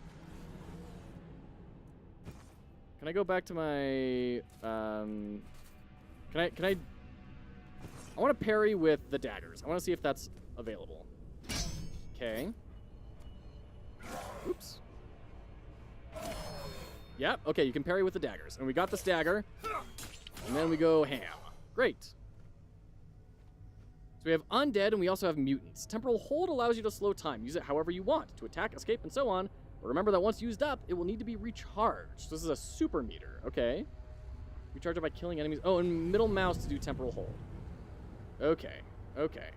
I go back to my? Can I? I want to parry with the daggers. I want to see if that's available. Okay. Oops. Yep. Okay, you can parry with the daggers, and we got the stagger, and then we go ham. Great. So we have undead, and we also have mutants. Temporal hold allows you to slow time. Use it however you want to attack, escape, and so on. But remember that once used up, it will need to be recharged. This is a super meter. Okay. Recharge it by killing enemies. Oh, and middle mouse to do temporal hold. Okay. Okay.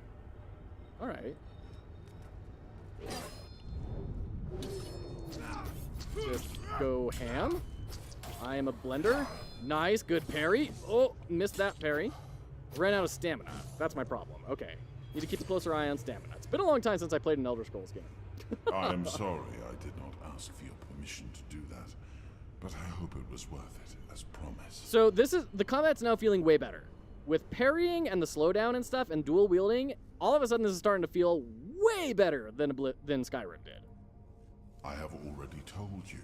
All right. Just go ham. I am a blender. Nice. Good parry. Oh, missed that parry. Ran out of stamina. That's my problem. Okay. Need to keep a closer eye on stamina. It's been a long time since I played an Elder Scrolls game. I am sorry I did not ask for your permission to do that, but I hope it was worth it, as promised. So the combat's now feeling way better. With parrying and the slowdown and stuff and dual wielding, all of a sudden this is starting to feel way better than Skyrim did. I have already told you,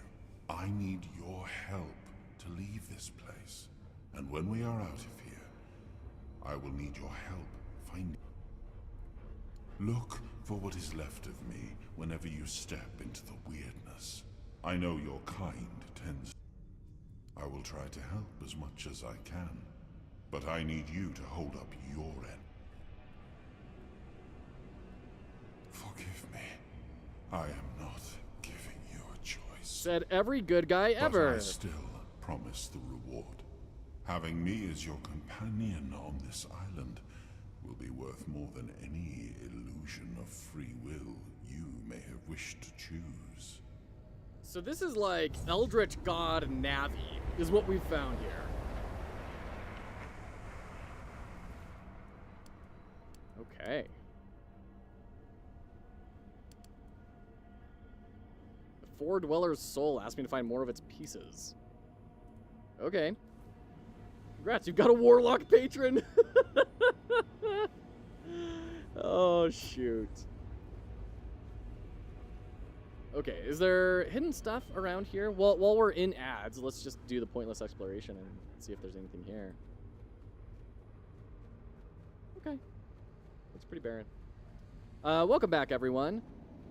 I need your help to leave this place. And when we are out of here, I will need your help finding. Look for what is left of me whenever you step into the weirdness. I know your kind tends. I will try to help as much as I can, but I need you to hold up your end. Forgive me. I am not giving you a choice. Said every good guy but ever. I still promise the reward. Having me as your companion on this island will be worth more than any illusion of free will you may have wished to choose. So this is like Eldritch God Navi, is what we've found here. Okay. The Four Dweller's soul asked me to find more of its pieces. Okay. Congrats, you've got a warlock patron! Oh, shoot. Okay, is there hidden stuff around here? Well, while we're in ads, let's just do the pointless exploration and see if there's anything here. Okay. That's pretty barren. Welcome back, everyone.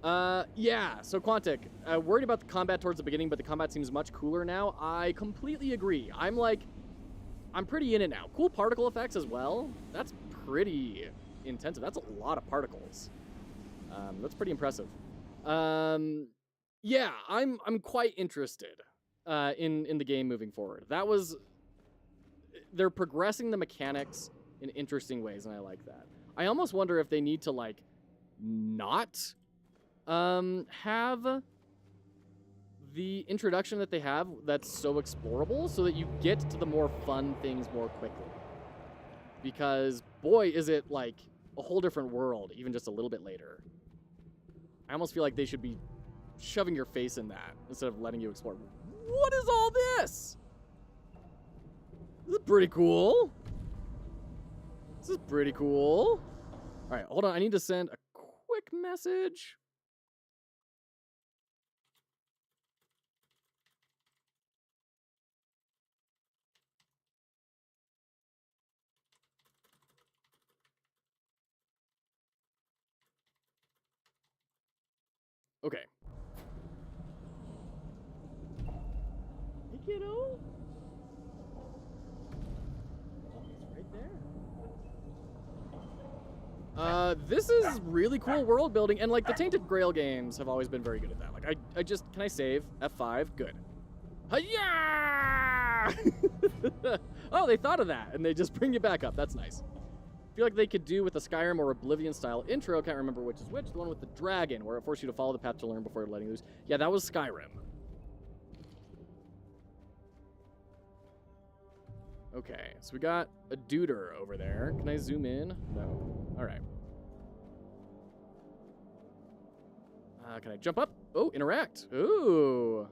Yeah, so Quantic, worried about the combat towards the beginning, but the combat seems much cooler now. I completely agree. I'm pretty in it now. Cool particle effects as well. That's pretty intensive. That's a lot of particles. That's pretty impressive. Yeah, I'm quite interested in the game moving forward. They're progressing the mechanics in interesting ways, and I like that. I almost wonder if they need to like not have the introduction that they have that's so explorable, so that you get to the more fun things more quickly. Because boy, is it like a whole different world, even just a little bit later. I almost feel like they should be shoving your face in that instead of letting you explore. What is all this? This is pretty cool. This is pretty cool. All right, hold on. I need to send a quick message. Okay. Hey, kiddo. Oh, it's right there. This is really cool world building, and like the Tainted Grail games have always been very good at that. Like I just, can I save? F5, good. Hi-ya! Oh, they thought of that, and they just bring you back up. That's nice. I feel like they could do with a Skyrim or Oblivion style intro. Can't remember which is which. The one with the dragon, where it forced you to follow the path to learn before letting loose. Yeah, that was Skyrim. Okay, so we got a duder over there. Can I zoom in? No. All right. Can I jump up? Oh, interact. Ooh.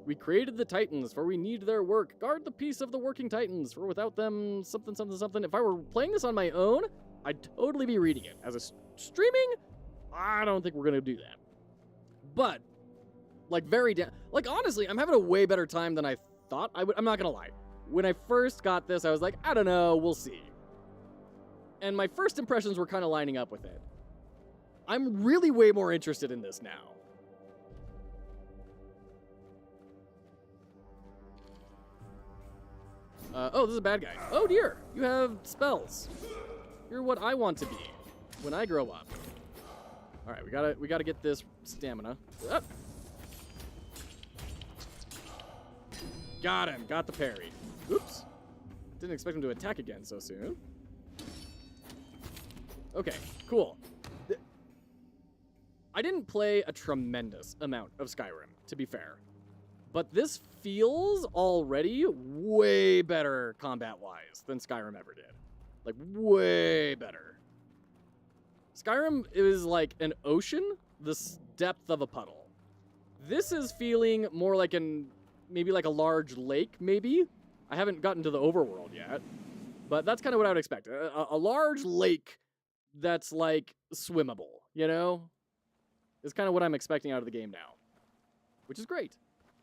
We created the Titans, for we need their work. Guard the peace of the working Titans, for without them, something, something, something. If I were playing this on my own, I'd totally be reading it. As a streaming, I don't think we're going to do that. But, like, like, honestly, I'm having a way better time than I thought I would. I'm not going to lie. When I first got this, I was like, I don't know, we'll see. And my first impressions were kind of lining up with it. I'm really way more interested in this now. Oh, this is a bad guy. Oh dear, you have spells. You're what I want to be when I grow up. All right, we gotta get this stamina. Up. Got him. Got the parry. Oops. Didn't expect him to attack again so soon. Okay, cool. I didn't play a tremendous amount of Skyrim, to be fair. But this feels already way better combat-wise than Skyrim ever did. Like, way better. Skyrim is like an ocean, the depth of a puddle. This is feeling more like maybe like a large lake, maybe? I haven't gotten to the overworld yet. But that's kind of what I would expect. A large lake that's like swimmable, you know? Is kind of what I'm expecting out of the game now. Which is great.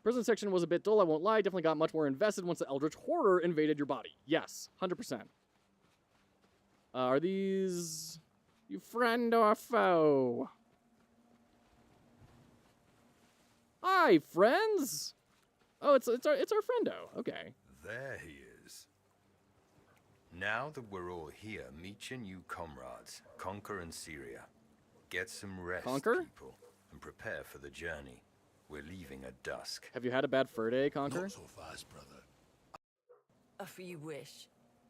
Prison section was a bit dull, I won't lie. Definitely got much more invested once the Eldritch Horror invaded your body. Yes, 100%. Are these you friend or foe? Hi, friends. Oh, it's our friendo. Okay. There he is. Now that we're all here, meet your new comrades, Conquer and Syria. Get some rest, Conquer? people, and prepare for the journey. We're leaving at dusk. Have you had a bad fur day, Conquer? Not so fast, brother. If you wish.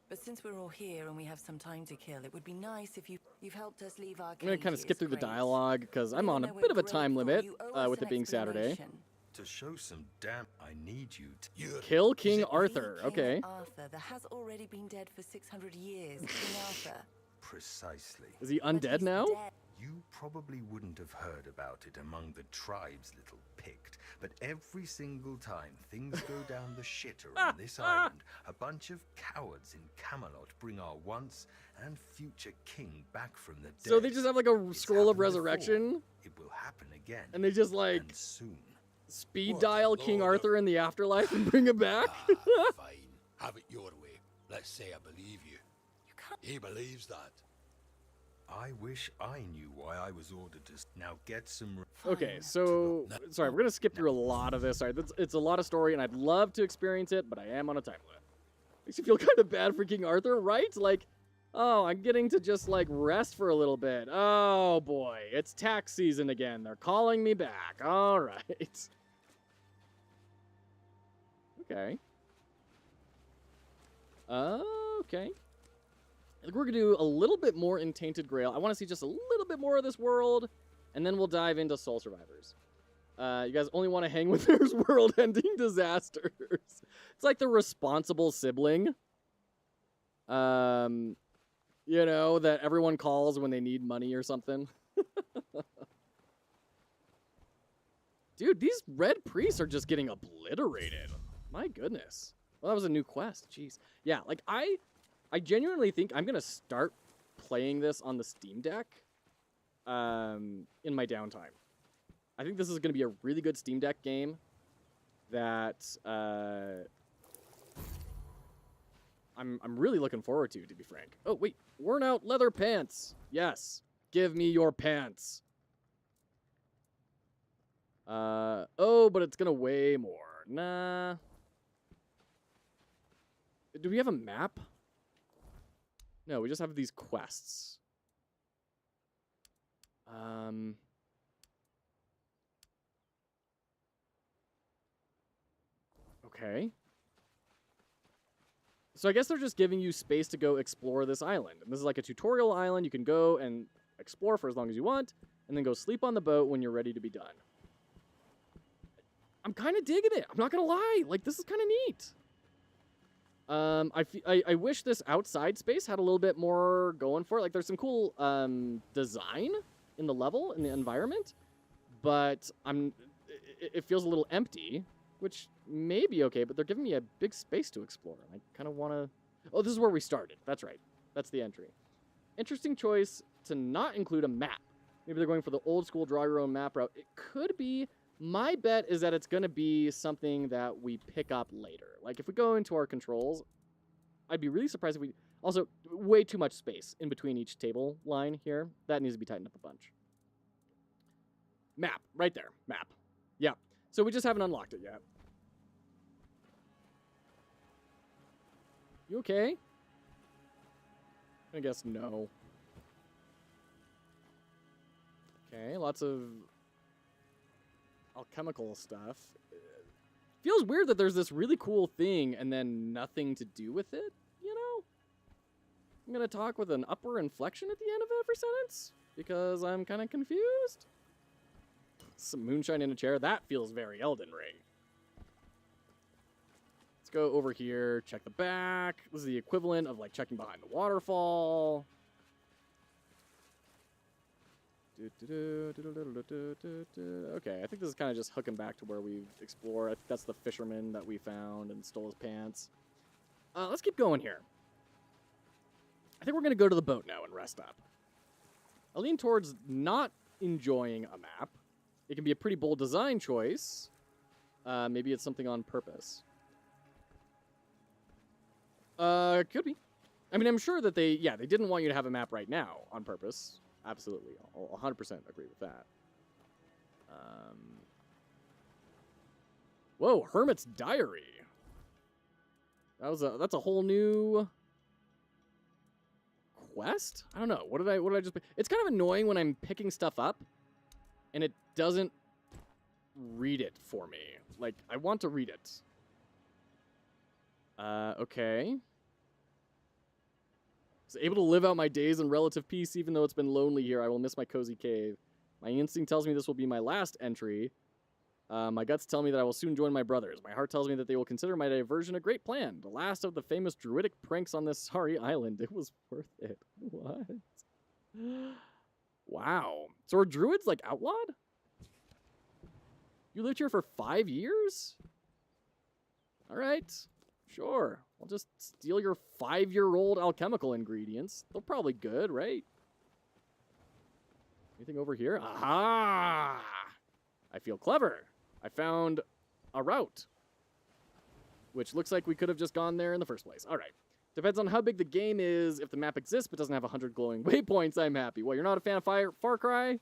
But since we're all here and we have some time to kill, it would be nice if you've helped us leave our I'm going to kind of skip through the cages. dialogue because I'm on a bit of a time limit with it being Saturday. To show some damn, I need you to... You're Kill King Arthur. Okay. Arthur, that has already been dead for 600 years. King Arthur. Precisely. Is he But undead he's now? dead. You probably wouldn't have heard about it among the tribe's little picked, but every single time things go down the shitter on this island, a bunch of cowards in Camelot bring our once and future king back from the dead. So they just have like a It's scroll of happened before. resurrection, It will happen again. and they just like and soon. speed What dial a King load of- Arthur in the afterlife and bring him back. Fine. Have it your way. Let's say I believe you. You can't. He believes that. I wish I knew why I was ordered to now get some... Okay, so sorry, we're gonna skip through a lot of this. Sorry, it's a lot of story, and I'd love to experience it, but I am on a time limit. Makes you feel kind of bad for King Arthur, right? Like, oh, I'm getting to just like rest for a little bit. Oh boy, it's tax season again. They're calling me back. All right. Okay. Okay. I think we're gonna do a little bit more in Tainted Grail. I want to see just a little bit more of this world, and then we'll dive into Soul Survivors. You guys only want to hang when there's world-ending disasters. It's like the responsible sibling. You know, that everyone calls when they need money or something. Dude, these red priests are just getting obliterated. My goodness. Well, that was a new quest. Jeez. Yeah, like I genuinely think I'm going to start playing this on the Steam Deck in my downtime. I think this is going to be a really good Steam Deck game that I'm really looking forward to be frank. Oh, wait. Worn out leather pants. Yes. Give me your pants. Oh, but it's going to weigh more. Nah. Do we have a map? No, we just have these quests. Okay. So I guess they're just giving you space to go explore this island. And this is like a tutorial island. You can go and explore for as long as you want, and then go sleep on the boat when you're ready to be done. I'm kind of digging it. I'm not going to lie. Like, this is kind of neat. I wish this outside space had a little bit more going for it. Like, there's some cool design in the level, in the environment, but it feels a little empty, which may be okay, but they're giving me a big space to explore. I kind of want to... Oh, this is where we started. That's right. That's the entry. Interesting choice to not include a map. Maybe they're going for the old school draw your own map route. It could be. My bet is that it's going to be something that we pick up later. Like, if we go into our controls, I'd be really surprised if we... Also, way too much space in between each table line here. That needs to be tightened up a bunch. Map. Right there. Map. Yeah. So we just haven't unlocked it yet. You okay? I guess no. Okay, lots of alchemical stuff. Feels weird that there's this really cool thing and then nothing to do with it, you know? I'm gonna talk with an upper inflection at the end of every sentence because I'm kind of confused. Some moonshine in a chair. That feels very Elden Ring. Let's go over here, check the back. This is the equivalent of like checking behind the waterfall. Okay, I think this is kind of just hooking back to where we've explored. I think that's the fisherman that we found and stole his pants. Let's keep going here. I think we're going to go to the boat now and rest up. I lean towards not enjoying a map. It can be a pretty bold design choice. Maybe it's something on purpose. Could be. I mean, I'm sure that they didn't want you to have a map right now on purpose. Absolutely. I'll 100% agree with that. Whoa, Hermit's Diary. That's a whole new quest? I don't know. What did I just pick? It's kind of annoying when I'm picking stuff up and it doesn't read it for me. Like, I want to read it. Okay. Was able to live out my days in relative peace, even though it's been lonely here. I will miss my cozy cave. My instinct tells me this will be my last entry. My guts tell me that I will soon join my brothers. My heart tells me that they will consider my diversion a great plan. The last of the famous druidic pranks on this sorry island. It was worth it. What? Wow. So are druids, like, outlawed? You lived here for 5 years? All right. Sure. I'll just steal your 5-year-old alchemical ingredients. They're probably good, right? Anything over here? Aha! I feel clever. I found a route, which looks like we could have just gone there in the first place. All right. Depends on how big the game is. If the map exists but doesn't have 100 glowing waypoints, I'm happy. What, you're not a fan of Far Cry,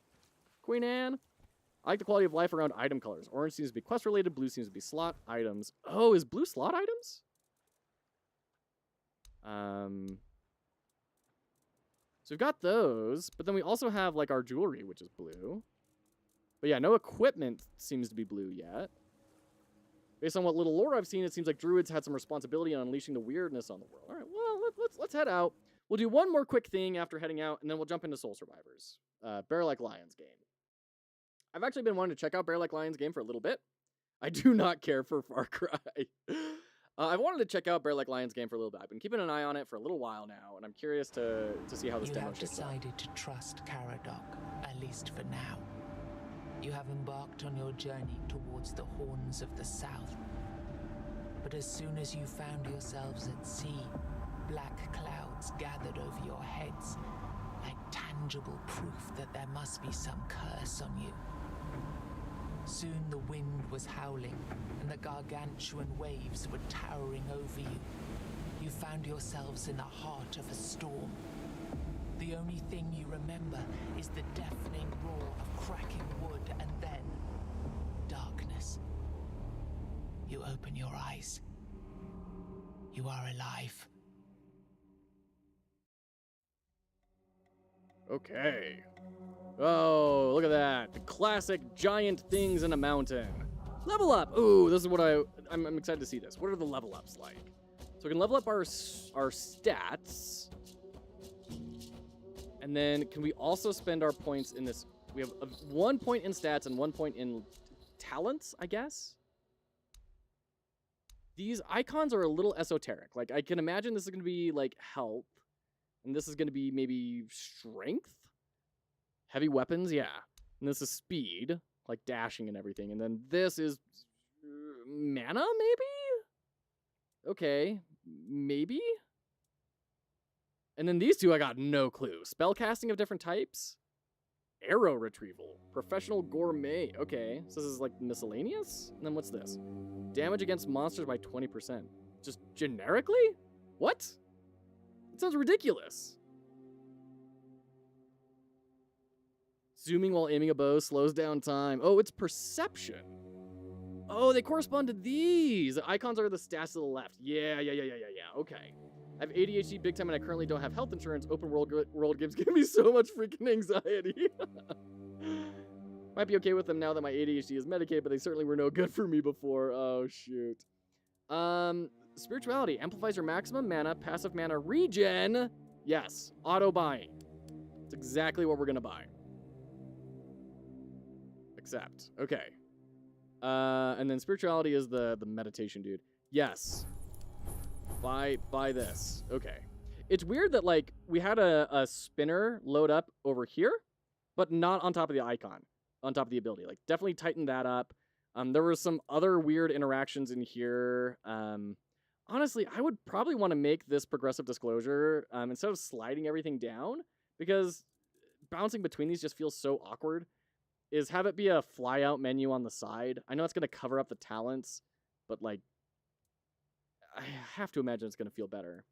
Queen Anne? I like the quality of life around item colors. Orange seems to be quest-related. Blue seems to be slot items. Oh, is blue slot items? So we've got those, but then we also have, like, our jewelry, which is blue. But yeah, no equipment seems to be blue yet. Based on what little lore I've seen, it seems like druids had some responsibility in unleashing the weirdness on the world. All right, well, let's head out. We'll do one more quick thing after heading out, and then we'll jump into Soul Survivors. Bear Like Lions game. I've actually been wanting to check out Bear Like Lions game for a little bit. I do not care for Far Cry. I've wanted to check out Bear Like Lions game for a little bit. I've been keeping an eye on it for a little while now, and I'm curious to see how this demo shapes up. You have decided to trust Caradoc, at least for now. You have embarked on your journey towards the horns of the south. But as soon as you found yourselves at sea, black clouds gathered over your heads, like tangible proof that there must be some curse on you. Soon the wind was howling, and the gargantuan waves were towering over you. You found yourselves in the heart of a storm. The only thing you remember is the deafening roar of cracking wood, and then darkness. You open your eyes. You are alive. Okay. Oh, look at that. The classic giant things in a mountain. Level up. Ooh, this is what I'm excited to see this. What are the level ups like? So we can level up our stats. And then can we also spend our points in this? We have 1 point in stats and 1 point in talents, I guess. These icons are a little esoteric. Like, I can imagine this is going to be like health. And this is going to be maybe strength. Heavy weapons, yeah. And this is speed, like dashing and everything. And then this is mana, maybe? Okay, maybe? And then these two, I got no clue. Spellcasting of different types? Arrow retrieval. Professional gourmet. Okay, so this is like miscellaneous? And then what's this? Damage against monsters by 20%. Just generically? What? It sounds ridiculous. Zooming while aiming a bow slows down time. Oh, it's perception. Oh, they correspond to these. The icons are the stats to the left. Yeah. Okay. I have ADHD big time and I currently don't have health insurance. Open world games give me so much freaking anxiety. Might be okay with them now that my ADHD is medicated, but they certainly were no good for me before. Oh, shoot. Spirituality amplifies your maximum mana, passive mana regen. Yes, auto buying. It's exactly what we're gonna buy. Accept. Okay. And then spirituality is the meditation dude. Yes. Buy this. Okay. It's weird that, like, we had a spinner load up over here, but not on top of the icon, on top of the ability. Like, definitely tighten that up. There were some other weird interactions in here. Honestly, I would probably want to make this progressive disclosure instead of sliding everything down, because bouncing between these just feels so awkward, is have it be a fly-out menu on the side. I know it's going to cover up the talents, but, like, I have to imagine it's going to feel better.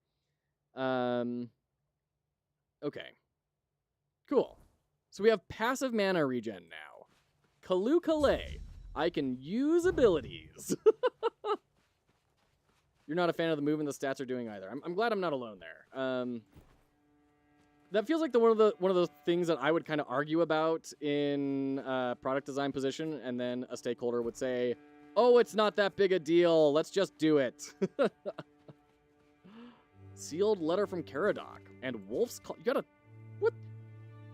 Okay. Cool. So we have passive mana regen now. Kaloo-Kalay. I can use abilities. You're not a fan of the movement the stats are doing either. I'm glad I'm not alone there. That feels like one of those things that I would kind of argue about in product design position, and then a stakeholder would say, "Oh, it's not that big a deal. Let's just do it." Sealed letter from Caradoc and Wolf's Call. You got a what?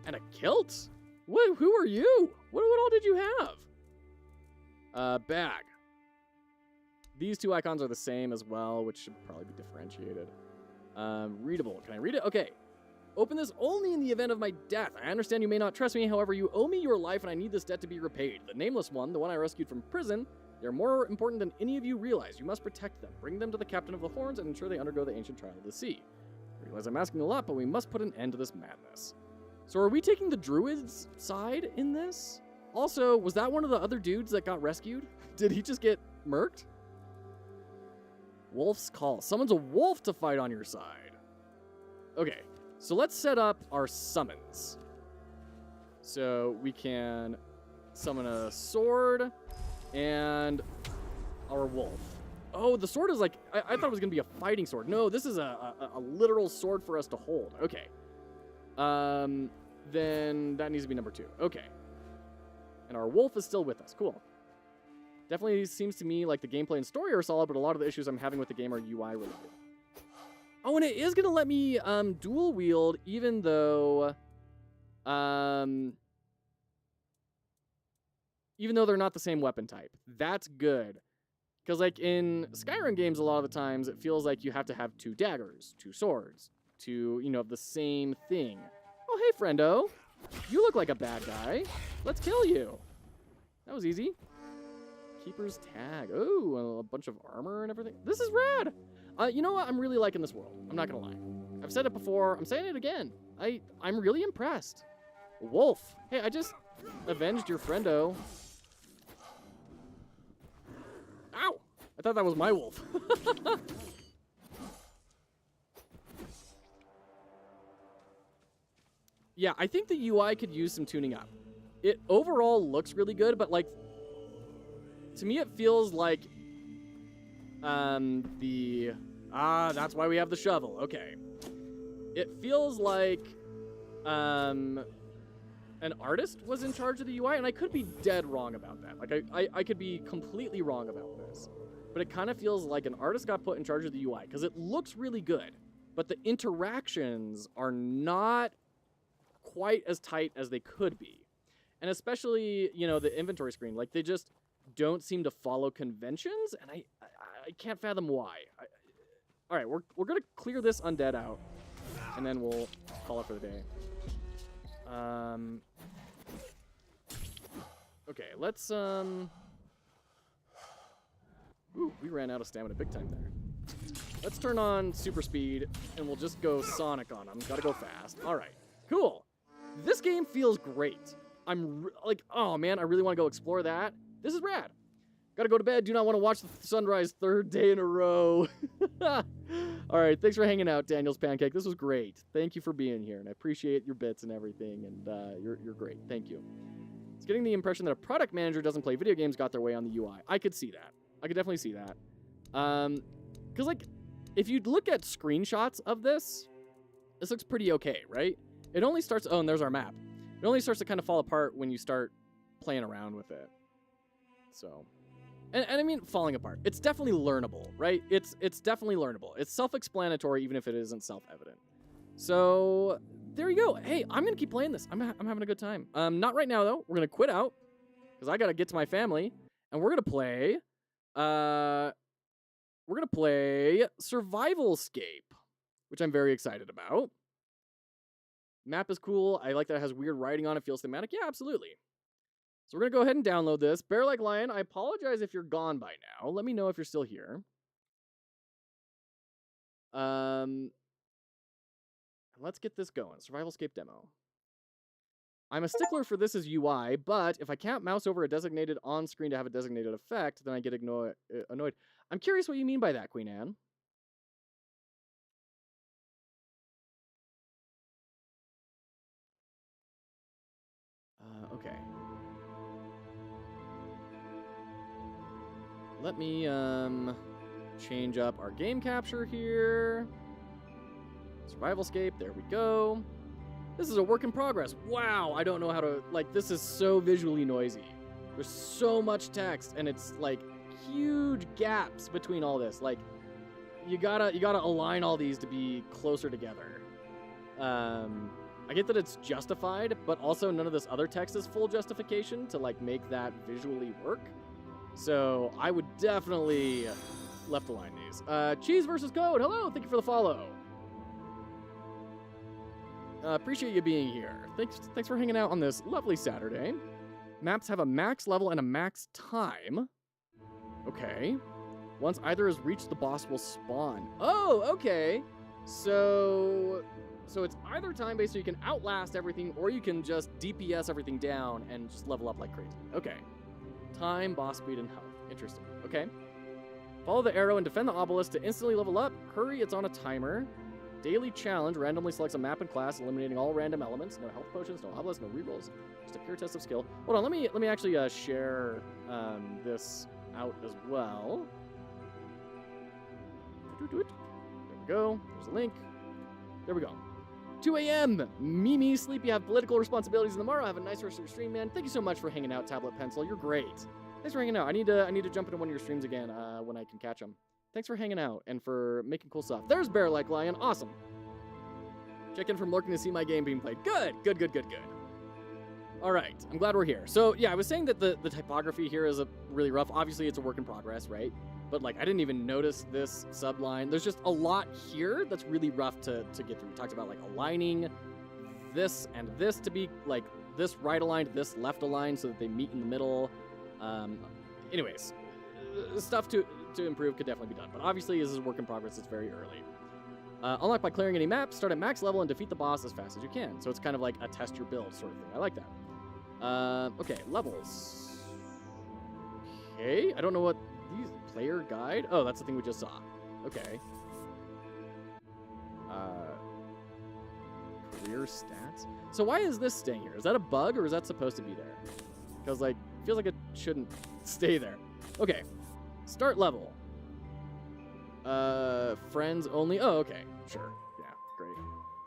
And a kilt? What? Who are you? What all did you have? Bag. These two icons are the same as well, which should probably be differentiated. Readable. Can I read it? Okay. Open this only in the event of my death. I understand you may not trust me, however, you owe me your life and I need this debt to be repaid. The nameless one, the one I rescued from prison, they're more important than any of you realize. You must protect them. Bring them to the captain of the horns and ensure they undergo the ancient trial of the sea. I realize I'm asking a lot, but we must put an end to this madness. So are we taking the druid's side in this? Also, was that one of the other dudes that got rescued? Did he just get murked? Wolf's Call. Summons a wolf to fight on your side. Okay, so let's set up our summons. So we can summon a sword and our wolf. Oh, the sword is like, I thought it was going to be a fighting sword. No, this is a literal sword for us to hold. Okay. Then that needs to be number 2. Okay. And our wolf is still with us. Cool. Definitely seems to me like the gameplay and story are solid, but a lot of the issues I'm having with the game are UI related. Oh, and it is going to let me dual wield, even though they're not the same weapon type. That's good. Because like in Skyrim games, a lot of the times it feels like you have to have 2 daggers, 2 swords, 2, the same thing. Oh, hey, friendo. You look like a bad guy. Let's kill you. That was easy. Keeper's Tag. Oh, a bunch of armor and everything. This is rad. You know what? I'm really liking this world. I'm not going to lie. I've said it before. I'm saying it again. I'm really impressed. Wolf. Hey, I just avenged your friendo. Ow! I thought that was my wolf. Yeah, I think the UI could use some tuning up. It overall looks really good, but like, to me it feels like that's why we have the shovel. Okay. It feels like an artist was in charge of the UI, and I could be dead wrong about that. Like, I could be completely wrong about this. But it kind of feels like an artist got put in charge of the UI, because it looks really good, but the interactions are not quite as tight as they could be. And especially, the inventory screen, like, they just don't seem to follow conventions, and I can't fathom why. All right, we're going to clear this undead out, and then we'll call it for the day. Okay, let's, ooh, we ran out of stamina big time there. Let's turn on super speed, and we'll just go Sonic on them. Gotta go fast. All right, cool. This game feels great. I'm like, oh man, I really want to go explore that. This is rad. Gotta go to bed. Do not want to watch the sunrise 3rd day in a row. All right, thanks for hanging out, Daniel's Pancake. This was great. Thank you for being here, and I appreciate your bits and everything, and you're great. Thank you. It's getting the impression that a product manager doesn't play video games got their way on the UI. I could see that. I could definitely see that. Because, like, if you look at screenshots of this looks pretty okay, right? It only starts... Oh, and there's our map. It only starts to kind of fall apart when you start playing around with it. So... And I mean, falling apart. It's definitely learnable, right? It's definitely learnable. It's self-explanatory, even if it isn't self-evident. So, there you go. Hey, I'm going to keep playing this. I'm having a good time. Not right now, though. We're going to quit out, because I got to get to my family. And we're going to play... we're going to play SurvivalScape, which I'm very excited about. Map is cool. I like that it has weird writing on it. Feels thematic. Yeah, absolutely. So we're going to go ahead and download this. Bear Like Lion, I apologize if you're gone by now. Let me know if you're still here. Let's get this going. SurvivalScape demo. I'm a stickler for this as UI, but if I can't mouse over a designated on-screen to have a designated effect, then I get annoyed. I'm curious what you mean by that, Queen Anne. Okay. Let me change up our game capture here. SurvivalScape, there we go. This is a work in progress. Wow, I don't know how to, like, this is so visually noisy. There's so much text, and it's, like, huge gaps between all this. Like, you gotta align all these to be closer together. I get that it's justified, but also none of this other text is full justification to, like, make that visually work. So I would definitely left align these. Cheese versus Code. Hello, thank you for the follow. Appreciate you being here. Thanks for hanging out on this lovely Saturday. Maps have a max level and a max time. Okay. Once either has reached, the boss will spawn. Oh, okay. So it's either time-based, so you can outlast everything, or you can just DPS everything down and just level up like crazy. Okay. Time, boss speed, and health. Interesting. Okay. Follow the arrow and defend the obelisk to instantly level up. Hurry, it's on a timer. Daily challenge randomly selects a map and class, eliminating all random elements. No health potions, no obelisk, no rerolls. Just a pure test of skill. Hold on, let me actually share this out as well. There we go. There's a link. There we go. 2 a.m. Mimi, sleep. You have political responsibilities tomorrow. Have a nice rest of your stream, man. Thank you so much for hanging out, Tablet Pencil. You're great. Thanks for hanging out. I need to jump into one of your streams again when I can catch them. Thanks for hanging out and for making cool stuff. There's Bear Like Lion. Awesome. Check in from lurking to see my game being played. Good. All right. I'm glad we're here. So, yeah, I was saying that the typography here is really rough. Obviously, it's a work in progress, right? But, like, I didn't even notice this subline. There's just a lot here that's really rough to get through. We talked about, like, aligning this and this to be, like, this right aligned, this left aligned so that they meet in the middle. Anyways, stuff to improve could definitely be done. But obviously, this is a work in progress. It's very early. Unlock by clearing any map, start at max level, and defeat the boss as fast as you can. So it's kind of like a test your build sort of thing. I like that. Okay, levels. Okay, I don't know what these... Player guide? Oh, that's the thing we just saw. Okay. Career stats? So why is this staying here? Is that a bug, or is that supposed to be there? Because, like, it feels like it shouldn't stay there. Okay. Start level. Friends only. Oh, okay. Sure. Yeah, great.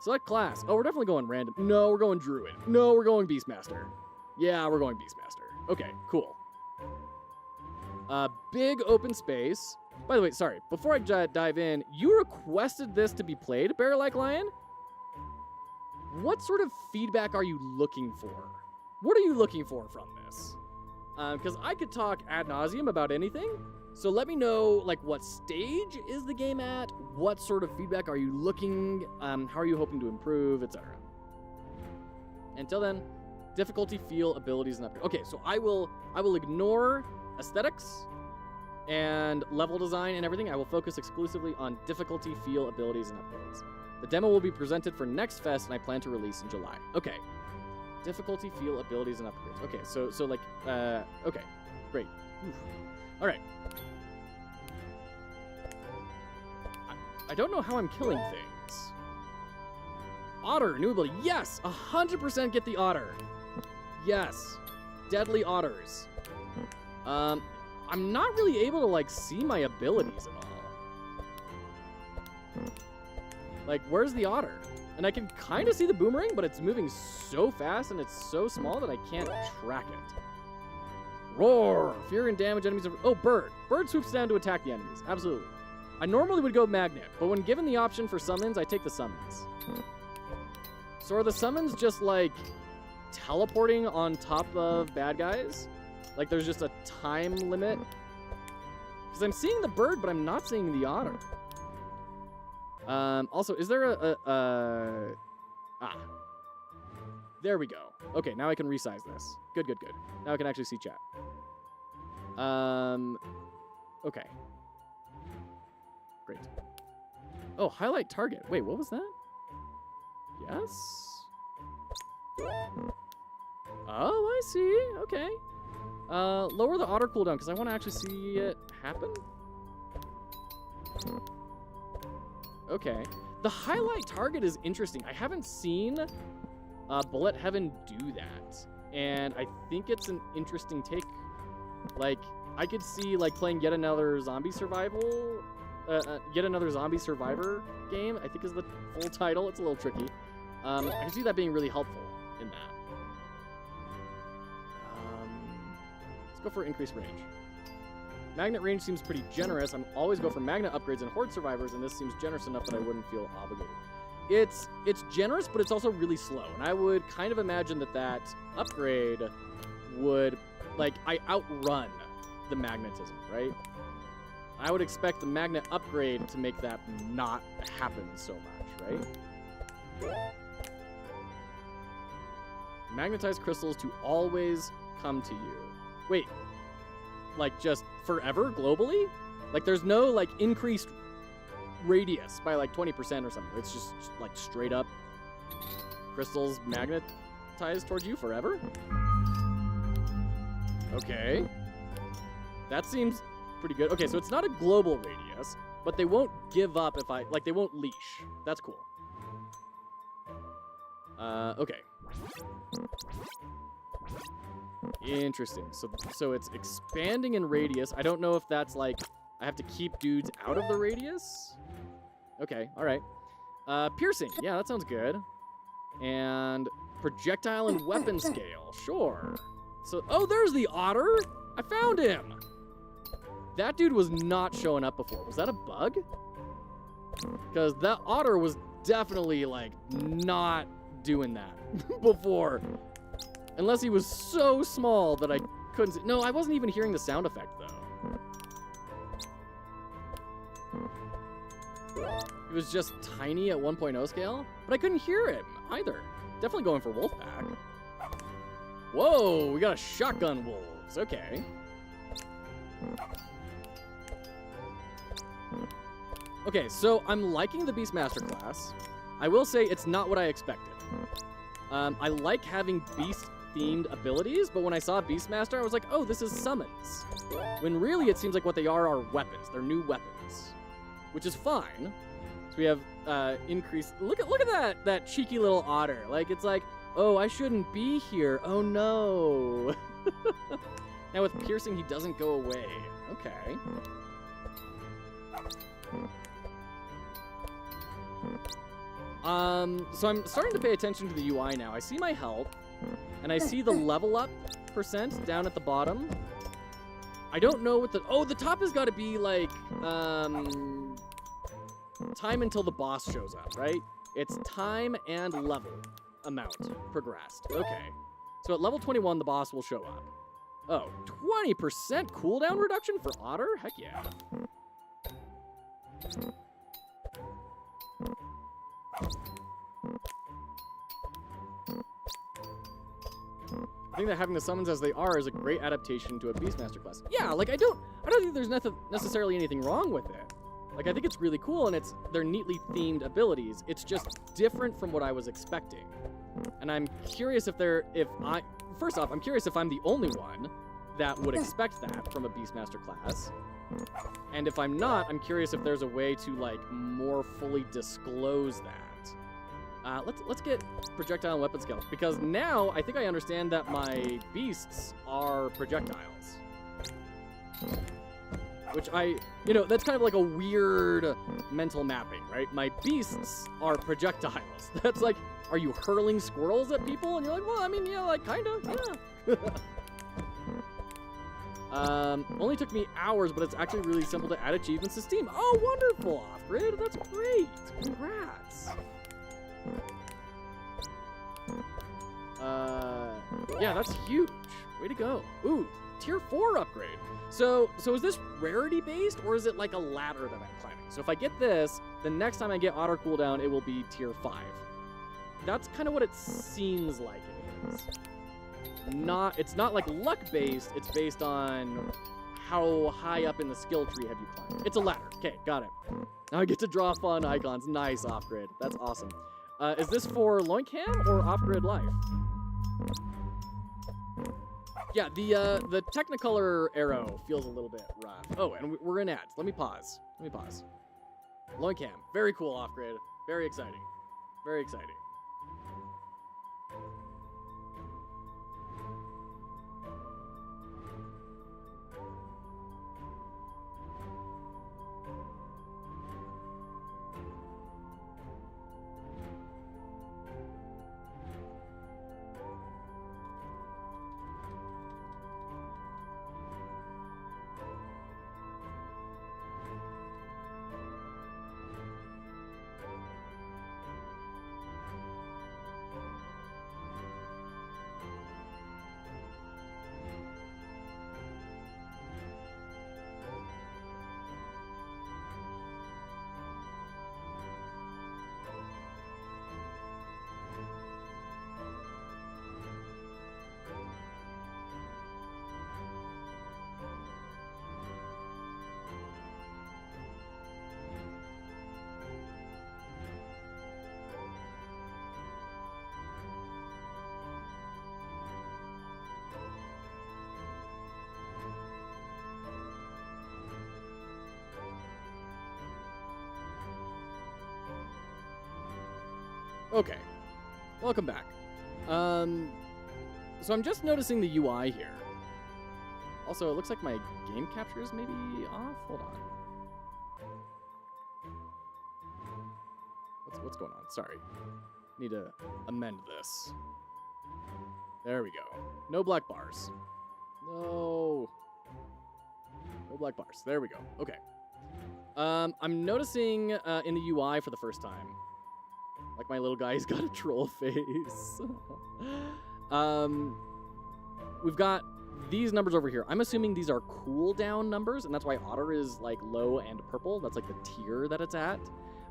Select class. Oh, we're definitely going random. No, we're going Druid. No, we're going Beastmaster. Yeah, we're going Beastmaster. Okay, cool. Big open space. By the way, sorry, before I dive in, you requested this to be played, Bear Like Lion? What sort of feedback are you looking for? What are you looking for from this? Because I could talk ad nauseum about anything, so let me know, like, what stage is the game at? What sort of feedback are you looking? How are you hoping to improve, etc. Until then, difficulty, feel, abilities, and upgrades. Okay, so I will ignore aesthetics and level design and everything. I will focus exclusively on difficulty, feel, abilities, and upgrades. The demo will be presented for next fest, and I plan to release in July. Okay. Difficulty, feel, abilities, and upgrades. Okay, so like, okay, great. Oof. All right. I don't know how I'm killing things. Otter, new ability. Yes, 100% get the otter. Yes, deadly otters. I'm not really able to, like, see my abilities at all. Like, where's the otter? And I can kind of see the boomerang, but it's moving so fast and it's so small that I can't track it. Roar! Fear and damage enemies. Oh, bird. Bird swoops down to attack the enemies. Absolutely. I normally would go magnet, but when given the option for summons, I take the summons. So are the summons just, like, teleporting on top of bad guys? Like, there's just a time limit? Because I'm seeing the bird, but I'm not seeing the otter. Also, is there there we go. Okay, now I can resize this. Good. Now I can actually see chat. Okay. Great. Oh, highlight target. Wait, what was that? Yes? Oh, I see. Okay. Lower the otter cooldown, because I want to actually see it happen. Okay. The highlight target is interesting. I haven't seen Bullet Heaven do that. And I think it's an interesting take. Like, I could see, like, playing yet another zombie survivor game, I think is the full title. It's a little tricky. I can see that being really helpful in that. Let's go for increased range. Magnet range seems pretty generous. I'm always go for magnet upgrades and horde survivors, and this seems generous enough that I wouldn't feel obligated. It's generous, but it's also really slow, and I would kind of imagine that upgrade would, like, I outrun the magnetism, right? I would expect the magnet upgrade to make that not happen so much, right? Magnetized crystals to always come to you. Wait, like just forever globally? Like there's no like increased radius by like 20% or something. It's just like straight up crystals magnetized towards you forever? Okay. That seems pretty good. Okay, so it's not a global radius, but they won't give up if I, like they won't leash. That's cool. Okay. Interesting. So it's expanding in radius. I don't know if that's like I have to keep dudes out of the radius. Okay, all right. Piercing. Yeah, that sounds good. And projectile and weapon scale. Sure. So, oh, there's the otter. I found him. That dude was not showing up before. Was that a bug? Because that otter was definitely like not doing that before. Unless he was so small that I couldn't see. No, I wasn't even hearing the sound effect, though. He was just tiny at 1.0 scale, but I couldn't hear him either. Definitely going for Wolfpack. Whoa, we got a shotgun wolves. Okay. Okay, so I'm liking the Beastmaster class. I will say it's not what I expected. I like having beast-themed abilities, but when I saw Beastmaster, I was like, oh, this is summons. When really it seems like what they are weapons. They're new weapons, which is fine. So we have increased. Look at that cheeky little otter. Like it's like, oh, I shouldn't be here. Oh no. Now with piercing, he doesn't go away. Okay. So I'm starting to pay attention to the UI now. I see my health, and I see the level up % down at the bottom. I don't know what the top has got to be like, time until the boss shows up, right? It's time and level amount progressed. Okay. So at level 21, the boss will show up. Oh, 20% cooldown reduction for Otter? Heck yeah. I think that having the summons as they are is a great adaptation to a Beastmaster class. Yeah, like I don't think there's necessarily anything wrong with it. Like I think it's really cool and they're neatly themed abilities. It's just different from what I was expecting. And I'm curious first off, I'm curious if I'm the only one that would expect that from a Beastmaster class. And if I'm not, I'm curious if there's a way to like more fully disclose that. Let's get projectile and weapon scale, because now I think I understand that my beasts are projectiles. Which that's kind of like a weird mental mapping, right? My beasts are projectiles. That's like, are you hurling squirrels at people? And you're like, well, I mean, yeah, like kinda, yeah. Only took me hours, but it's actually really simple to add achievements to Steam. Oh, wonderful, Off-Grid. That's great. Congrats. Yeah, that's huge. Way to go. Ooh, tier 4 upgrade. So is this rarity based, or is it like a ladder that I'm climbing? So if I get this, the next time I get auto cooldown, it will be tier 5. That's kind of what it seems like it is. It's not like luck based, it's based on how high up in the skill tree have you climbed. It's a ladder. Okay, got it. Now I get to draw fun icons. Nice, Off-Grid. That's awesome. Is this for Loincam or Off-Grid Life? Yeah, the Technicolor arrow feels a little bit rough. Oh, and we're in ads. Let me pause. Loincam. Very cool, Off-Grid. Very exciting. Very exciting. Okay. Welcome back. So I'm just noticing the UI here. Also, it looks like my game capture is maybe off. Hold on. What's going on? Sorry. Need to amend this. There we go. No black bars. No. No black bars. There we go. Okay. I'm noticing in the UI for the first time, like my little guy's got a troll face. We've got these numbers over here. I'm assuming these are cooldown numbers, and that's why Otter is like low and purple. That's like the tier that it's at.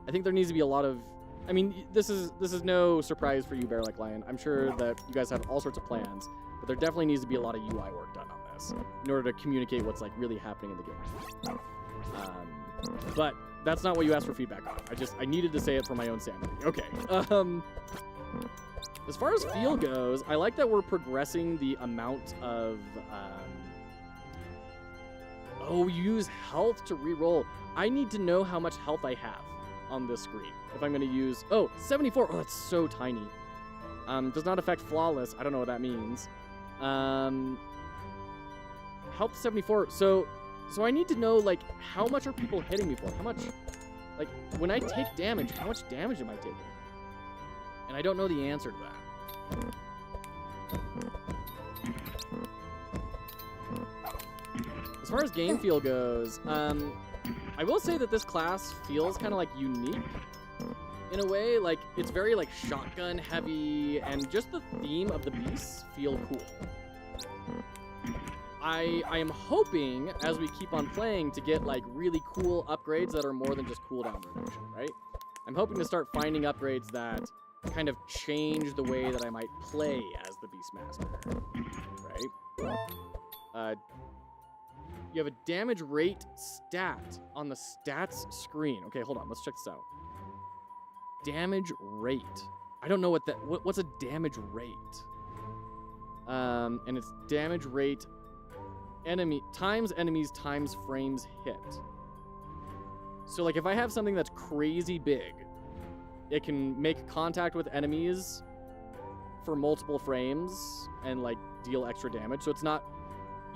I think there needs to be a lot of... I mean, this is no surprise for you, Bear Like Lion. I'm sure that you guys have all sorts of plans, but there definitely needs to be a lot of UI work done on this in order to communicate what's like really happening in the game. But that's not what you asked for feedback on. I needed to say it for my own sanity. Okay. As far as feel goes, I like that we're progressing the amount of... Oh, you use health to reroll. I need to know how much health I have on this screen. If I'm going to use... Oh, 74. Oh, that's so tiny. Does not affect flawless. I don't know what that means. Health 74. So I need to know, like, how much are people hitting me for? How much... Like, when I take damage, how much damage am I taking? And I don't know the answer to that. As far as game feel goes, I will say that this class feels kind of like unique in a way. Like, it's very like shotgun heavy, and just the theme of the beasts feel cool. I am hoping, as we keep on playing, to get like really cool upgrades that are more than just cooldown reduction, right? I'm hoping to start finding upgrades that kind of change the way that I might play as the Beastmaster, right? You have a damage rate stat on the stats screen. Okay, hold on. Let's check this out. Damage rate. I don't know what's a damage rate. And it's damage rate times enemies times frames hit. So like if I have something that's crazy big, it can make contact with enemies for multiple frames and like deal extra damage. So it's not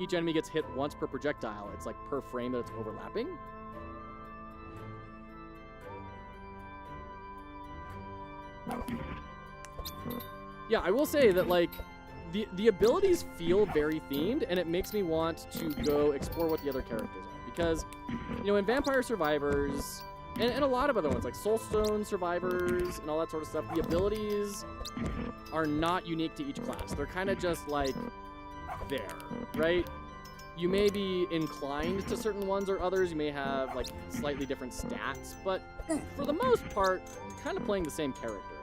each enemy gets hit once per projectile. It's like per frame that it's overlapping. Yeah, I will say that like the abilities feel very themed, and it makes me want to go explore what the other characters are. Because, you know, in Vampire Survivors, and a lot of other ones, like Soulstone Survivors and all that sort of stuff, the abilities are not unique to each class. They're kind of just, like, there, right? You may be inclined to certain ones or others. You may have, like, slightly different stats. But for the most part, you're kind of playing the same character.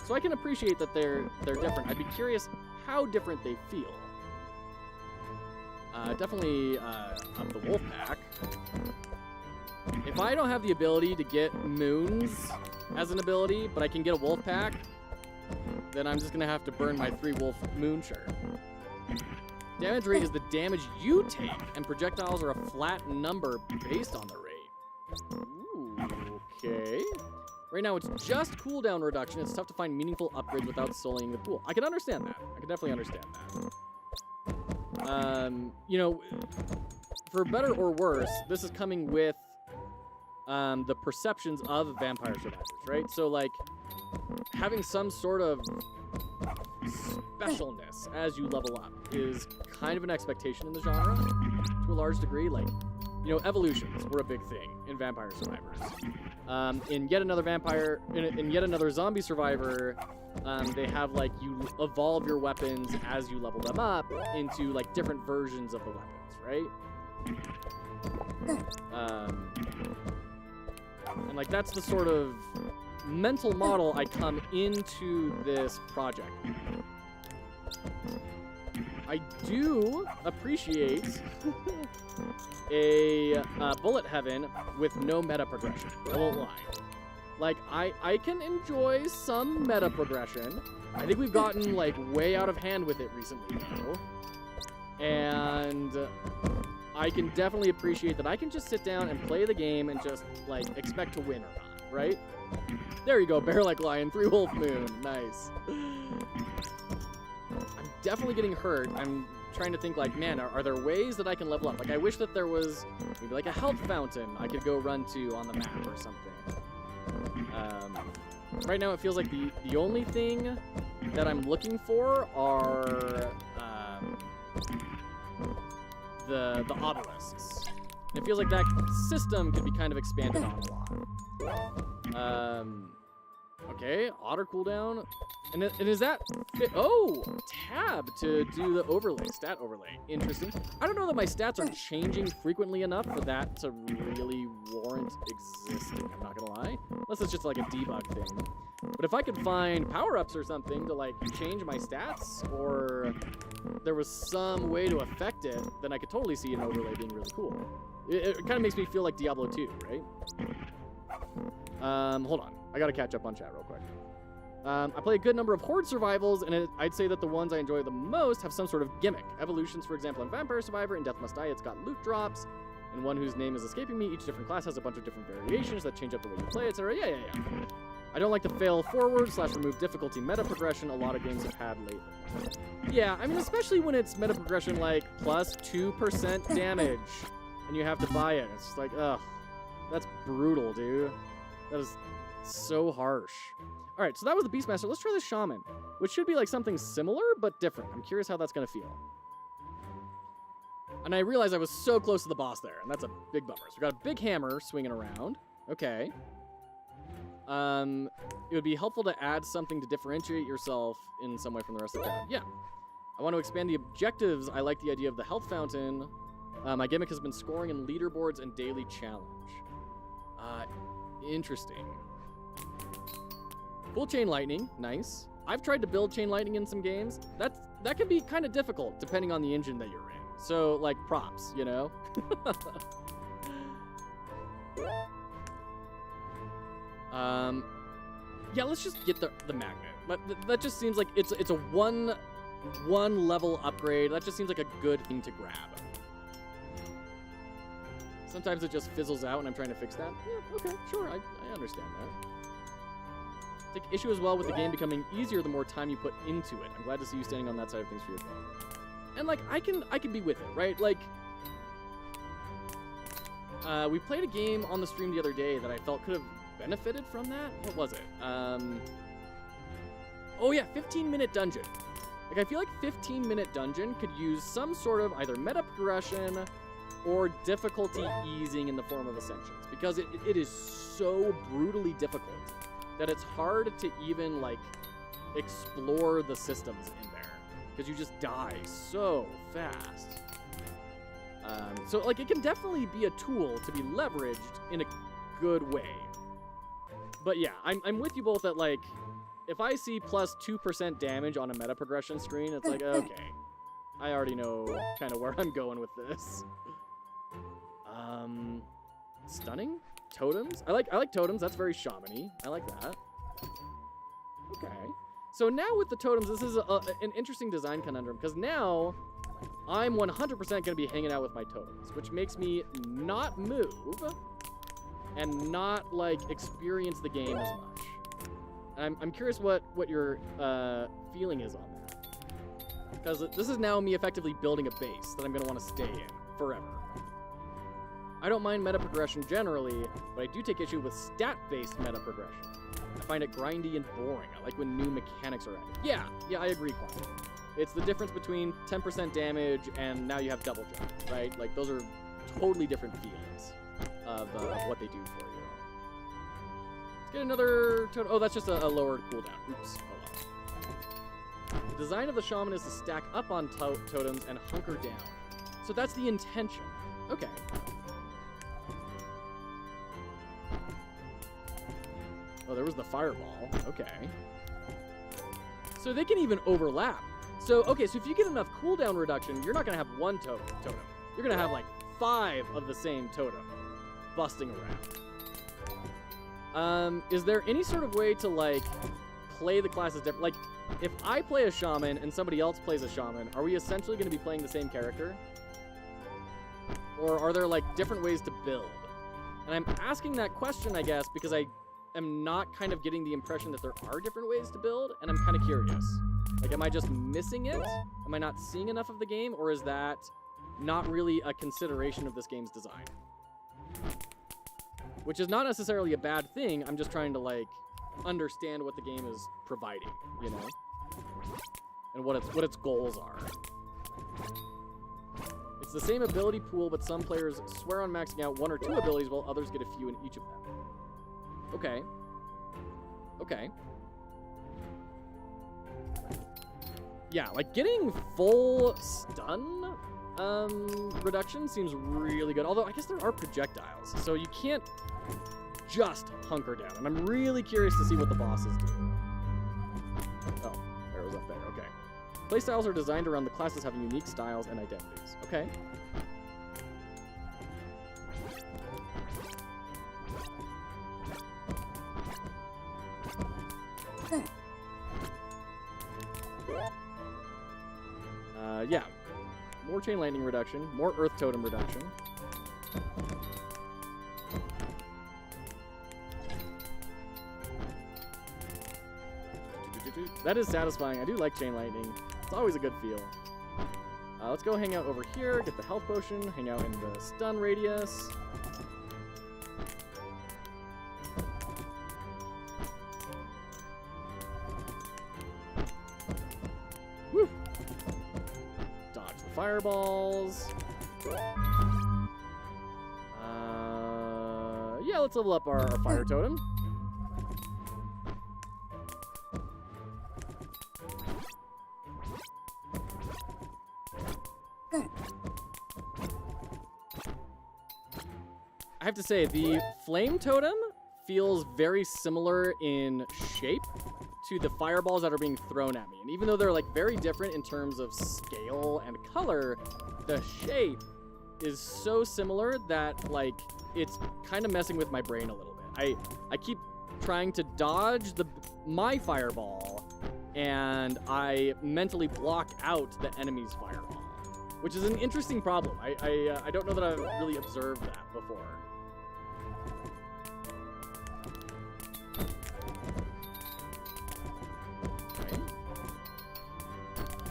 So I can appreciate that they're different. I'd be curious how different they feel. Definitely up the wolf pack. If I don't have the ability to get moons as an ability, but I can get a wolf pack, then I'm just going to have to burn my 3-wolf moon shirt. Damage rate is the damage you take, and projectiles are a flat number based on the rate. Ooh, okay. Right now it's just cooldown reduction. It's tough to find meaningful upgrades without sullying the pool. I can understand that. I can definitely understand that. You know, for better or worse, this is coming with the perceptions of Vampire Survivors, right? So, like, having some sort of specialness as you level up is kind of an expectation in the genre to a large degree. Like, you know, evolutions were a big thing in Vampire Survivors. In yet another zombie survivor, they have, like, you evolve your weapons as you level them up into, like, different versions of the weapons, right? And, like, that's the sort of mental model I come into this project. I do appreciate a bullet heaven with no meta progression. I won't lie. Like, I can enjoy some meta progression. I think we've gotten, like, way out of hand with it recently, though. And I can definitely appreciate that I can just sit down and play the game and just, like, expect to win or not. right? There you go, bear like lion, 3 wolf moon. Nice. I'm definitely getting hurt. I'm trying to think like, man, are there ways that I can level up? Like, I wish that there was maybe like a health fountain I could go run to on the map or something. Right now it feels like the only thing that I'm looking for are the obelisks. And it feels like that system could be kind of expanded on a lot. Okay, otter cooldown. And is that... Oh! Tab to do the overlay, stat overlay. Interesting. I don't know that my stats are changing frequently enough for that to really warrant existing, I'm not gonna lie. Unless it's just like a debug thing. But if I could find power-ups or something to like change my stats, or there was some way to affect it, then I could totally see an overlay being really cool. It kind of makes me feel like Diablo 2, right? Hold on. I gotta catch up on chat real quick. I play a good number of horde survivals, and I'd say that the ones I enjoy the most have some sort of gimmick. Evolutions, for example, in Vampire Survivor and Death Must Die, it's got loot drops, and one whose name is escaping me. Each different class has a bunch of different variations that change up the way you play, etc. Yeah. I don't like the fail forward / remove difficulty meta progression a lot of games have had lately. Yeah, I mean, especially when it's meta progression like plus 2% damage, and you have to buy it. It's just like, ugh, that's brutal, dude. That is so harsh. All right, so that was the Beastmaster. Let's try the Shaman, which should be like something similar, but different. I'm curious how that's going to feel. And I realized I was so close to the boss there, and that's a big bummer. So we got a big hammer swinging around. Okay. It would be helpful to add something to differentiate yourself in some way from the rest of the crowd. Yeah. I want to expand the objectives. I like the idea of the health fountain. My gimmick has been scoring in leaderboards and daily challenge. Interesting. Full chain lightning, nice. I've tried to build chain lightning in some games. That can be kind of difficult depending on the engine that you're in. So like props, you know. Yeah, let's just get the magnet. That just seems like it's a one level upgrade. That just seems like a good thing to grab. Sometimes it just fizzles out and I'm trying to fix that. Yeah, okay, sure, I understand that. Take issue as well with the game becoming easier the more time you put into it. I'm glad to see you standing on that side of things for your game. And like, I can be with it, right? Like, we played a game on the stream the other day that I felt could have benefited from that. What was it? Oh yeah, 15-minute dungeon. Like, I feel like 15-minute dungeon could use some sort of either meta progression or difficulty easing in the form of ascensions, because it is so brutally difficult that it's hard to even like explore the systems in there, because you just die so fast. So like, it can definitely be a tool to be leveraged in a good way. But yeah, I'm with you both that like, if I see plus 2% damage on a meta progression screen, it's like, okay, I already know kind of where I'm going with this. Stunning? Totems? I like totems. That's very shaman-y. I like that. Okay. So now with the totems, this is an interesting design conundrum, because now I'm 100% going to be hanging out with my totems, which makes me not move and not like experience the game as much. And I'm curious what your feeling is on that, because this is now me effectively building a base that I'm going to want to stay in forever. I don't mind meta progression generally, but I do take issue with stat-based meta progression. I find it grindy and boring. I like when new mechanics are added. Yeah, I agree, Quan. It's the difference between 10% damage and now you have double jump, right? Like, those are totally different feelings of what they do for you. Let's get another totem. Oh, that's just a lowered cooldown. Oops. Hold on. The design of the shaman is to stack up on totems and hunker down. So that's the intention. Okay. Oh, there was the fireball. Okay. So they can even overlap. So, okay, so if you get enough cooldown reduction, you're not going to have one totem. You're going to have, like, 5 of the same totem busting around. Is there any sort of way to, like, play the classes different? Like, if I play a shaman and somebody else plays a shaman, are we essentially going to be playing the same character? Or are there, like, different ways to build? And I'm asking that question, I guess, because I am not kind of getting the impression that there are different ways to build, and I'm kind of curious. Like, am I just missing it? Am I not seeing enough of the game, or is that not really a consideration of this game's design? Which is not necessarily a bad thing. I'm just trying to, like, understand what the game is providing, you know? And what its goals are. It's the same ability pool, but some players swear on maxing out 1 or 2 abilities while others get a few in each of them. Okay. Okay. Yeah, like getting full stun reduction seems really good. Although I guess there are projectiles, so you can't just hunker down. And I'm really curious to see what the bosses do. Oh, arrows up there. Okay. Playstyles are designed around the classes having unique styles and identities. Okay. Yeah. More chain lightning reduction, more earth totem reduction. That is satisfying. I do like chain lightning. It's always a good feel. Let's go hang out over here, get the health potion, hang out in the stun radius. Woo! Dodge the fireballs. Yeah, let's level up our fire totem. I have to say, the flame totem feels very similar in shape to the fireballs that are being thrown at me. And even though they're like very different in terms of scale and color, the shape is so similar that like it's kind of messing with my brain a little bit. I keep trying to dodge my fireball, and I mentally block out the enemy's fireball, which is an interesting problem. I don't know that I've really observed that before. Okay.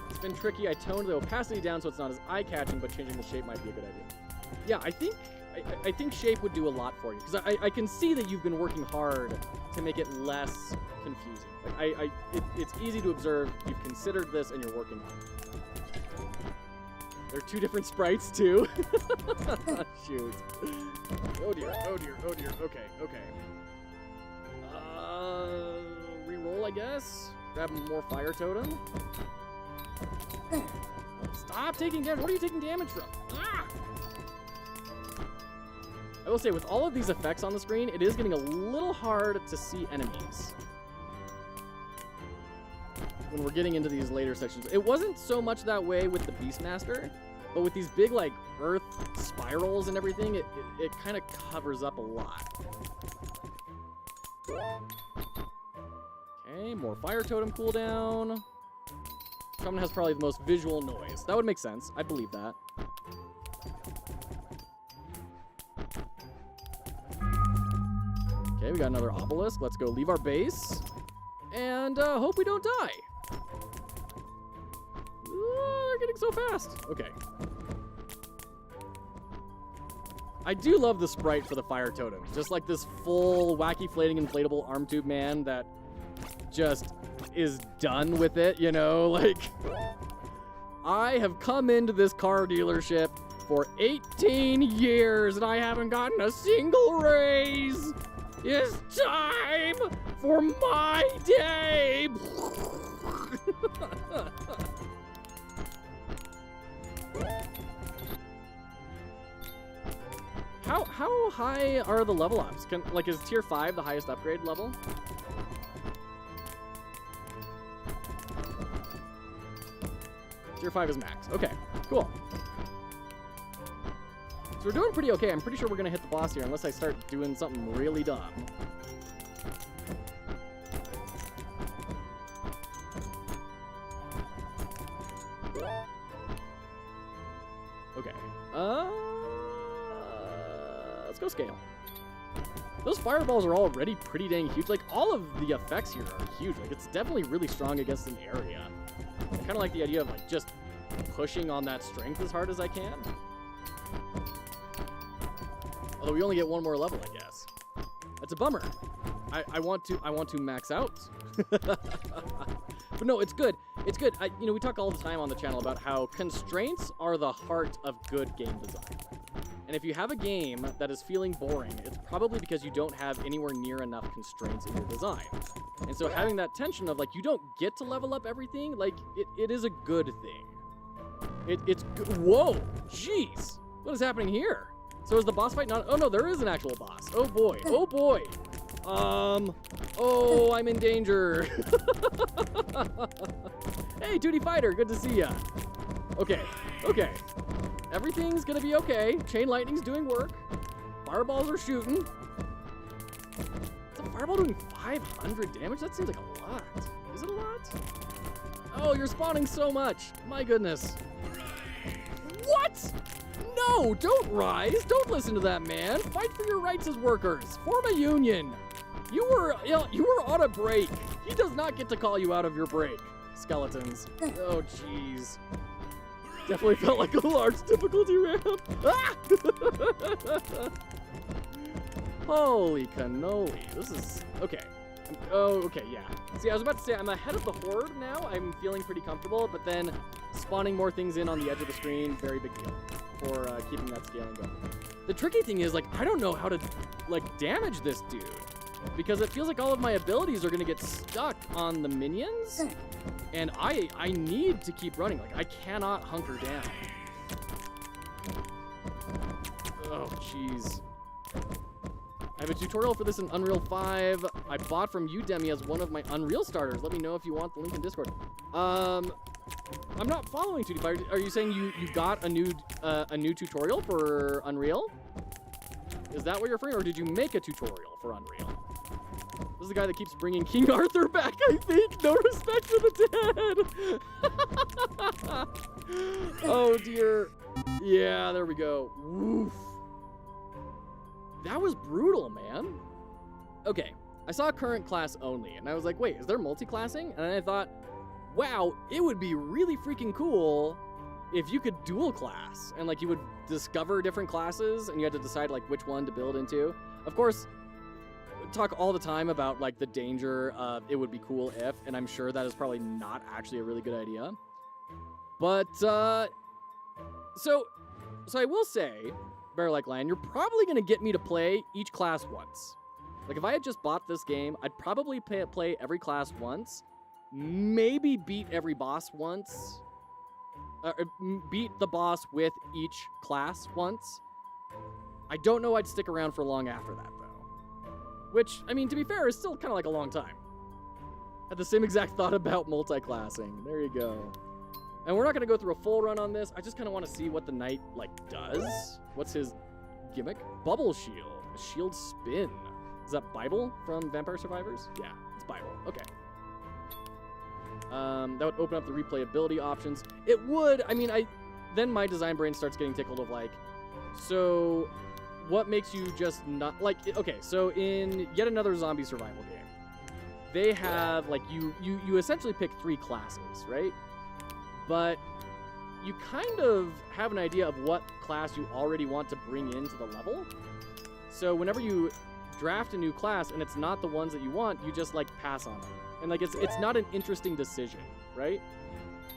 It's been tricky. I toned the opacity down so it's not as eye-catching, but changing the shape might be a good idea. Yeah, I think shape would do a lot for you, because I can see that you've been working hard to make it less confusing. Like it's easy to observe you've considered this and you're working on it. They're 2 different sprites too. Shoot. Oh dear, oh dear, oh dear. Okay, okay. Reroll, I guess. Grab more fire totem. Stop taking damage. What are you taking damage from? Ah! I will say, with all of these effects on the screen, it is getting a little hard to see enemies when we're getting into these later sections. It wasn't so much that way with the Beastmaster, but with these big, like, earth spirals and everything, it kind of covers up a lot. Okay, more fire totem cooldown. Someone has probably the most visual noise. That would make sense. I believe that. Okay, we got another obelisk. Let's go leave our base. And hope we don't die. They're getting so fast. Okay. I do love the sprite for the fire totem. Just like this full wacky flating inflatable arm tube man that just is done with it, you know? Like, I have come into this car dealership for 18 years and I haven't gotten a single raise. It's time for my day. How high are the level ups? Like, is tier 5 the highest upgrade level? Tier 5 is max. Okay, cool. So we're doing pretty okay. I'm pretty sure we're gonna hit the boss here unless I start doing something really dumb. Okay. Let's go scale. those fireballs are already pretty dang huge. Like, all of the effects here are huge. Like, it's definitely really strong against an area. I kind of like the idea of, like, just pushing on that strength as hard as I can. Although we only get one more level, I guess. That's a bummer. I want to max out. But no, it's good. It's good. You know, we talk all the time on the channel about how constraints are the heart of good game design. And if you have a game that is feeling boring, it's probably because you don't have anywhere near enough constraints in your design. And so having that tension of, like, you don't get to level up everything, like, it is a good thing. It's good. Whoa, jeez. What is happening here? So is the boss fight not? Oh no, there is an actual boss. Oh boy. Oh boy. Oh, I'm in danger. Hey, Tootie Fighter, good to see ya. Okay. Everything's gonna be okay. Chain lightning's doing work. Fireballs are shooting. Is a fireball doing 500 damage? That seems like a lot. Is it a lot? Oh, you're spawning so much. My goodness. What? No, don't rise. Don't listen to that man. Fight for your rights as workers. Form a union. You were on a break. He does not get to call you out of your break. Skeletons. Oh, jeez. Definitely felt like a large difficulty round. Ah! Holy cannoli. This is... Okay. Oh, okay, yeah. See, I was about to say, I'm ahead of the horde now. I'm feeling pretty comfortable, but then spawning more things in on the edge of the screen, very big deal for keeping that scaling going. The tricky thing is, like, I don't know how to, like, damage this dude, because it feels like all of my abilities are going to get stuck on the minions, and I need to keep running. Like, I cannot hunker down. Oh, jeez. I have a tutorial for this in Unreal 5. I bought from Udemy as one of my Unreal starters. Let me know if you want the link in Discord. I'm not following TutyFire. Are you saying you got a new tutorial for Unreal? Is that what you're referring, or did you make a tutorial for Unreal? This is the guy that keeps bringing King Arthur back, I think. No respect for the dead. Oh, dear. Yeah, there we go. Woof. That was brutal, man. Okay, I saw current class only, and I was like, wait, is there multi-classing? And then I thought, wow, it would be really freaking cool if you could dual class, and, like, you would discover different classes, and you had to decide, like, which one to build into. Of course, we talk all the time about, like, the danger of it would be cool if, and I'm sure that is probably not actually a really good idea. But, so I will say, Bear Like Lion, you're probably going to get me to play each class once. Like, if I had just bought this game, I'd probably play every class once, maybe beat every boss once, beat the boss with each class once. I don't know I'd stick around for long after that, though. Which, I mean, to be fair, is still kind of like a long time. Had the same exact thought about multi-classing. There you go. And we're not going to go through a full run on this. I just kind of want to see what the knight, like, does. What's his gimmick? Bubble shield. A shield spin. Is that Bible from Vampire Survivors? Yeah, it's Bible. Okay. That would open up the replayability options. It would. I mean, then my design brain starts getting tickled of, like, so what makes you just not... Like, okay, so in yet another zombie survival game, they have, like, you essentially pick 3 classes, right? But you kind of have an idea of what class you already want to bring into the level. So whenever you draft a new class and it's not the ones that you want, you just, like, pass on them. And, like, it's not an interesting decision, right?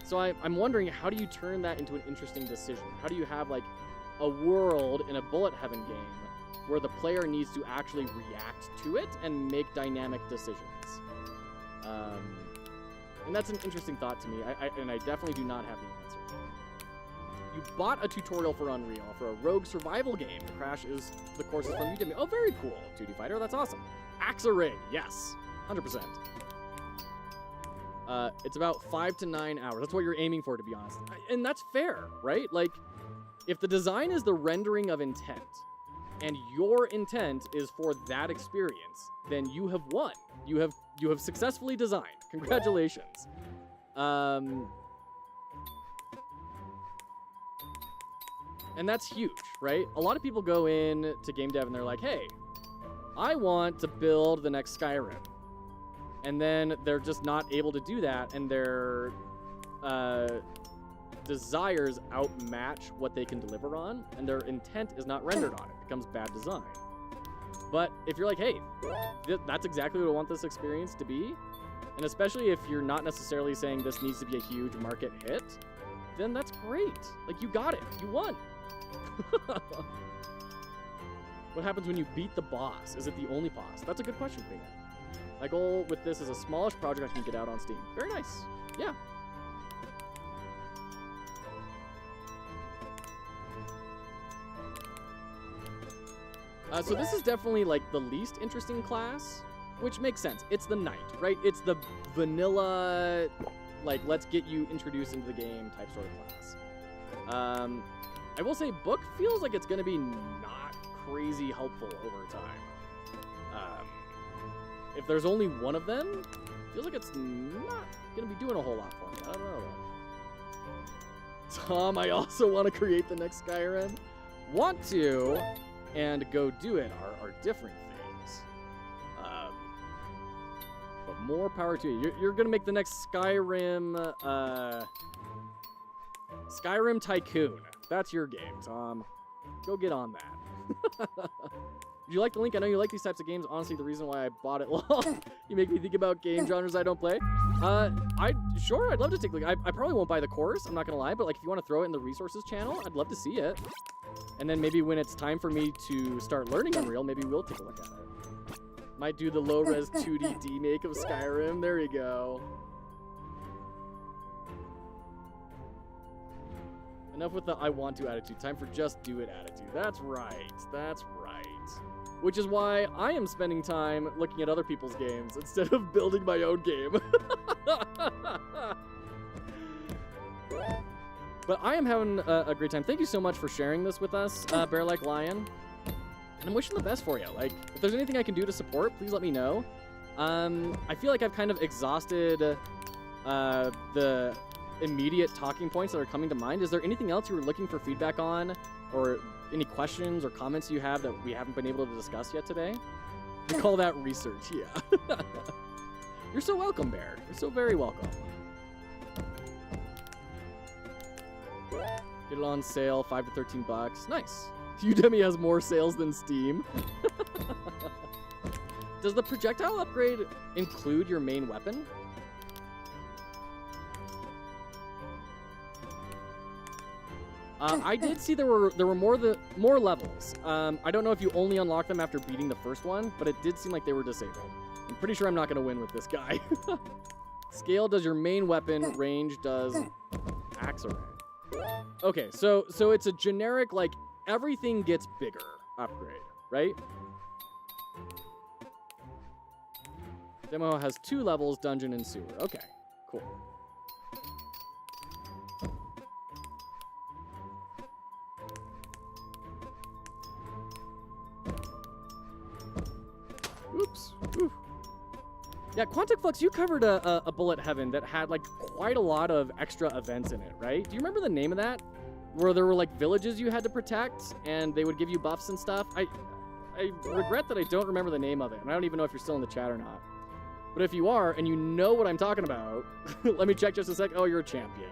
So I'm wondering, how do you turn that into an interesting decision? How do you have, like, a world in a bullet heaven game where the player needs to actually react to it and make dynamic decisions? And that's an interesting thought to me, and I definitely do not have the answer. You bought a tutorial for Unreal for a rogue survival game. The Crash is the courses from Udemy. Oh, very cool, 2D Fighter. That's awesome. Axa Ring, yes, 100%. It's about 5 to 9 hours. That's what you're aiming for, to be honest. And that's fair, right? Like, if the design is the rendering of intent, and your intent is for that experience, then you have won. You have successfully designed. Congratulations. And that's huge, right? A lot of people go in to game dev and they're like, hey, I want to build the next Skyrim. And then they're just not able to do that, and their desires outmatch what they can deliver on, and their intent is not rendered on it. It becomes bad design. But if you're like, hey, that's exactly what I want this experience to be, and especially if you're not necessarily saying this needs to be a huge market hit, then that's great. Like, you got it. You won. What happens when you beat the boss? Is it the only boss? That's a good question for me. My goal with this is a smallish project I can get out on Steam. Very nice. Yeah. So this is definitely like the least interesting class, which makes sense. It's the knight, right? It's the vanilla, like, let's get you introduced into the game type sort of class. I will say book feels like it's going to be not crazy helpful over time. If there's only one of them, feels like it's not going to be doing a whole lot for me. I don't know. Tom, I also want to create the next Skyrim. Want to, and go do it are different things. But more power to you. You're going to make the next Skyrim, Skyrim Tycoon. That's your game, Tom. Go get on that. Did you like the link? I know you like these types of games. Honestly, the reason why I bought it long, you make me think about game genres I don't play. I'd love to take a look. I probably won't buy the course, I'm not gonna lie, but like if you want to throw it in the resources channel, I'd love to see it. And then maybe when it's time for me to start learning Unreal, maybe we'll take a look at it. Might do the low-res 2D demake of Skyrim. There you go. Enough with the I want to attitude. Time for just do it attitude. That's right. That's right. Which is why I am spending time looking at other people's games instead of building my own game. But I am having a great time. Thank you so much for sharing this with us, Bear Like Lion. And I'm wishing the best for you. Like, if there's anything I can do to support, please let me know. I feel like I've kind of exhausted the immediate talking points that are coming to mind. Is there anything else you were looking for feedback on, or any questions or comments you have that we haven't been able to discuss yet today? We call that research, yeah. You're so welcome, Bear. You're so very welcome. Get it on sale, $5 to $13. Nice. Udemy has more sales than Steam. Does the projectile upgrade include your main weapon? I did see there were more levels. I don't know if you only unlock them after beating the first one, but it did seem like they were disabled. I'm pretty sure I'm not going to win with this guy. Scale does your main weapon, range does axe array. Okay, so it's a generic, like, everything gets bigger upgrade, right? Demo has 2 levels, dungeon and sewer. Okay, cool. Oops. Oof. Yeah, Quantic Flux, you covered a Bullet Heaven that had, like, quite a lot of extra events in it, right? Do you remember the name of that? Where there were, like, villages you had to protect, and they would give you buffs and stuff? I regret that I don't remember the name of it, and I don't even know if you're still in the chat or not. But if you are, and you know what I'm talking about, let me check just a sec. Oh, you're a champion.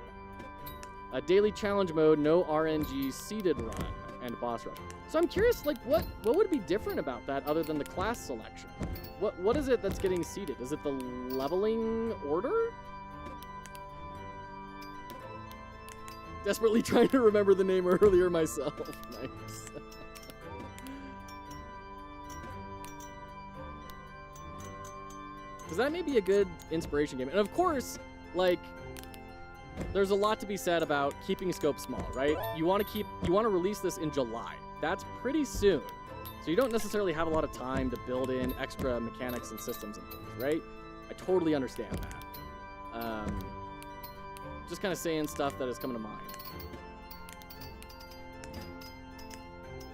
A daily challenge mode, no RNG, seeded run, and boss rush. So I'm curious, like, what would be different about that other than the class selection? What is it that's getting seeded? Is it the leveling order? Desperately trying to remember the name earlier myself. Nice. Because that may be a good inspiration game. And of course, like, there's a lot to be said about keeping scope small, right? You want to release this in July. That's pretty soon. So you don't necessarily have a lot of time to build in extra mechanics and systems and things, right? I totally understand that. Just kind of saying stuff that is coming to mind.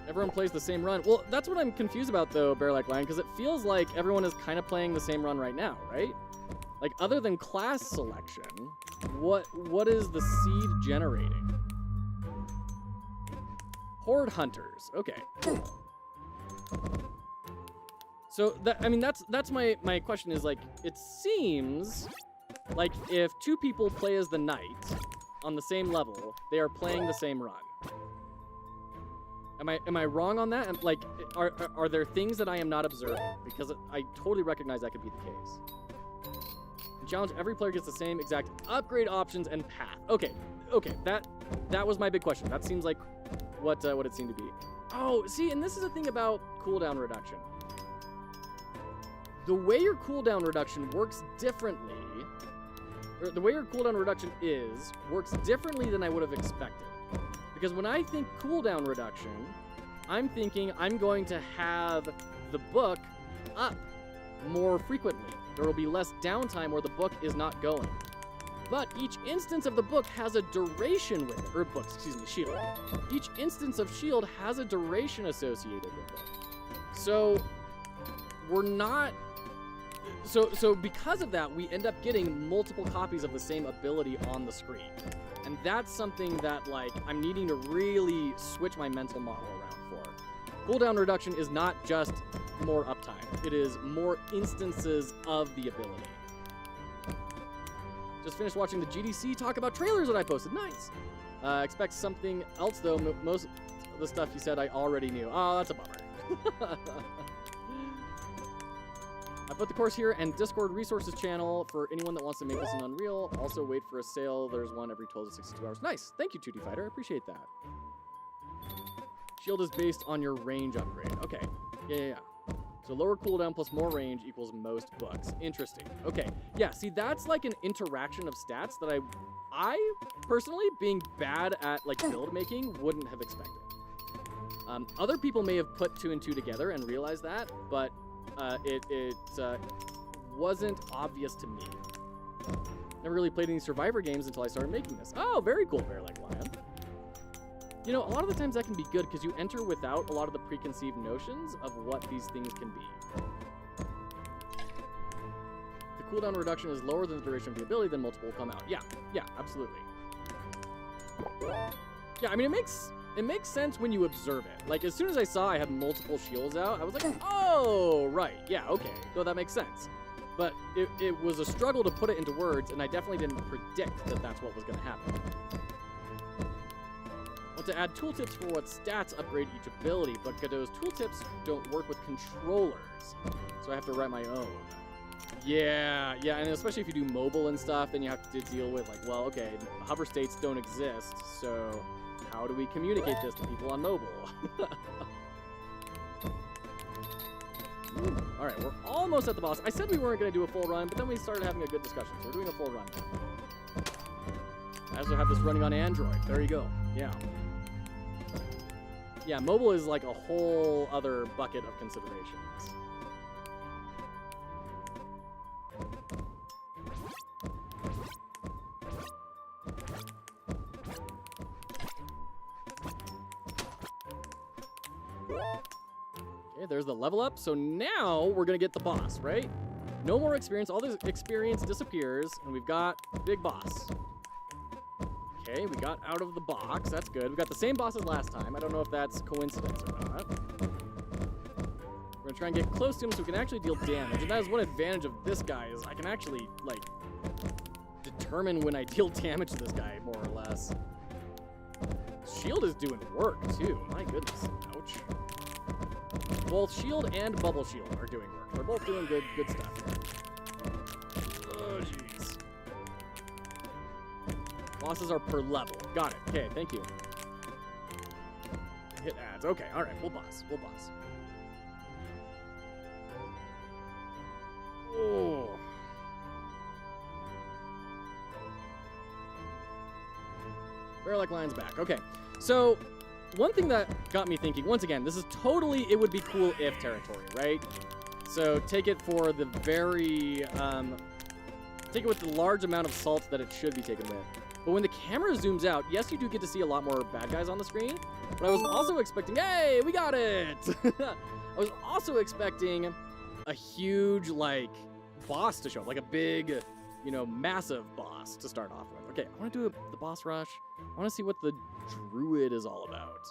Everyone plays the same run. Well, that's what I'm confused about, though, Bear Like Lion, because it feels like everyone is kind of playing the same run right now, right? Like, other than class selection, what is the seed generating? Horde Hunters. Okay. So I mean, that's my question is like, it seems like if two people play as the knight on the same level, they are playing the same run. Am I wrong on that? Like, are there things that I am not observing? Because I totally recognize that could be the case. The challenge, every player gets the same exact upgrade options and path. Okay, that was my big question. That seems like what it seemed to be. Oh, see, and this is the thing about cooldown reduction. The way your cooldown reduction works differently, or the way your cooldown reduction works differently than I would have expected. Because when I think cooldown reduction, I'm thinking I'm going to have the book up more frequently. There will be less downtime where the book is not going. But each instance of the book has a duration with it, or books, excuse me, shield. Each instance of shield has a duration associated with it. So we're not... So because of that, we end up getting multiple copies of the same ability on the screen. And that's something that, like, I'm needing to really switch my mental model around for. Cooldown reduction is not just more uptime. It is more instances of the ability. Just finished watching the GDC talk about trailers that I posted. Nice. Expect something else, though. Most of the stuff you said I already knew. Oh, that's a bummer. I put the course here and Discord resources channel for anyone that wants to make this an Unreal. Also, wait for a sale. There's one every 12 to 62 hours. Nice. Thank you, 2D Fighter. I appreciate that. Shield is based on your range upgrade. Okay. Yeah. So lower cooldown plus more range equals most books. Interesting. Okay. Yeah, see, that's like an interaction of stats that I personally, being bad at like build making, wouldn't have expected. Other people may have put 2 and 2 together and realized that, but it wasn't obvious to me. Never really played any Survivor games until I started making this. Oh, very cool, Bear Like Lion. You know, a lot of the times that can be good because you enter without a lot of the preconceived notions of what these things can be. The cooldown reduction is lower than the duration of the ability, then multiple will come out. Yeah, absolutely. Yeah, I mean, it makes sense when you observe it. Like, as soon as I saw I had multiple shields out, I was like, oh, right, yeah, okay. No, that makes sense. But it was a struggle to put it into words, and I definitely didn't predict that that's what was going to happen. Want to add tooltips for what stats upgrade each ability, but Godot's tooltips don't work with controllers, so I have to write my own. Yeah, and especially if you do mobile and stuff, then you have to deal with, like, well, okay, hover states don't exist, so how do we communicate this to people on mobile? All right, we're almost at the boss. I said we weren't going to do a full run, but then we started having a good discussion, so we're doing a full run now. I also have this running on Android. There you go. Yeah, mobile is like a whole other bucket of considerations. Okay, there's the level up. So now we're going to get the boss, right? No more experience. All this experience disappears, and we've got big boss. Okay, we got out of the box. That's good. We got the same boss as last time. I don't know if that's coincidence or not. We're going to try and get close to him so we can actually deal damage. And that is one advantage of this guy is I can actually, like, determine when I deal damage to this guy, more or less. Shield is doing work, too. My goodness. Ouch. Both shield and bubble shield are doing work. They're both doing good stuff here. Oh, jeez. Bosses are per level. Got it. Okay, thank you. Hit ads. Okay, all right. Full boss. Oh. Bear Like Lion's back. Okay, so one thing that got me thinking, once again, this is totally it would be cool if territory, right? So take it for the very, take it with the large amount of salt that it should be taken with. But when the camera zooms out, yes, you do get to see a lot more bad guys on the screen, but I was also expecting, hey, we got it! I was also expecting a huge, like, boss to show up, like a big, you know, massive boss to start off with. Okay, I want to do the boss rush. I want to see what the druid is all about.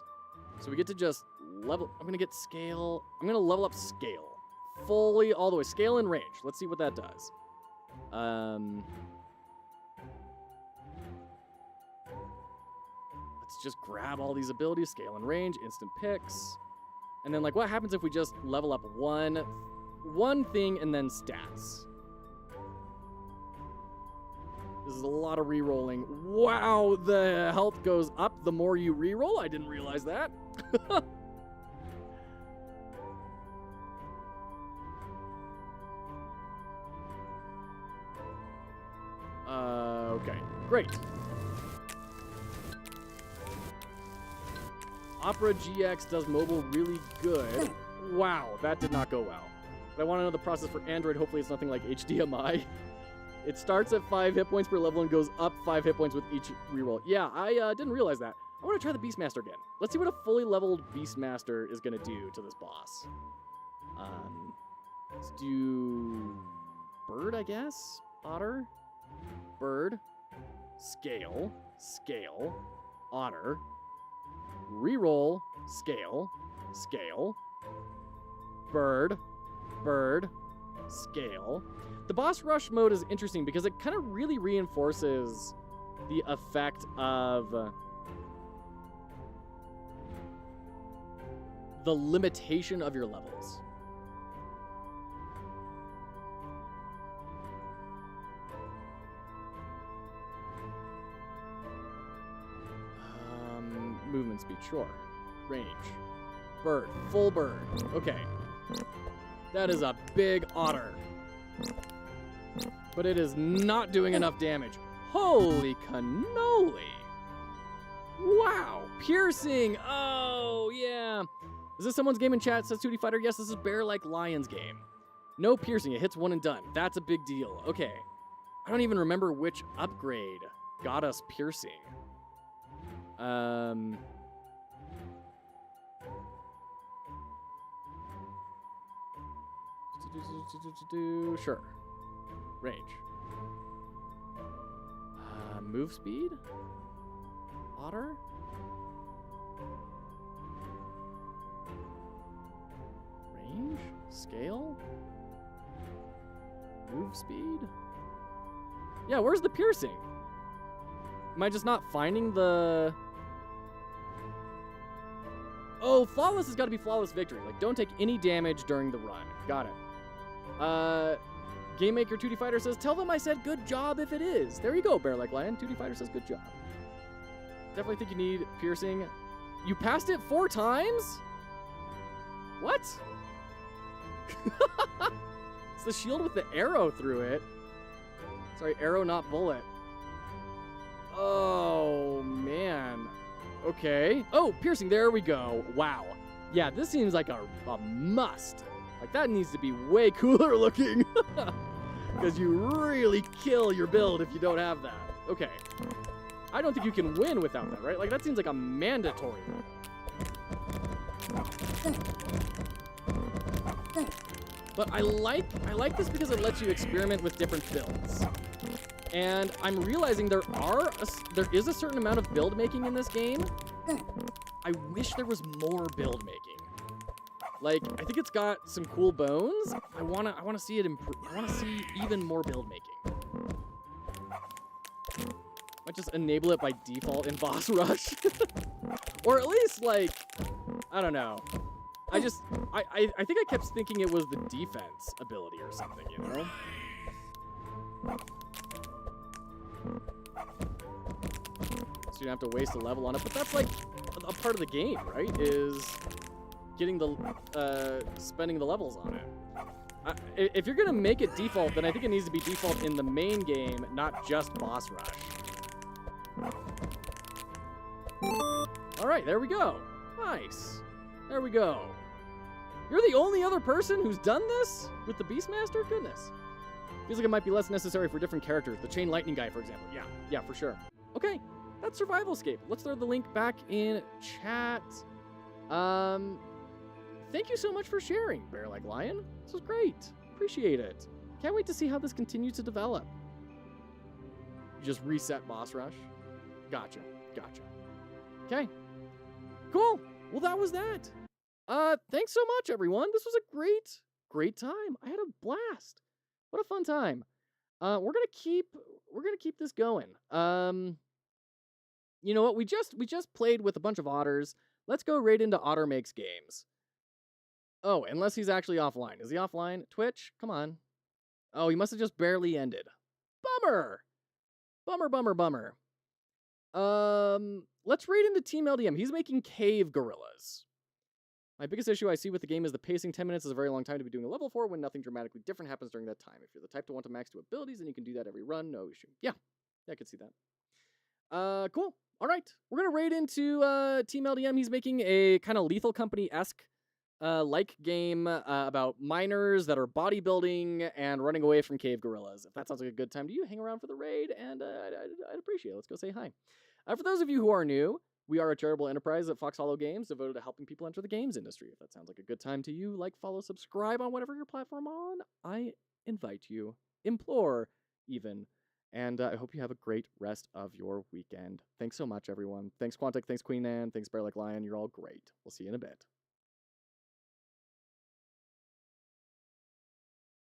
So we get to just level, I'm going to get scale. I'm going to level up scale fully all the way. Scale and range. Let's see what that does. Let's just grab all these abilities. Scale and range, instant picks. And then, like, what happens if we just level up one thing and then stats? This is a lot of re-rolling. Wow, the health goes up the more you re-roll. I didn't realize that. Okay, great. Opera GX does mobile really good. Wow, that did not go well. But I want to know the process for Android. Hopefully it's nothing like HDMI. It starts at 5 hit points per level and goes up 5 hit points with each reroll. Yeah, I didn't realize that. I want to try the Beastmaster again. Let's see what a fully leveled Beastmaster is going to do to this boss. Let's do bird, I guess? Otter? Bird. Scale. Scale. Otter. Reroll. Scale. Scale. Bird. Bird. Scale. The boss rush mode is interesting because it kind of really reinforces the effect of the limitation of your levels. Movement speed, sure. Range. Bird. Full bird. Okay. That is a big otter. But it is not doing enough damage. Holy cannoli. Wow. Piercing. Oh, yeah. Is this someone's game in chat? Says 2D Fighter. Yes, this is Bear Like Lion's game. No piercing. It hits one and done. That's a big deal. Okay. I don't even remember which upgrade got us piercing. Sure. Range. Move speed? Otter? Range? Scale? Move speed? Yeah, where's the piercing? Am I just not finding the... Oh, flawless has got to be flawless victory. Like, don't take any damage during the run. Got it. GameMaker 2D Fighter says, tell them I said good job if it is. There you go, Bear Like Lion. 2D Fighter says good job. Definitely think you need piercing. You passed it 4 times? What? It's the shield with the arrow through it. Sorry, arrow, not bullet. Oh, man. Okay. Oh, piercing. There we go. Wow. Yeah, this seems like a must. Like, that needs to be way cooler looking. Because you really kill your build if you don't have that. Okay. I don't think you can win without that, right? Like, that seems like a mandatory. But I like this because it lets you experiment with different builds. And I'm realizing there is a certain amount of build making in this game. I wish there was more build making. Like, I think it's got some cool bones. I wanna see it improve. I wanna see even more build making. Might just enable it by default in boss rush. Or at least, like, I don't know. I think I kept thinking it was the defense ability or something, you know? So you don't have to waste a level on it, but that's like a part of the game, right? Is getting the spending the levels on it. If you're gonna make it default, then I think it needs to be default in the main game, not just boss rush. All right, there we go. Nice. There we go. You're the only other person who's done this with the Beastmaster? Goodness. Feels like it might be less necessary for different characters. The Chain Lightning guy, for example. Yeah, for sure. Okay, that's SurvivalScape. Let's throw the link back in chat. Thank you so much for sharing, Bear Like Lion. This was great. Appreciate it. Can't wait to see how this continues to develop. You just reset boss rush. Gotcha. Okay. Cool. Well, that was that. Thanks so much, everyone. This was a great time. I had a blast. What a fun time. We're gonna keep this going. You know what? We just played with a bunch of otters. Let's go right into Otter Makes Games. Oh, unless he's actually offline. Is he offline? Twitch? Come on. Oh, he must have just barely ended. Bummer. Bummer. Let's read into Team LDM. He's making cave gorillas. My biggest issue I see with the game is the pacing. 10 minutes is a very long time to be doing a level 4 when nothing dramatically different happens during that time. If you're the type to want to max 2 abilities, then you can do that every run. No issue. Yeah, I could see that. Cool. All right. We're going to raid into Team LDM. He's making a kind of Lethal Company-esque like game about miners that are bodybuilding and running away from cave gorillas. If that sounds like a good time to you, hang around for the raid, and I'd appreciate it. Let's go say hi. For those of you who are new, we are a charitable enterprise at foxhollowgames devoted to helping people enter the games industry. If that sounds like a good time to you, like, follow, subscribe on whatever your platform on. I invite you, implore even, and I hope you have a great rest of your weekend. Thanks so much, everyone. Thanks, Quantic. Thanks, Queen Anne. Thanks, Bear Like Lion. You're all great. We'll see you in a bit.